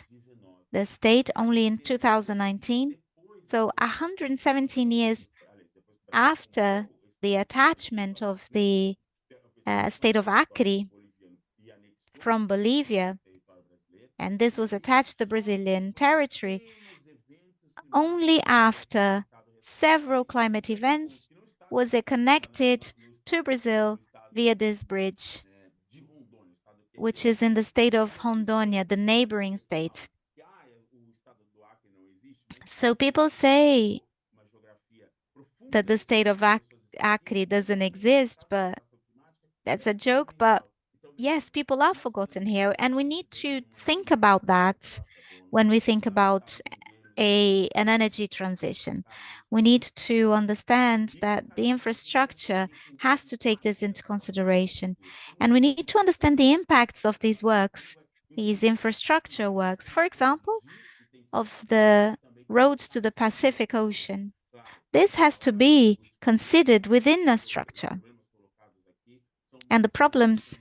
the state only in 2019. So 117 years after the attachment of the state of Acre from Bolivia, and this was attached to Brazilian territory, only after several climate events was it connected to Brazil via this bridge, which is in the state of Rondônia, the neighboring state. So people say that the state of Acre doesn't exist, but that's a joke. But yes, people are forgotten here, and we need to think about that when we think about an energy transition. We need to understand that the infrastructure has to take this into consideration, and we need to understand the impacts of these works, these infrastructure works, for example, of the roads to the Pacific Ocean. This has to be considered within the structure. And the problems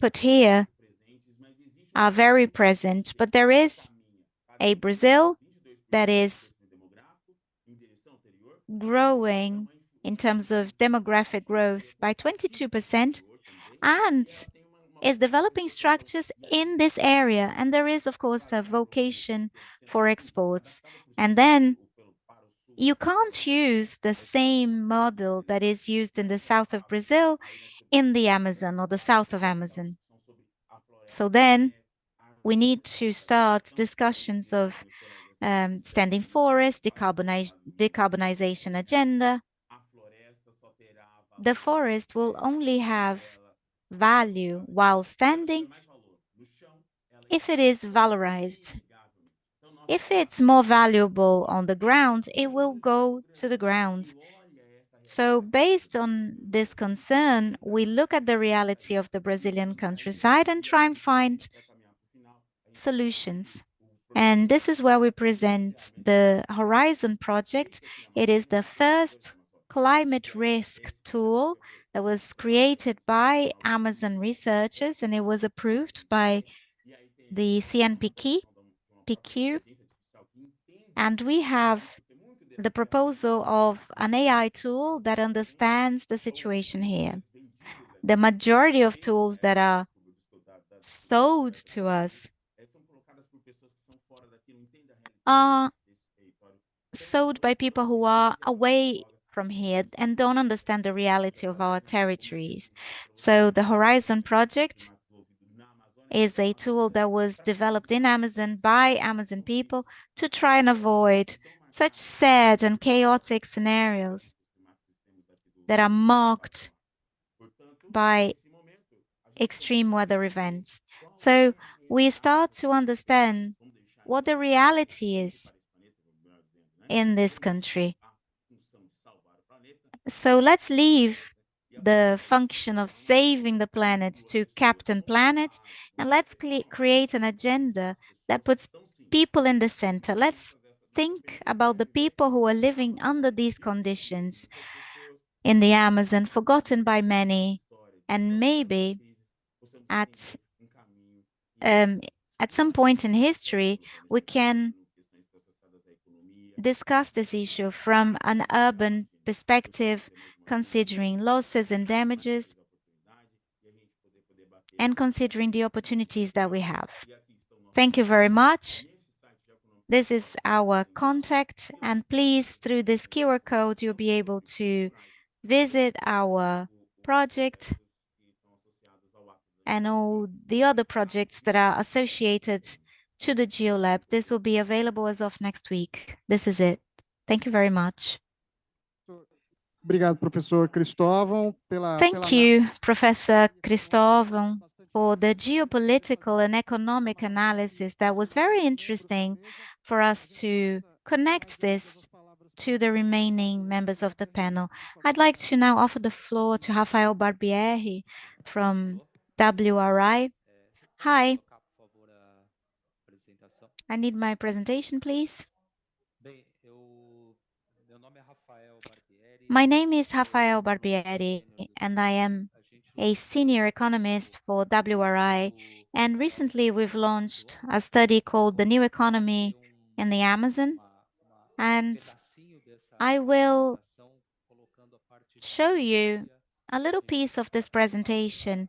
put here are very present, but there is a Brazil that is growing in terms of demographic growth by 22% and is developing structures in this area. And there is, of course, a vocation for exports. And then you can't use the same model that is used in the south of Brazil in the Amazon or the south of Amazon. So then we need to start discussions of standing forest, decarbonization agenda. The forest will only have value while standing if it is valorized. If it's more valuable on the ground, it will go to the ground. So based on this concern, we look at the reality of the Brazilian countryside and try and find solutions. And this is where we present the Horizon project. It is the first climate risk tool that was created by Amazon researchers, and it was approved by the CNPq. And we have the proposal of an AI tool that understands the situation here. The majority of tools that are sold to us are sold by people who are away from here and don't understand the reality of our territories. So the Horizon project is a tool that was developed in Amazon by Amazon people to try and avoid such sad and chaotic scenarios that are marked by extreme weather events. So we start to understand what the reality is in this country. So let's leave the function of saving the planet to Captain Planet, and let's create an agenda that puts people in the center. Let's think about the people who are living under these conditions in the Amazon, forgotten by many, and maybe at some point in history, we can discuss this issue from an urban perspective, considering losses and damages, and considering the opportunities that we have. Thank you very much. This is our contact, and please, through this QR code, you'll be able to visit our project and all the other projects that are associated to the GeoLab. This will be available as of next week. This is it. Thank you very much. Obrigado, Professor Cristóvão, Thank you, Professor Cristóvão, for the geopolitical and economic analysis. That was very interesting for us to connect this to the remaining members of the panel. I'd like to now offer the floor to Rafael Barbieri from WRI. Hi. I need my presentation, please. My name is Rafael Barbieri, and I am a senior economist for WRI. And recently, we've launched a study called The New Economy in the Amazon. And I will show you a little piece of this presentation,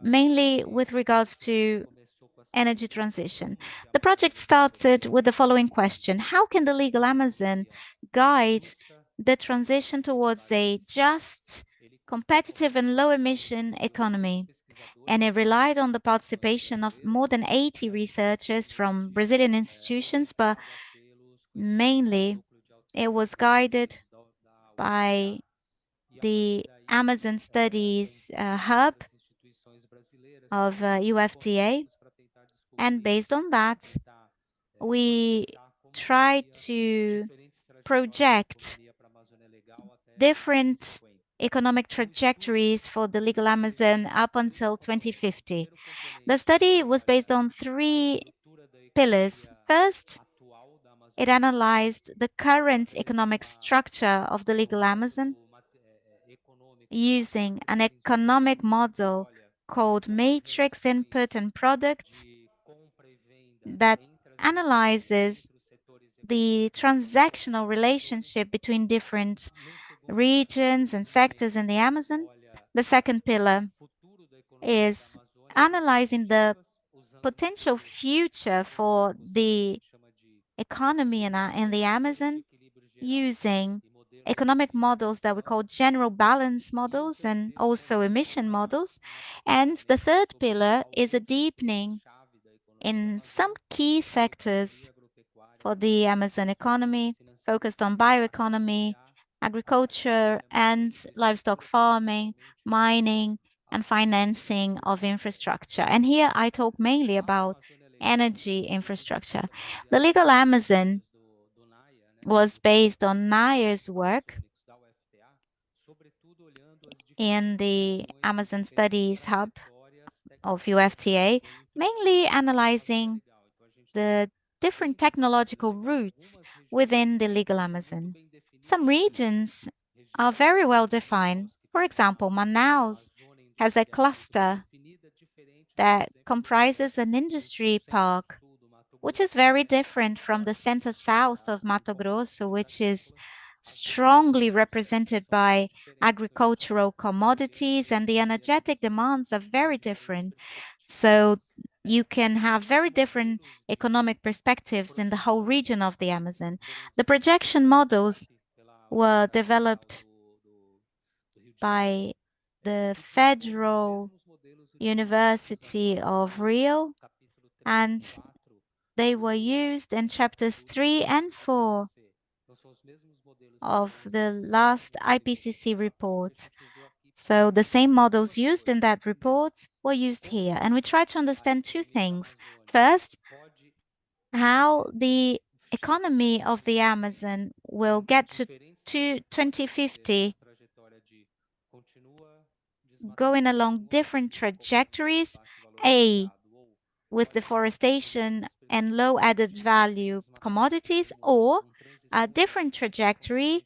mainly with regards to energy transition. The project started with the following question: how can the legal Amazon guide the transition towards a just, competitive, and low-emission economy? And it relied on the participation of more than 80 researchers from Brazilian institutions, but mainly it was guided by the Amazon Studies Hub of UFDA. And based on that, we tried to project different economic trajectories for the legal Amazon up until 2050. The study was based on 3 pillars. First, it analyzed the current economic structure of the legal Amazon using an economic model called Matrix Input and Products that analyzes the transactional relationship between different regions and sectors in the Amazon. The second pillar is analyzing the potential future for the economy in the Amazon using economic models that we call general balance models and also emission models. And the third pillar is a deepening in some key sectors for the Amazon economy, focused on bioeconomy, agriculture and livestock farming, mining, and financing of infrastructure. And here I talk mainly about energy infrastructure. The Legal Amazon was based on NIA's work in the Amazon Studies Hub of UFTA, mainly analyzing the different technological routes within the Legal Amazon. Some regions are very well defined. For example, Manaus has a cluster that comprises an industry park, which is very different from the center south of Mato Grosso, which is strongly represented by agricultural commodities, and the energetic demands are very different. So you can have very different economic perspectives in the whole region of the Amazon. The projection models were developed by the Federal University of Rio, and they were used in chapters 3 and 4 of the last IPCC report. So the same models used in that report were used here. And we try to understand two things. First, how the economy of the Amazon will get to 2050 going along different trajectories, A, with deforestation and low added value commodities, or a different trajectory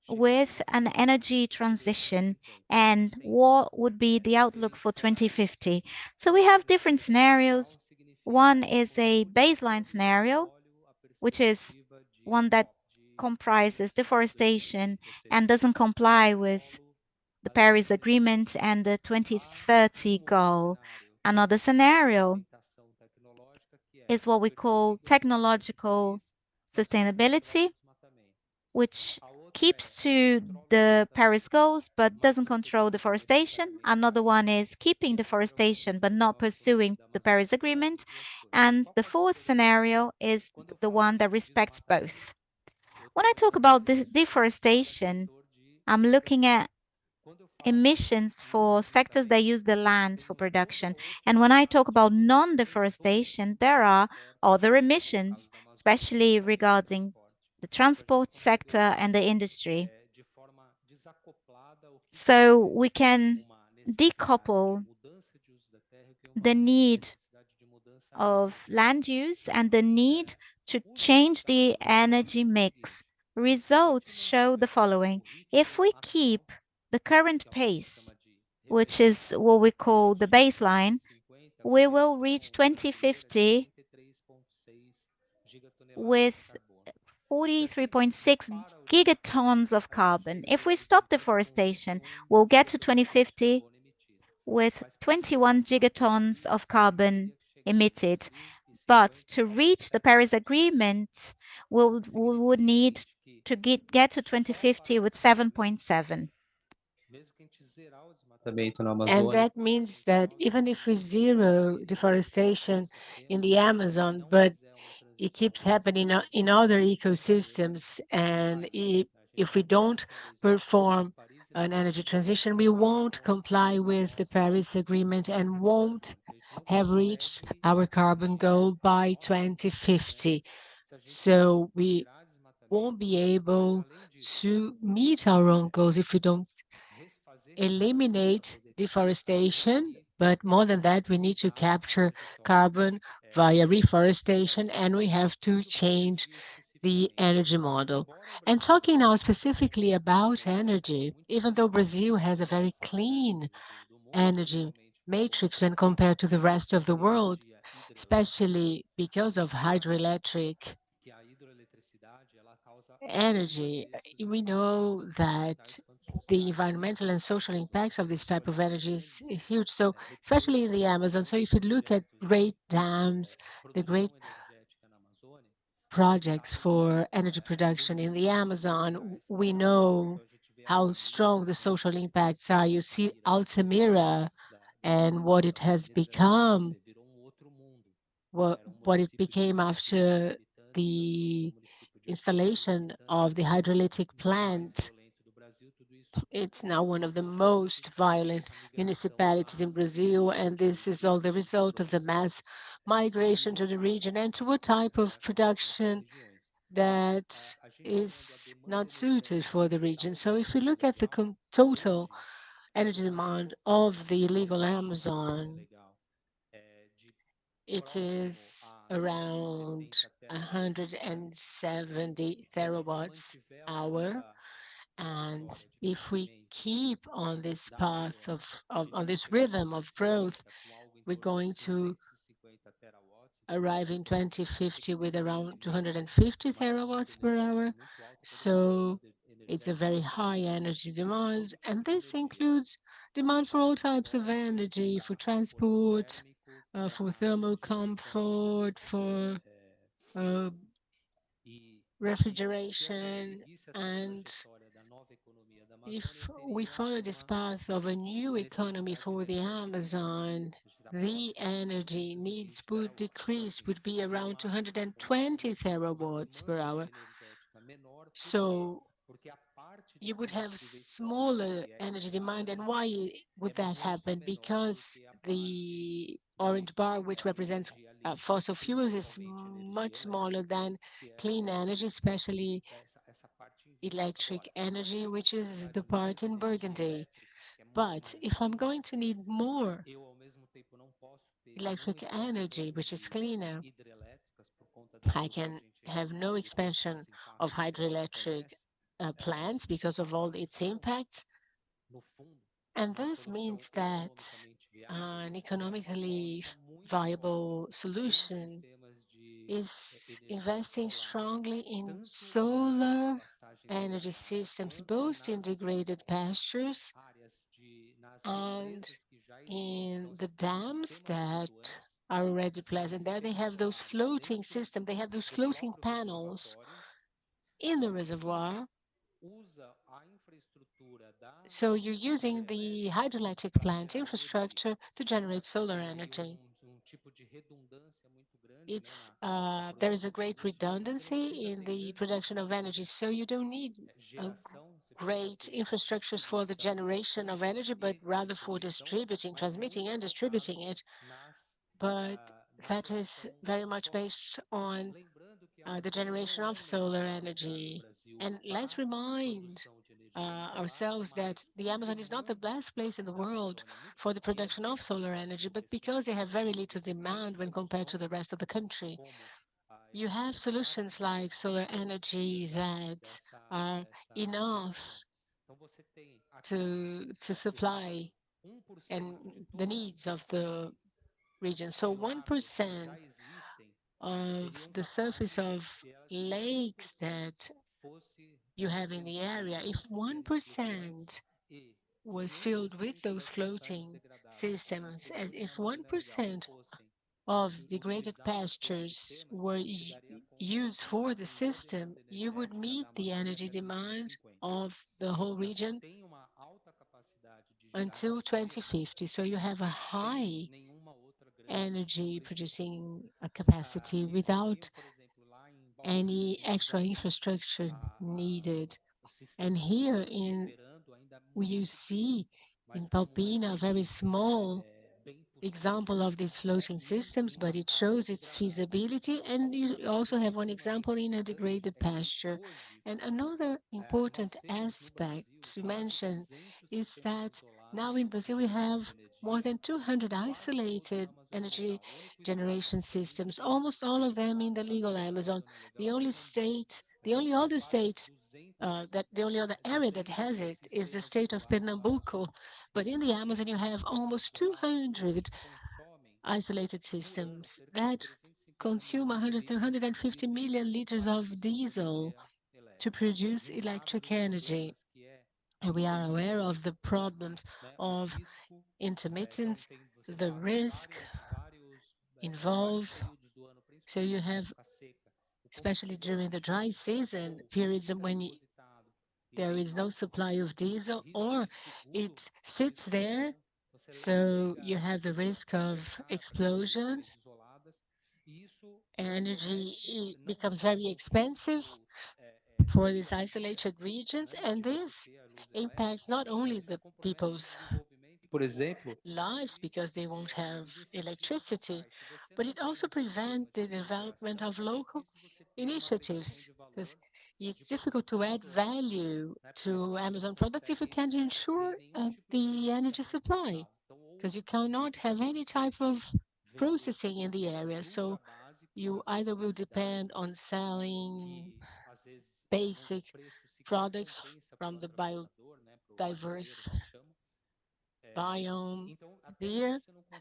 with an energy transition, and what would be the outlook for 2050. So we have different scenarios. One is a baseline scenario, which is one that comprises deforestation and doesn't comply with the Paris Agreement and the 2030 goal. Another scenario is what we call technological sustainability, which keeps to the Paris goals but doesn't control deforestation. Another one is keeping deforestation but not pursuing the Paris Agreement. And the fourth scenario is the one that respects both. When I talk about deforestation, I'm looking at emissions for sectors that use the land for production. And when I talk about non-deforestation, there are other emissions, especially regarding the transport sector and the industry. So we can decouple the need of land use and the need to change the energy mix. Results show the following. If we keep the current pace, which is what we call the baseline, we will reach 2050 with 43.6 gigatons of carbon. If we stop deforestation, we'll get to 2050 with 21 gigatons of carbon emitted. But to reach the Paris Agreement, we would need to get to 2050 with 7.7. And that means that even if we zero deforestation in the Amazon, but it keeps happening in other ecosystems, and if we don't perform an energy transition, we won't comply with the Paris Agreement and won't have reached our carbon goal by 2050. So we won't be able to meet our own goals if we don't eliminate deforestation, but more than that, we need to capture carbon via reforestation, and we have to change the energy model. And talking now specifically about energy, even though Brazil has a very clean energy matrix when compared to the rest of the world, especially because of hydroelectric energy, we know that the environmental and social impacts of this type of energy is huge. So especially in the Amazon. So if you look at great dams, the great projects for energy production in the Amazon. We know how strong the social impacts are. You see Altamira and what it has become, what it became after the installation of the hydroelectric plant. It's now one of the most violent municipalities in Brazil, and this is all the result of the mass migration to the region and to a type of production that is not suited for the region. So if you look at the total energy demand of the illegal Amazon, it is around 170 terawatts hour. And if we keep on this path on this rhythm of growth, we're going to arrive in 2050 with around 250 terawatts per hour. So it's a very high energy demand, and this includes demand for all types of energy, for transport, for thermal comfort, for refrigeration. And if we follow this path of a new economy for the Amazon, the energy needs would decrease, would be around 220 terawatts per hour. So you would have smaller energy demand. And why would that happen? Because the orange bar, which represents fossil fuels, is much smaller than clean energy, especially electric energy, which is the part in burgundy. But if I'm going to need more electric energy, which is cleaner, I can have no expansion of hydroelectric plants because of all its impacts. And this means that an economically viable solution is investing strongly in solar energy systems, both in degraded pastures and in the dams that are already present. There they have those floating systems, they have those floating panels in the reservoir. So you're using the hydroelectric plant infrastructure to generate solar energy. There is a great redundancy in the production of energy, so you don't need great infrastructures for the generation of energy, but rather for distributing, transmitting and distributing it. But that is very much based on the generation of solar energy. And let's remind ourselves that the Amazon is not the best place in the world for the production of solar energy, but because they have very little demand when compared to the rest of the country. You have solutions like solar energy that are enough to supply and the needs of the region. So 1% of the surface of lakes that you have in the area, if 1% was filled with those floating systems, and if 1% of degraded pastures were used for the system, you would meet the energy demand of the whole region until 2050. So you have a high energy producing capacity without any extra infrastructure needed. And here you see in Palpina a very small example of these floating systems, but it shows its feasibility. And you also have one example in a degraded pasture. And another important aspect to mention is that now in Brazil we have more than 200 isolated energy generation systems, almost all of them in the legal Amazon. The only other area that has it is the state of Pernambuco. But in the Amazon, you have almost 200 isolated systems that consume 100 to 150 million liters of diesel to produce electric energy. And we are aware of the problems of intermittence, the risk involved. So you have especially during the dry season periods when there is no supply of diesel, or it sits there, so you have the risk of explosions. Energy becomes very expensive for these isolated regions, and this impacts not only the people's lives because they won't have electricity, but it also prevents the development of local initiatives because it's difficult to add value to Amazon products if you can't ensure the energy supply, because you cannot have any type of processing in the area. So you either will depend on selling basic products from the biodiverse biome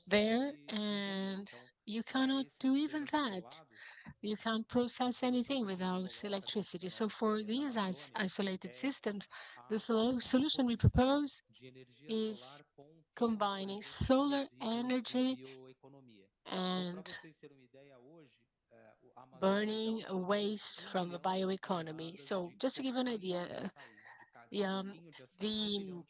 there, and you cannot do even that. You can't process anything without electricity. So for these isolated systems, the solution we propose is combining solar energy and burning waste from the bioeconomy. So just to give you an idea, the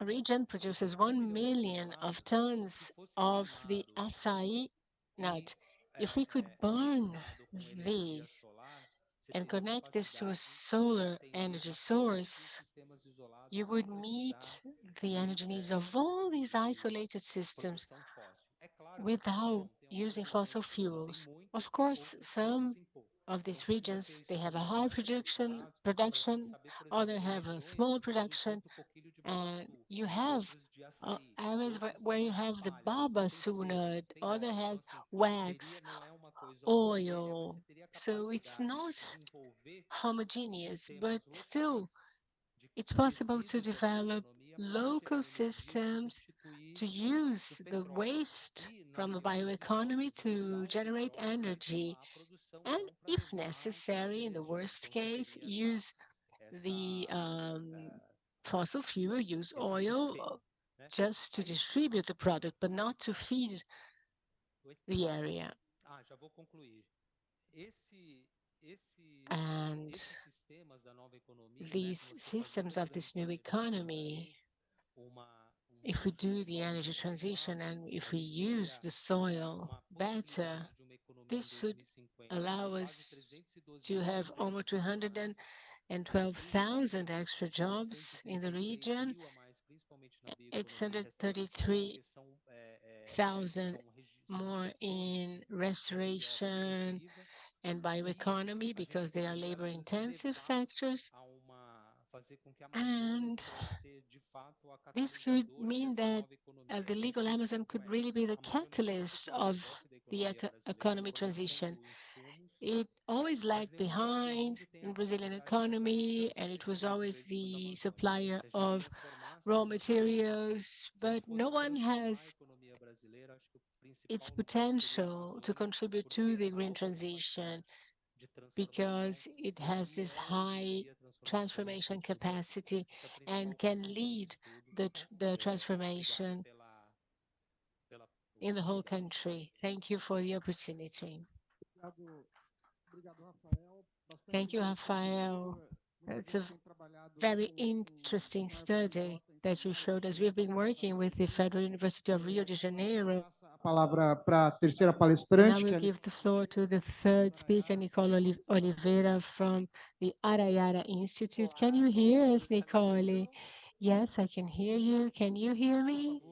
region produces 1 million of tons of the açaí nut. If we could burn these and connect this to a solar energy source, you would meet the energy needs of all these isolated systems without using fossil fuels. Of course, some of these regions, they have a high production, other have a small production, and you have areas where you have the babaçu nut, other have wax, oil. So it's not homogeneous, but still it's possible to develop local systems to use the waste from the bioeconomy to generate energy, and if necessary, in the worst case, use the fossil fuel, use oil just to distribute the product, but not to feed the area. And these systems of this new economy, if we do the energy transition and if we use the soil better, this would allow us to have almost 212,000 extra jobs in the region, 833,000 more in restoration and bioeconomy because they are labor-intensive sectors. And this could mean that the legal Amazon could really be the catalyst of the economy transition. It always lagged behind in Brazilian economy, and it was always the supplier of raw materials, but no one has its potential to contribute to the green transition because it has this high transformation capacity and can lead the transformation in the whole country. Thank you for the opportunity. Thank you, Rafael. It's a very interesting study that you showed us. We've been working with the Federal University of Rio de Janeiro. Palavra para a terceira Now palestrante, we'll give the floor to the third speaker, Nicole Oliveira from the Arayara Institute. Can you hear us, Nicole? Yes, I can hear you. Can you hear me?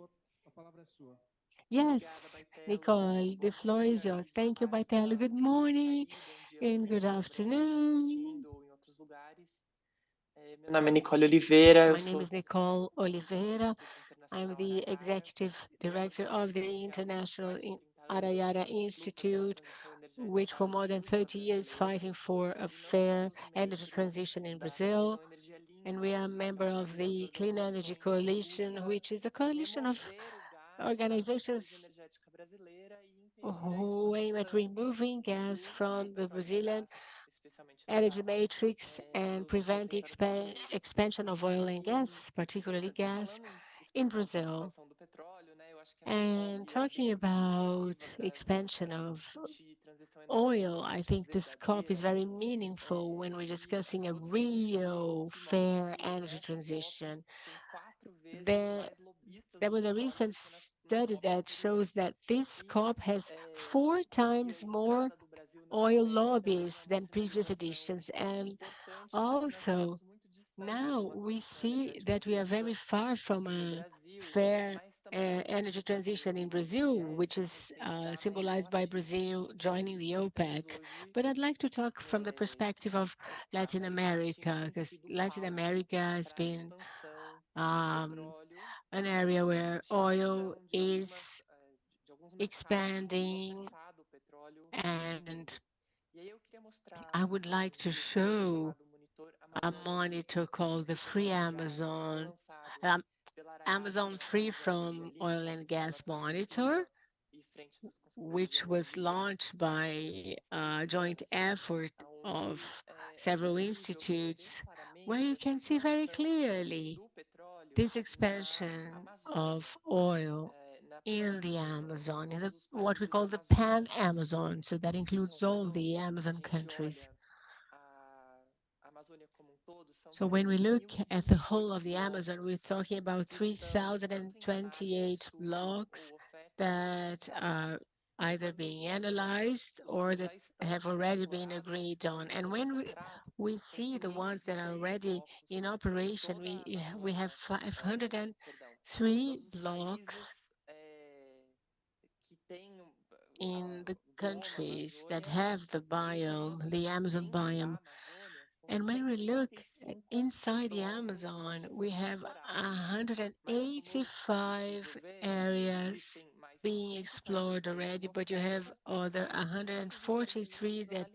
Yes, Nicole, the floor is yours. Thank you, Baitello. Good morning and good afternoon. My name is Nicole Oliveira. I'm the executive director of the International Arayara Institute, which for more than 30 years fighting for a fair energy transition in Brazil. And we are a member of the Clean Energy Coalition, which is a coalition of organizations who aim at removing gas from the Brazilian energy matrix and prevent the expansion of oil and gas, particularly gas, in Brazil. And talking about expansion of oil, I think this scope is very meaningful when we're discussing a real fair energy transition. There was a recent study that shows that this COP has 4 times more oil lobbyists than previous editions. And also, now we see that we are very far from a fair energy transition in Brazil, which is symbolized by Brazil joining the OPEC. But I'd like to talk from the perspective of Latin America, because Latin America has been an area where oil is expanding, and I would like to show a monitor called the Free Amazon, Amazon Free from Oil and Gas Monitor, which was launched by a joint effort of several institutes, where you can see very clearly this expansion of oil in the Amazon, in what we call the Pan-Amazon, so that includes all the Amazon countries. So when we look at the whole of the Amazon, we're talking about 3,028 blocks that are either being analyzed or that have already been agreed on. And when we see the ones that are already in operation, we have 503 blocks in the countries that have the biome, the Amazon biome. And when we look inside the Amazon, we have 185 areas being explored already, but you have other 143 that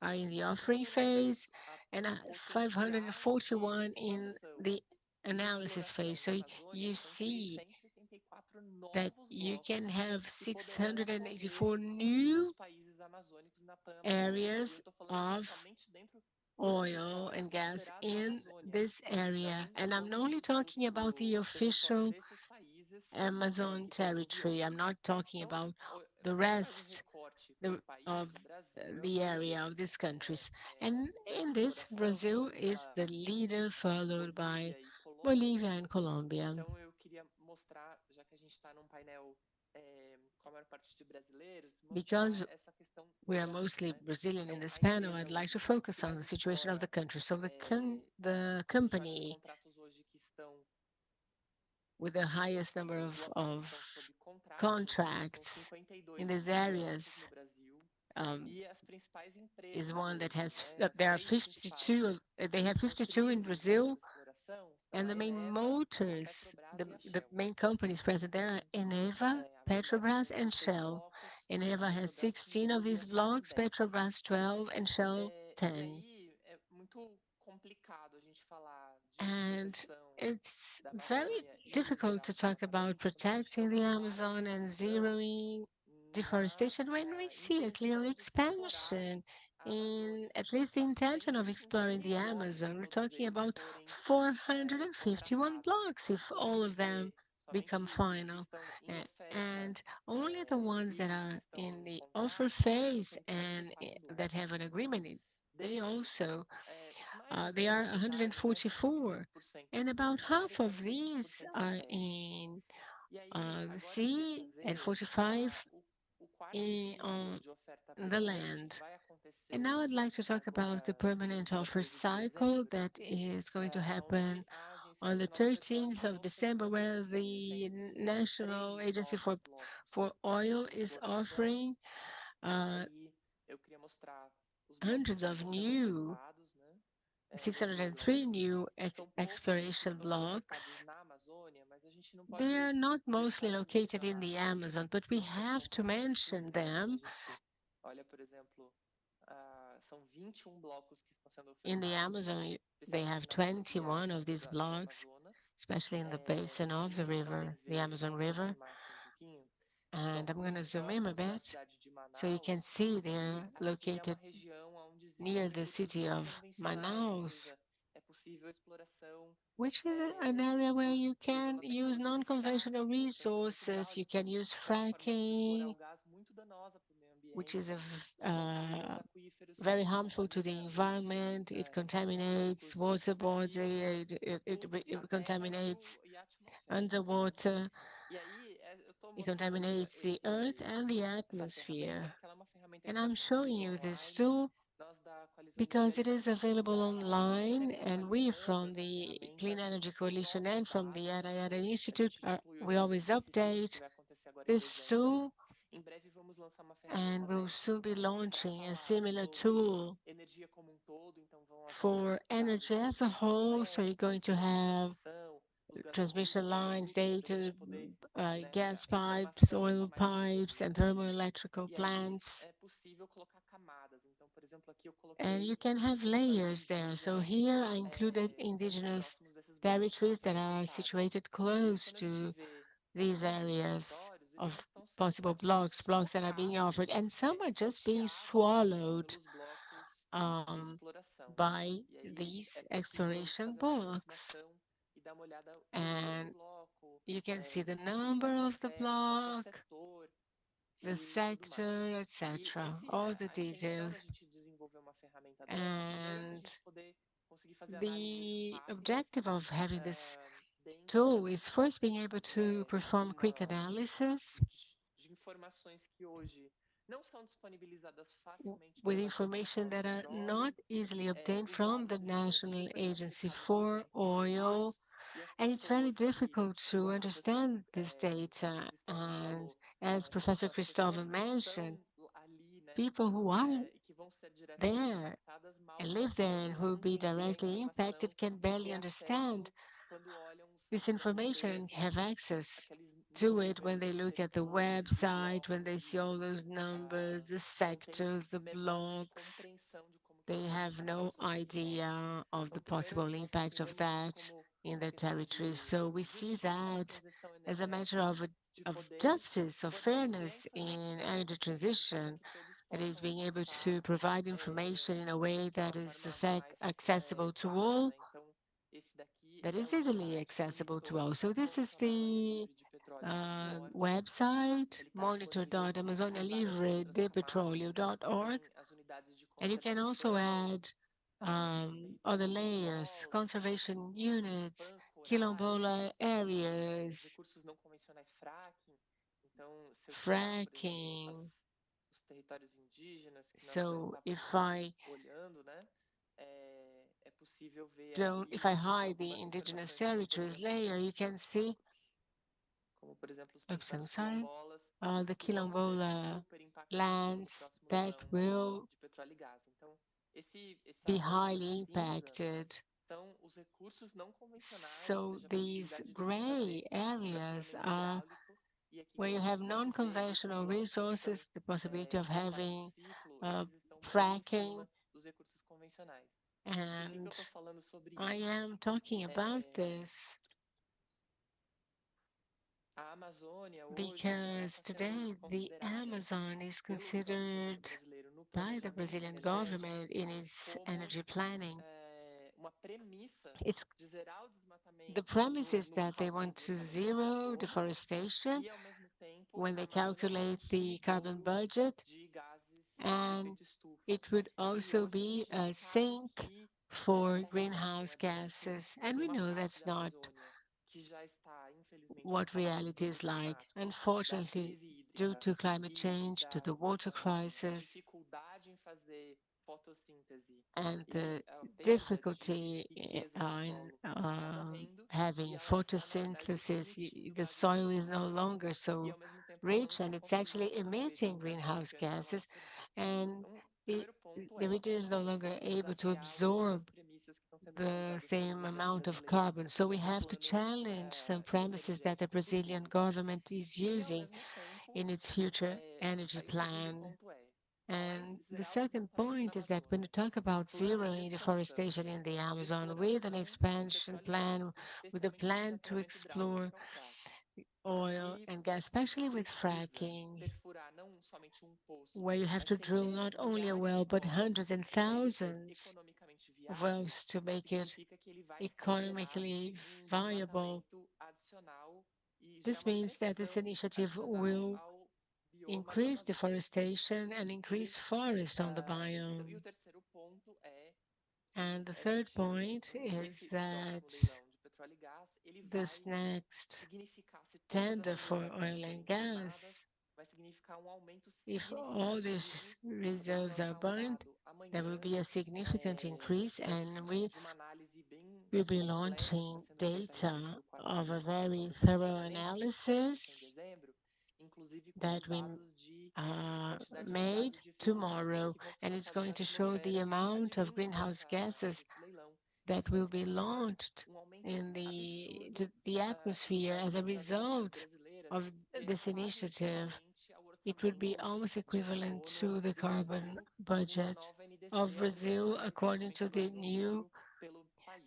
are in the offering phase and 541 in the analysis phase. So you see that you can have 684 new areas of oil and gas in this area. And I'm only talking about the official Amazon territory. I'm not talking about the rest of the area of these countries. And in this, Brazil is the leader, followed by Bolivia and Colombia. Because we are mostly Brazilian in this panel, I'd like to focus on the situation of the country. So the company with the highest number of contracts in these areas is one that has, there are 52, they have 52 in Brazil, and the main motors, the main companies present there are Eneva, Petrobras, and Shell. Eneva has 16 of these blocks, Petrobras 12, and Shell 10. And it's very difficult to talk about protecting the Amazon and zeroing deforestation when we see a clear expansion in at least the intention of exploring the Amazon. We're talking about 451 blocks if all of them become final. And only the ones that are in the offer phase and that have an agreement, they also they are 144, and about half of these are in the sea and 45 on the land. And now I'd like to talk about the permanent offer cycle that is going to happen on the 13th of December, where the National Agency for Oil is offering hundreds of new 603 new exploration blocks. They are not mostly located in the Amazon, but we have to mention them. In the Amazon, they have 21 of these blocks, especially in the basin of the river, the Amazon River. And I'm going to zoom in a bit so you can see they're located near the city of Manaus, which is an area where you can use non-conventional resources, you can use fracking, which is very harmful to the environment. It contaminates water body, it contaminates underwater, it contaminates the earth and the atmosphere. And I'm showing you this tool because it is available online, and we from the Clean Energy Coalition and from the Yara Yara Institute, we always update this tool, and we'll soon be launching a similar tool for energy as a whole. So you're going to have transmission lines, data, gas pipes, oil pipes, and thermoelectrical plants. And you can have layers there. So here I included indigenous territories that are situated close to these areas of possible blocks that are being offered, and some are just being swallowed by these exploration blocks. And you can see the number of the block, the sector, etc., all the details. And the objective of having this tool is first being able to perform quick analysis with information that are not easily obtained from the National Agency for Oil. And it's very difficult to understand this data. And as Professor Cristóvão mentioned, people who are there and live there and who will be directly impacted can barely understand this information and have access to it when they look at the website, when they see all those numbers, the sectors, the blocks. They have no idea of the possible impact of that in their territories. So we see that as a matter of justice, of fairness in energy transition. It is being able to provide information in a way that is accessible to all, that is easily accessible to all. So this is the website, monitor.amazonialivredepetroleo.org. And you can also add other layers, conservation units, quilombola areas, fracking. So if I hide the indigenous territories layer, you can see, oops, I'm sorry, the quilombola lands that will be highly impacted. So these gray areas are where you have non-conventional resources, the possibility of having fracking. And I am talking about this because today the Amazon is considered by the Brazilian government in its energy planning. The premise is that they want to zero deforestation when they calculate the carbon budget, and it would also be a sink for greenhouse gases. And we know that's not what reality is like. Unfortunately, due to climate change, to the water crisis, and the difficulty in having photosynthesis, the soil is no longer so rich, and it's actually emitting greenhouse gases, and the region is no longer able to absorb the same amount of carbon. So we have to challenge some premises that the Brazilian government is using in its future energy plan. And the second point is that when you talk about zeroing deforestation in the Amazon with an expansion plan, with a plan to explore oil and gas, especially with fracking, where you have to drill not only a well, but hundreds and thousands of wells to make it economically viable. This means that this initiative will increase deforestation and increase forest on the biome. And the third point is that this next tender for oil and gas, if all these reserves are burned, there will be a significant increase, and we will be launching data of a very thorough analysis that we made tomorrow, and it's going to show the amount of greenhouse gases that will be launched in the atmosphere as a result of this initiative. It would be almost equivalent to the carbon budget of Brazil, according to the new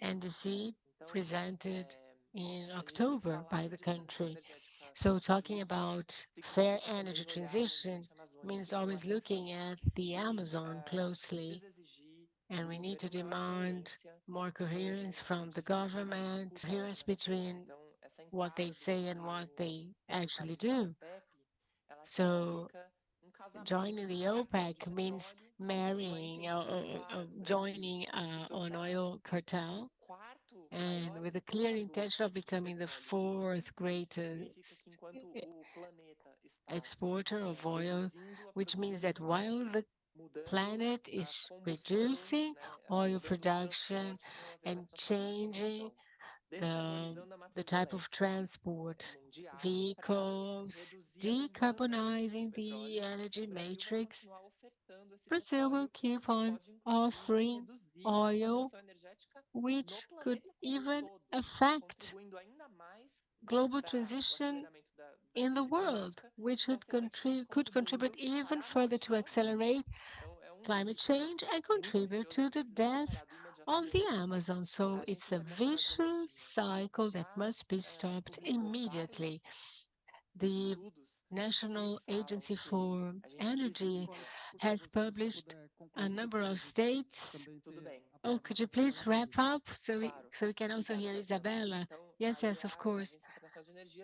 NDC presented in October by the country. So talking about fair energy transition means always looking at the Amazon closely, and we need to demand more coherence from the government, coherence between what they say and what they actually do. So joining the OPEC means marrying or joining an oil cartel, and with a clear intention of becoming the fourth greatest exporter of oil, which means that while the planet is reducing oil production and changing the type of transport, vehicles, decarbonizing the energy matrix, Brazil will keep on offering oil, which could even affect global transition in the world, which could contribute even further to accelerate climate change and contribute to the death of the Amazon. So it's a vicious cycle that must be stopped immediately. The National Agency for Energy has published a number of states. Oh, could you please wrap up so we can also hear Isabella? Yes, yes, of course.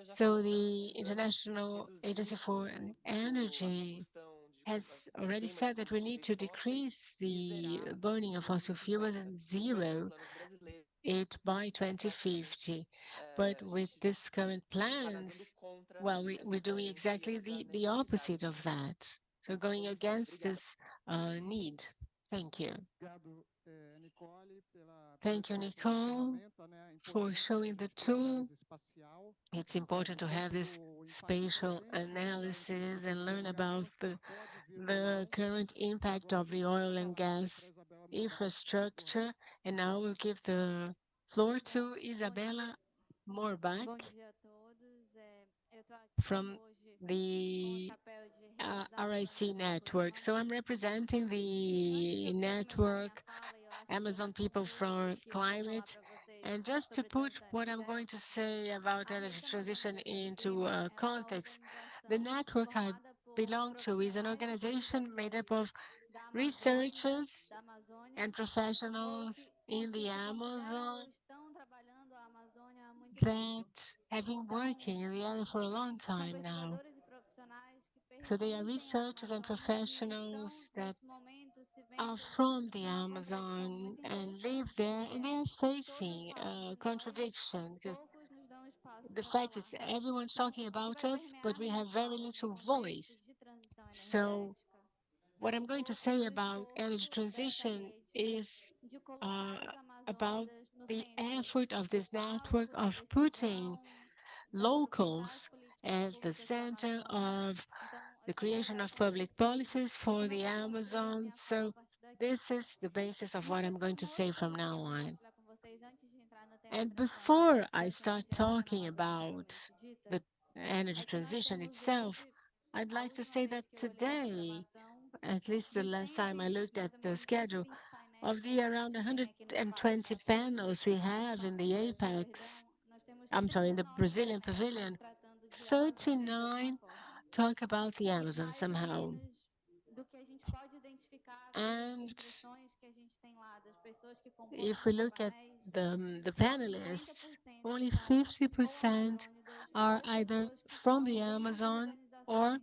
So the International Agency for Energy has already said that we need to decrease the burning of fossil fuels and zero it by 2050. But with this current plans, well, we're doing exactly the opposite of that. So going against this need. Thank you. Thank you, Nicole, for showing the tool. It's important to have this spatial analysis and learn about the current impact of the oil and gas infrastructure. And now we'll give the floor to Isabella Morbach from the RIC network. So I'm representing the network Amazon People for Climate. And just to put what I'm going to say about energy transition into context, the network I belong to is an organization made up of researchers and professionals in the Amazon that have been working in the area for a long time now. So they are researchers and professionals that are from the Amazon and live there, and they are facing a contradiction because the fact is that everyone's talking about us, but we have very little voice. So what I'm going to say about energy transition is about the effort of this network of putting locals at the center of the creation of public policies for the Amazon. So this is the basis of what I'm going to say from now on. And before I start talking about the energy transition itself, I'd like to say that today, at least the last time I looked at the schedule, of the around 120 panels we have in the Apex, in the Brazilian pavilion, 39 talk about the Amazon somehow. And if we look at the panelists, only 50% are either from the Amazon or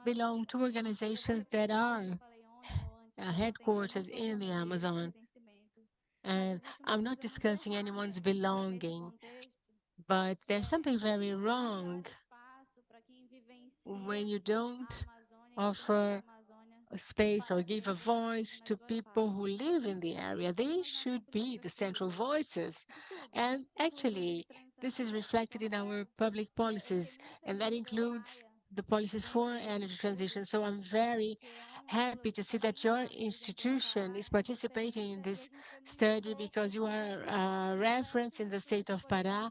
belong to organizations that are headquartered in the Amazon. And I'm not discussing anyone's belonging, but there's something very wrong when you don't offer a space or give a voice to people who live in the area. They should be the central voices. And actually, this is reflected in our public policies, and that includes the policies for energy transition. So I'm very happy to see that your institution is participating in this study, because you are a reference in the state of Pará.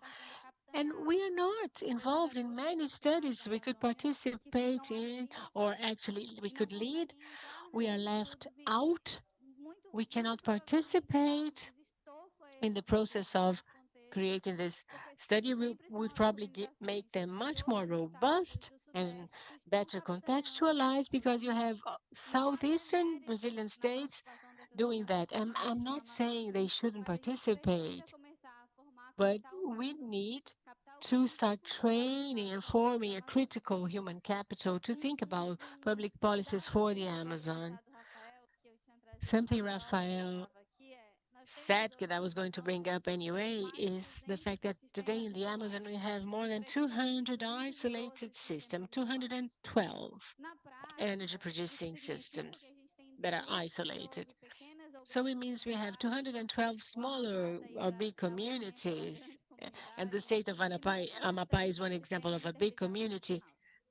And we are not involved in many studies we could participate in, or actually we could lead. We are left out. We cannot participate in the process of creating this study. We would probably make them much more robust and better contextualized, because you have southeastern Brazilian states doing that. And I'm not saying they shouldn't participate, but we need to start training and forming a critical human capital to think about public policies for the Amazon. Something Rafael said that I was going to bring up anyway is the fact that today in the Amazon we have more than 200 isolated systems, 212 energy producing systems that are isolated. So it means we have 212 smaller or big communities, and the state of Amapá is one example of a big community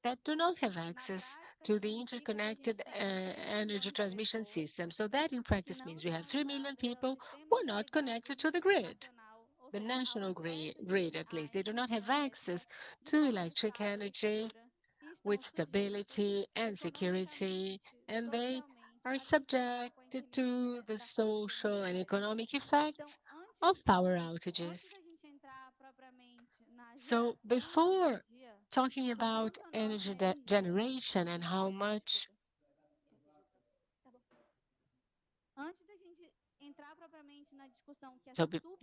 that do not have access to the interconnected energy transmission system. So that in practice means we have 3 million people who are not connected to the grid, the national grid at least. They do not have access to electric energy with stability and security, and they are subjected to the social and economic effects of power outages. So before talking about energy generation and how much,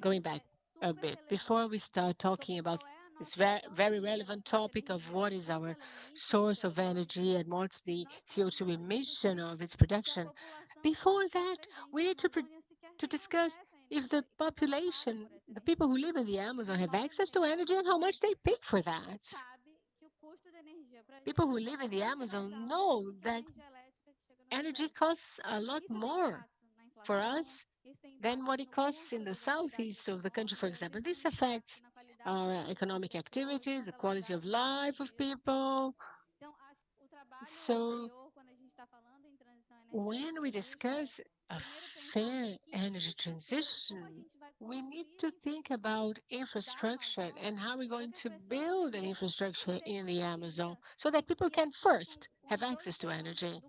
going back a bit, before we start talking about this very relevant topic of what is our source of energy and what's the CO2 emission of its production, before that, we need to discuss if the population, the people who live in the Amazon, have access to energy and how much they pay for that. People who live in the Amazon know that energy costs a lot more for us than what it costs in the southeast of the country, for example. This affects our economic activities, the quality of life of people. So when we discuss a fair energy transition, we need to think about infrastructure and how we're going to build an infrastructure in the Amazon so that people can first have access to energy.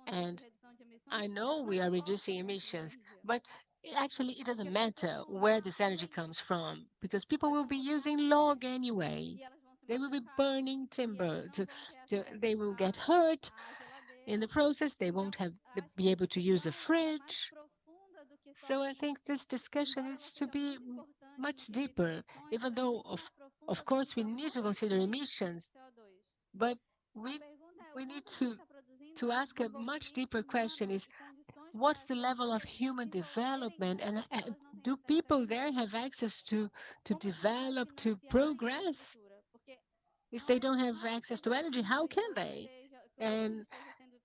And I know we are reducing emissions, but actually it doesn't matter where this energy comes from, because people will be using log anyway. They will be burning timber. They will get hurt in the process. They won't be able to use a fridge. So I think this discussion needs to be much deeper, even though of course we need to consider emissions, but we need to ask a much deeper question: is what's the level of human development, and do people there have access to develop, to progress? If they don't have access to energy, how can they? And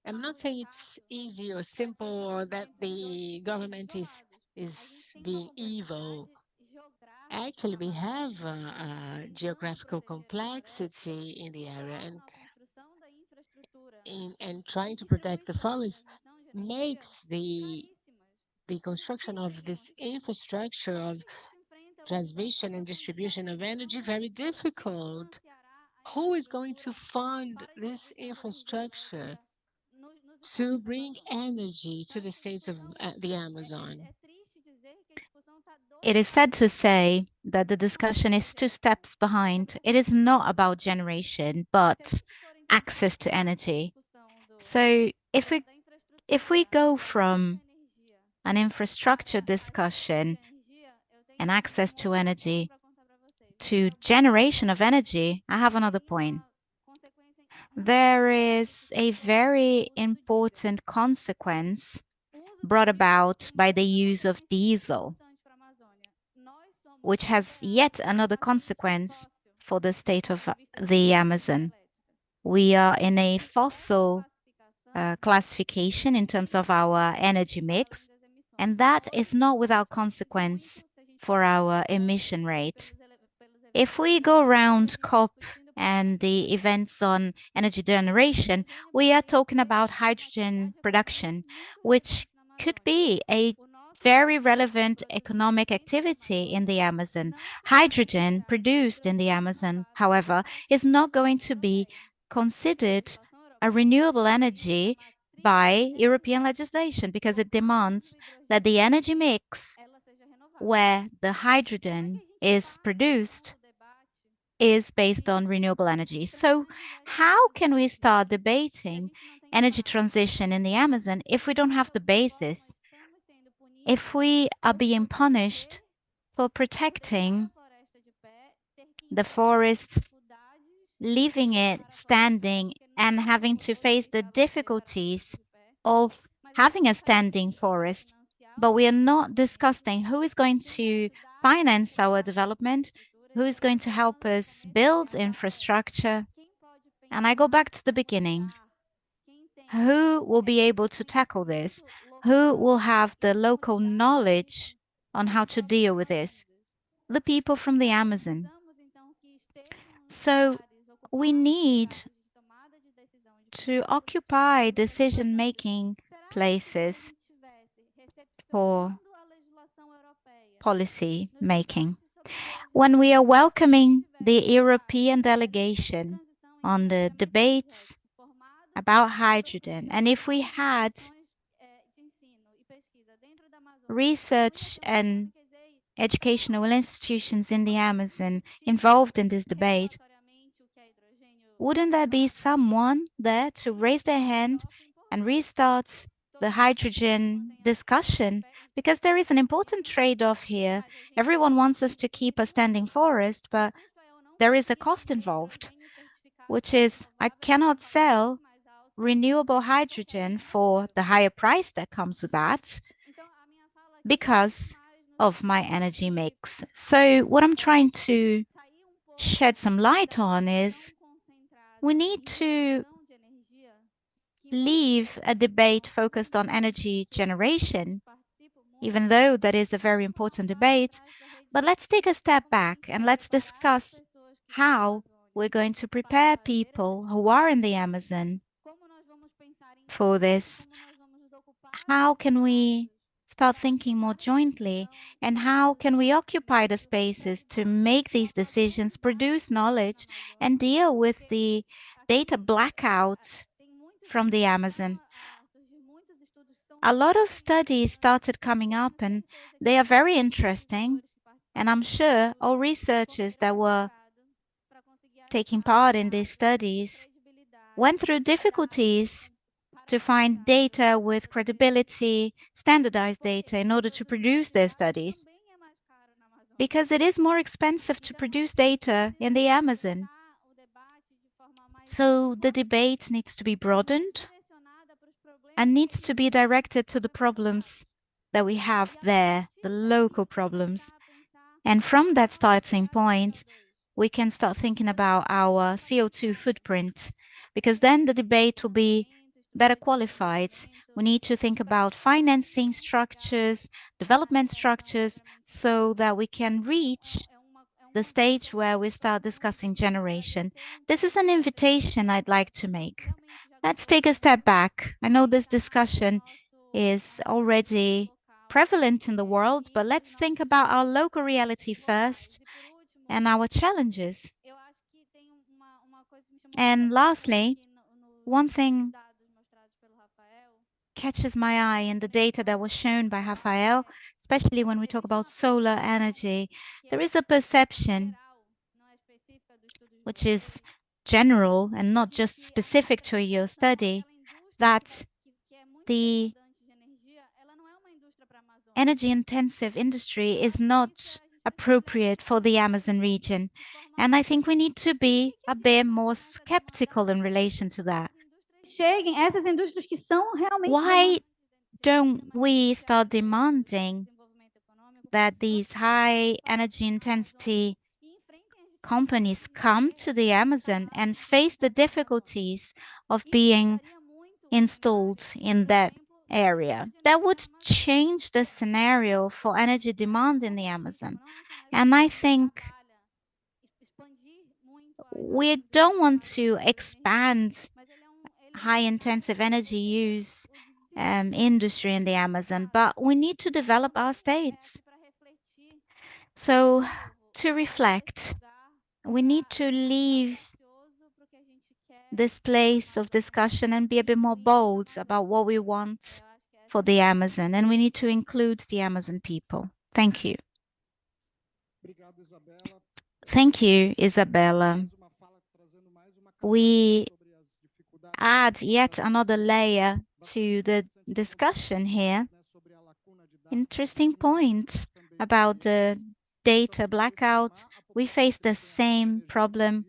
I'm not saying it's easy or simple, or that the government is being evil. Actually, we have a geographical complexity in the area, and trying to protect the forest makes the construction of this infrastructure of transmission and distribution of energy very difficult. Who is going to fund this infrastructure to bring energy to the states of the Amazon? It is sad to say that the discussion is 2 steps behind. It is not about generation, but access to energy. So if we go from an infrastructure discussion and access to energy to generation of energy, I have another point. there is a very important consequence brought about by the use of diesel, which has yet another consequence for the state of the Amazon. We are in a fossil classification in terms of our energy mix, and that is not without consequence for our emission rate. If we go around COP and the events on energy generation, we are talking about hydrogen production, which could be a very relevant economic activity in the Amazon. Hydrogen produced in the Amazon, however, is not going to be considered a renewable energy by European legislation because it demands that the energy mix where the hydrogen is produced is based on renewable energy. So how can we start debating energy transition in the Amazon if we don't have the basis? If we are being punished for protecting the forest, leaving it standing and having to face the difficulties of having a standing forest, but we are not discussing who is going to finance our development, who is going to help us build infrastructure. And I go back to the beginning. Who will be able to tackle this? Who will have the local knowledge on how to deal with this? The people from the Amazon. So we need to occupy decision-making places for policy making. When we are welcoming the European delegation on the debates about hydrogen, and if we had research and educational institutions in the Amazon involved in this debate, wouldn't there be someone there to raise their hand and restart the hydrogen discussion? Because there is an important trade-off here. Everyone wants us to keep a standing forest, but there is a cost involved, which is I cannot sell renewable hydrogen for the higher price that comes with that because of my energy mix. So what I'm trying to shed some light on is we need to leave a debate focused on energy generation, even though that is a very important debate. But let's take a step back and let's discuss how we're going to prepare people who are in the Amazon for this. How can we start thinking more jointly, and how can we occupy the spaces to make these decisions, produce knowledge, and deal with the data blackout from the Amazon? A lot of studies started coming up, and they are very interesting. And I'm sure all researchers that were taking part in these studies went through difficulties to find data with credibility, standardized data in order to produce their studies. Because it is more expensive to produce data in the Amazon. So the debate needs to be broadened and needs to be directed to the problems that we have there, the local problems. And from that starting point, we can start thinking about our CO2 footprint, because then the debate will be better qualified. We need to think about financing structures, development structures, so that we can reach the stage where we start discussing generation. This is an invitation I'd like to make. Let's take a step back. I know this discussion is already prevalent in the world, but let's think about our local reality first and our challenges. And lastly, one thing catches my eye in the data that was shown by Rafael, especially when we talk about solar energy. There is a perception, which is general and not just specific to your study, that the energy-intensive industry is not appropriate for the Amazon region. And I think we need to be a bit more skeptical in relation to that. Why don't we start demanding that these high energy intensity companies come to the Amazon and face the difficulties of being installed in that area? That would change the scenario for energy demand in the Amazon. And I think we don't want to expand high intensive energy use industry in the Amazon, but we need to develop our states. So to reflect, we need to leave this place of discussion and be a bit more bold about what we want for the Amazon, and we need to include the Amazon people. Thank you. Thank you, Isabella. We add yet another layer to the discussion here. Interesting point about the data blackout. We face the same problem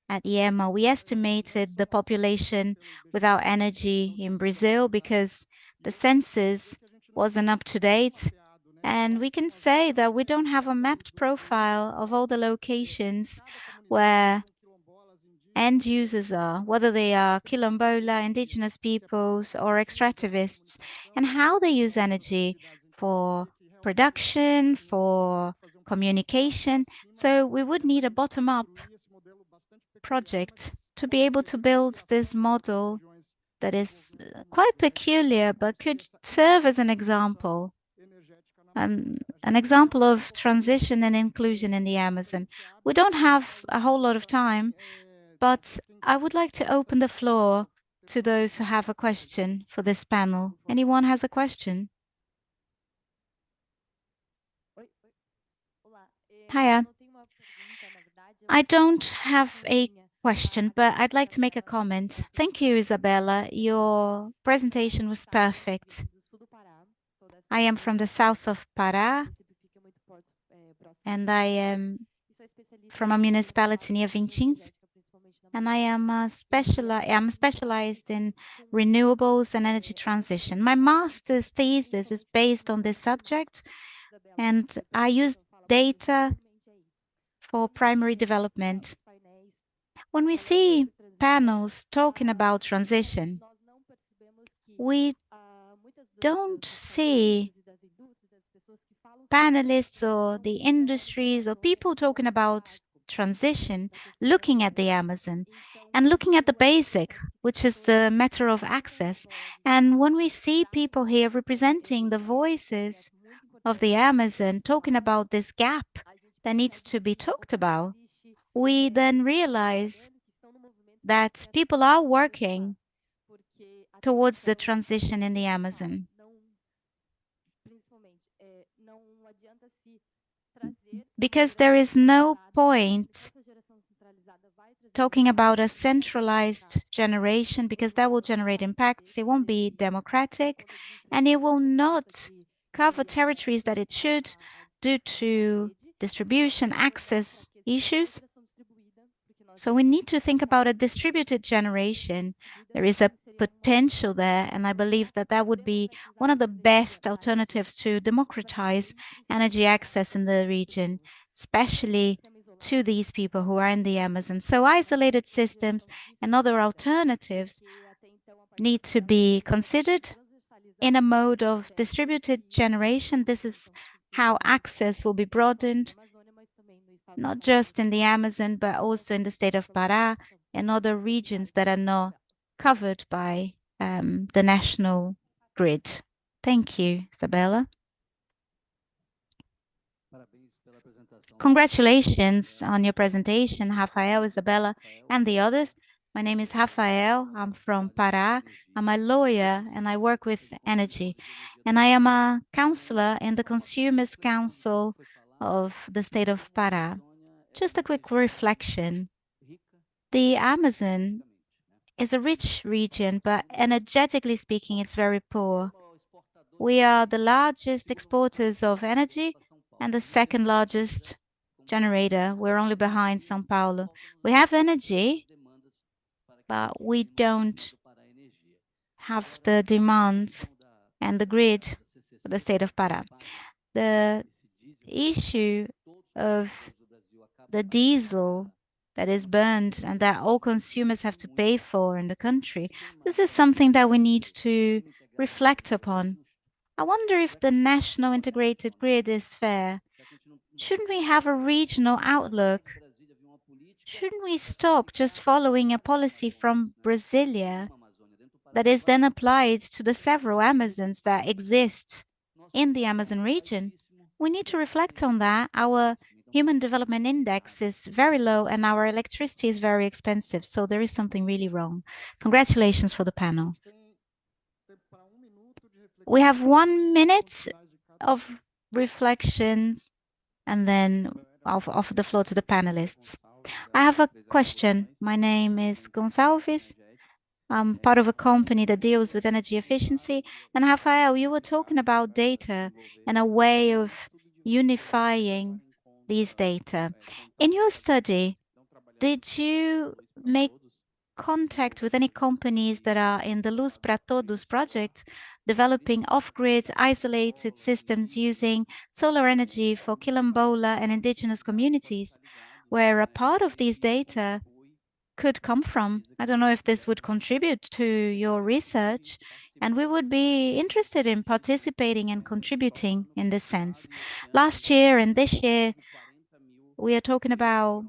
at IEMA. We estimated the population without energy in Brazil because the census wasn't up to date. And we can say that we don't have a mapped profile of all the locations where end users are, whether they are Quilombola, indigenous peoples, or extractivists, and how they use energy for production, for communication. So we would need a bottom-up project to be able to build this model that is quite peculiar, but could serve as an example of transition and inclusion in the Amazon. We don't have a whole lot of time, but I would like to open the floor to those who have a question for this panel. Anyone has a question? Hiya. I don't have a question, but I'd like to make a comment. Thank you, Isabella. Your presentation was perfect. I am from the south of Pará, and I am from a municipality near Vintins, and I am specialized in renewables and energy transition. My master's thesis is based on this subject, and I use data for primary development. When we see panels talking about transition, we don't see panelists or the industries or people talking about transition looking at the Amazon and looking at the basic, which is the matter of access. And when we see people here representing the voices of the Amazon talking about this gap that needs to be talked about, we then realize that people are working towards the transition in the Amazon. Because there is no point talking about a centralized generation, because that will generate impacts. It won't be democratic, and it will not cover territories that it should due to distribution access issues. So we need to think about a distributed generation. There is a potential there, and I believe that that would be one of the best alternatives to democratize energy access in the region, especially to these people who are in the Amazon. So isolated systems and other alternatives need to be considered in a mode of distributed generation. This is how access will be broadened, not just in the Amazon, but also in the state of Pará and other regions that are not covered by the national grid. Thank you, Isabella. Congratulations on your presentation, Rafael, Isabella, and the others. My name is Rafael. I'm from Pará. I'm a lawyer and I work with energy. And I am a counselor in the Consumers Council of the state of Pará. Just a quick reflection. The Amazon is a rich region, but energetically speaking, it's very poor. We are the largest exporters of energy and the second largest generator. We're only behind São Paulo. We have energy, but we don't have the demands and the grid for the state of Pará. The issue of the diesel that is burned and that all consumers have to pay for in the country, this is something that we need to reflect upon. I wonder if the national integrated grid is fair. Shouldn't we have a regional outlook? Shouldn't we stop just following a policy from Brasilia that is then applied to the several Amazons that exist in the Amazon region? We need to reflect on that. Our Human Development Index is very low and our electricity is very expensive. So there is something really wrong. Congratulations for the panel. We have 1 minute of reflections and then I'll offer the floor to the panelists. I have a question. My name is Gonçalves. I'm part of a company that deals with energy efficiency. And Rafael, you were talking about data and a way of unifying these data. In your study, did you make contact with any companies that are in the Luz para Todos project, developing off-grid isolated systems using solar energy for Quilombola and indigenous communities, where a part of these data could come from? I don't know if this would contribute to your research, and we would be interested in participating and contributing in this sense. Last year and this year, we are talking about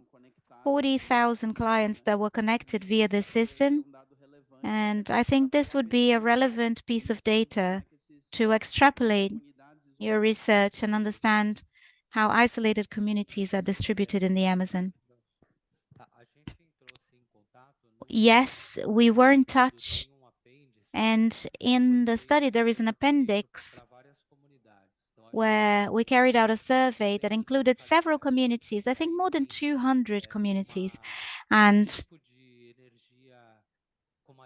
40,000 clients that were connected via the system. And I think this would be a relevant piece of data to extrapolate your research and understand how isolated communities are distributed in the Amazon. Yes, we were in touch. And in the study, there is an appendix where we carried out a survey that included several communities, I think more than 200 communities. And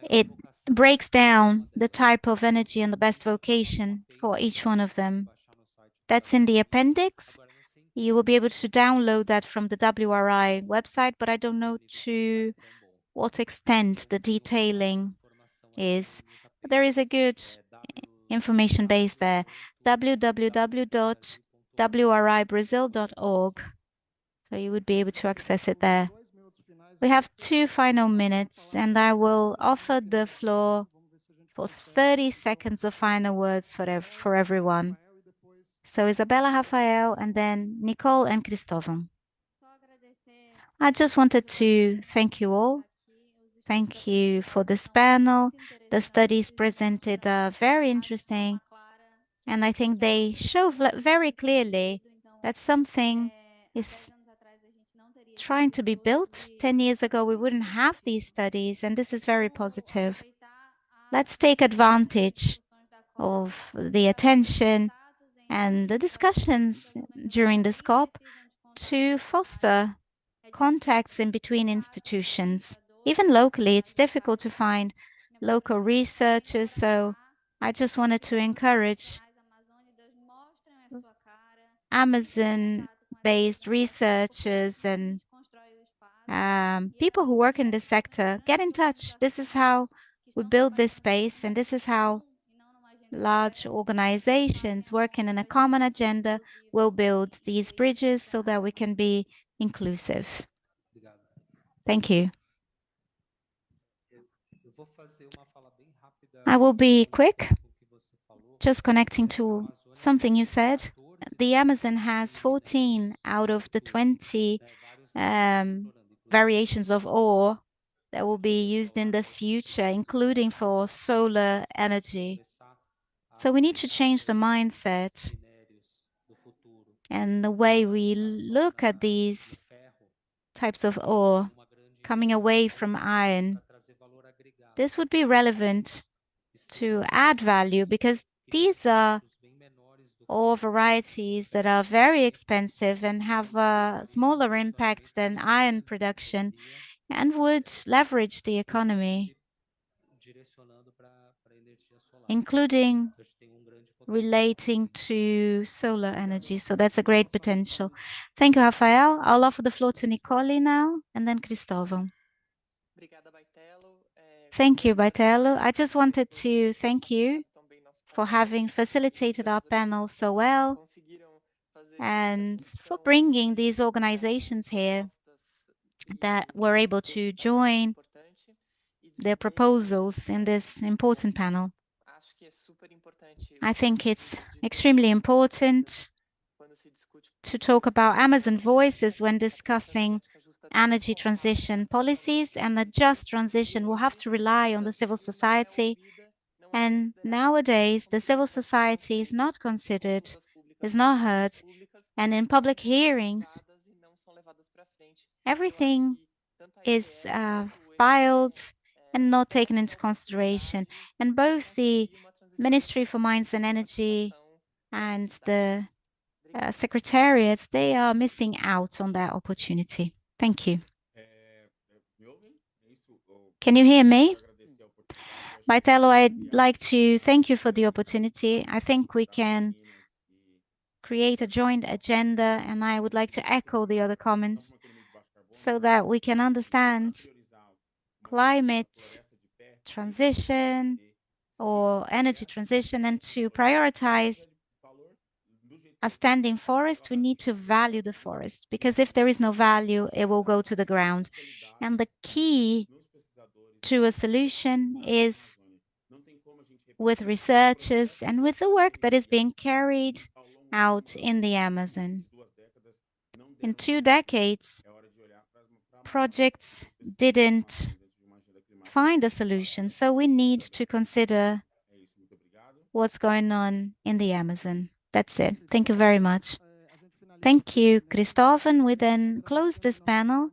it breaks down the type of energy and the best vocation for each one of them. That's in the appendix. You will be able to download that from the WRI website, but I don't know to what extent the detailing is. But there is a good information base there, www.wribrazil.org. So you would be able to access it there. We have 2 final minutes, and I will offer the floor for 30 seconds of final words for everyone. So Isabella, Rafael, and then Nicole and Cristóvão. I just wanted to thank you all. Thank you for this panel. The studies presented are very interesting, and I think they show very clearly that something is trying to be built. 10 years ago, we wouldn't have these studies, and this is very positive. Let's take advantage of the attention and the discussions during the COP to foster contacts in between institutions. Even locally, it's difficult to find local researchers, so I just wanted to encourage Amazon-based researchers and people who work in this sector. Get in touch. This is how we build this space, and this is how large organizations working in a common agenda will build these bridges so that we can be inclusive. Thank you. I will be quick, just connecting to something you said. The Amazon has 14 out of the 20 variations of ore that will be used in the future, including for solar energy. So we need to change the mindset and the way we look at these types of ore coming away from iron. This would be relevant to add value because these are ore varieties that are very expensive and have a smaller impact than iron production and would leverage the economy, including relating to solar energy. So that's a great potential. Thank you, Rafael. I'll offer the floor to Nicole now, and then Cristóvão. Thank you, Baitello. I just wanted to thank you for having facilitated our panel so well and for bringing these organizations here that were able to join their proposals in this important panel. I think it's extremely important to talk about Amazon voices when discussing energy transition policies, and the just transition will have to rely on the civil society. And nowadays, the civil society is not considered, is not heard, and in public hearings, everything is filed and not taken into consideration. And both the Ministry for Mines and Energy and the secretariats, they are missing out on that opportunity. Thank you. Can you hear me? Baitello, I'd like to thank you for the opportunity. I think we can create a joint agenda, and I would like to echo the other comments so that we can understand climate transition or energy transition, and to prioritize a standing forest, we need to value the forest, because if there is no value, it will go to the ground. And the key to a solution is with researchers and with the work that is being carried out in the Amazon. In 2 decades, projects didn't find a solution, so we need to consider what's going on in the Amazon. That's it. Thank you very much. Thank you, Cristóvão. We then close this panel,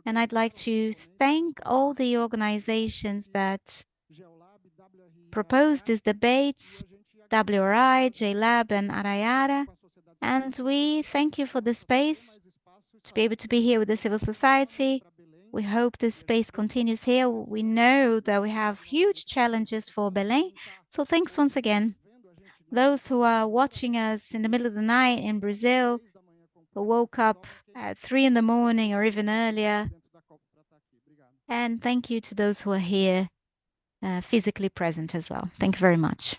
and I'd like to thank all the organizations that proposed this debate, WRI, JLab, and Arayara. And we thank you for the space to be able to be here with the civil society. We hope this space continues here. We know that we have huge challenges for Belém. So thanks once again. Those who are watching us in the middle of the night in Brazil, who woke up at 3 in the morning or even earlier. And thank you to those who are here physically present as well. Thank you very much.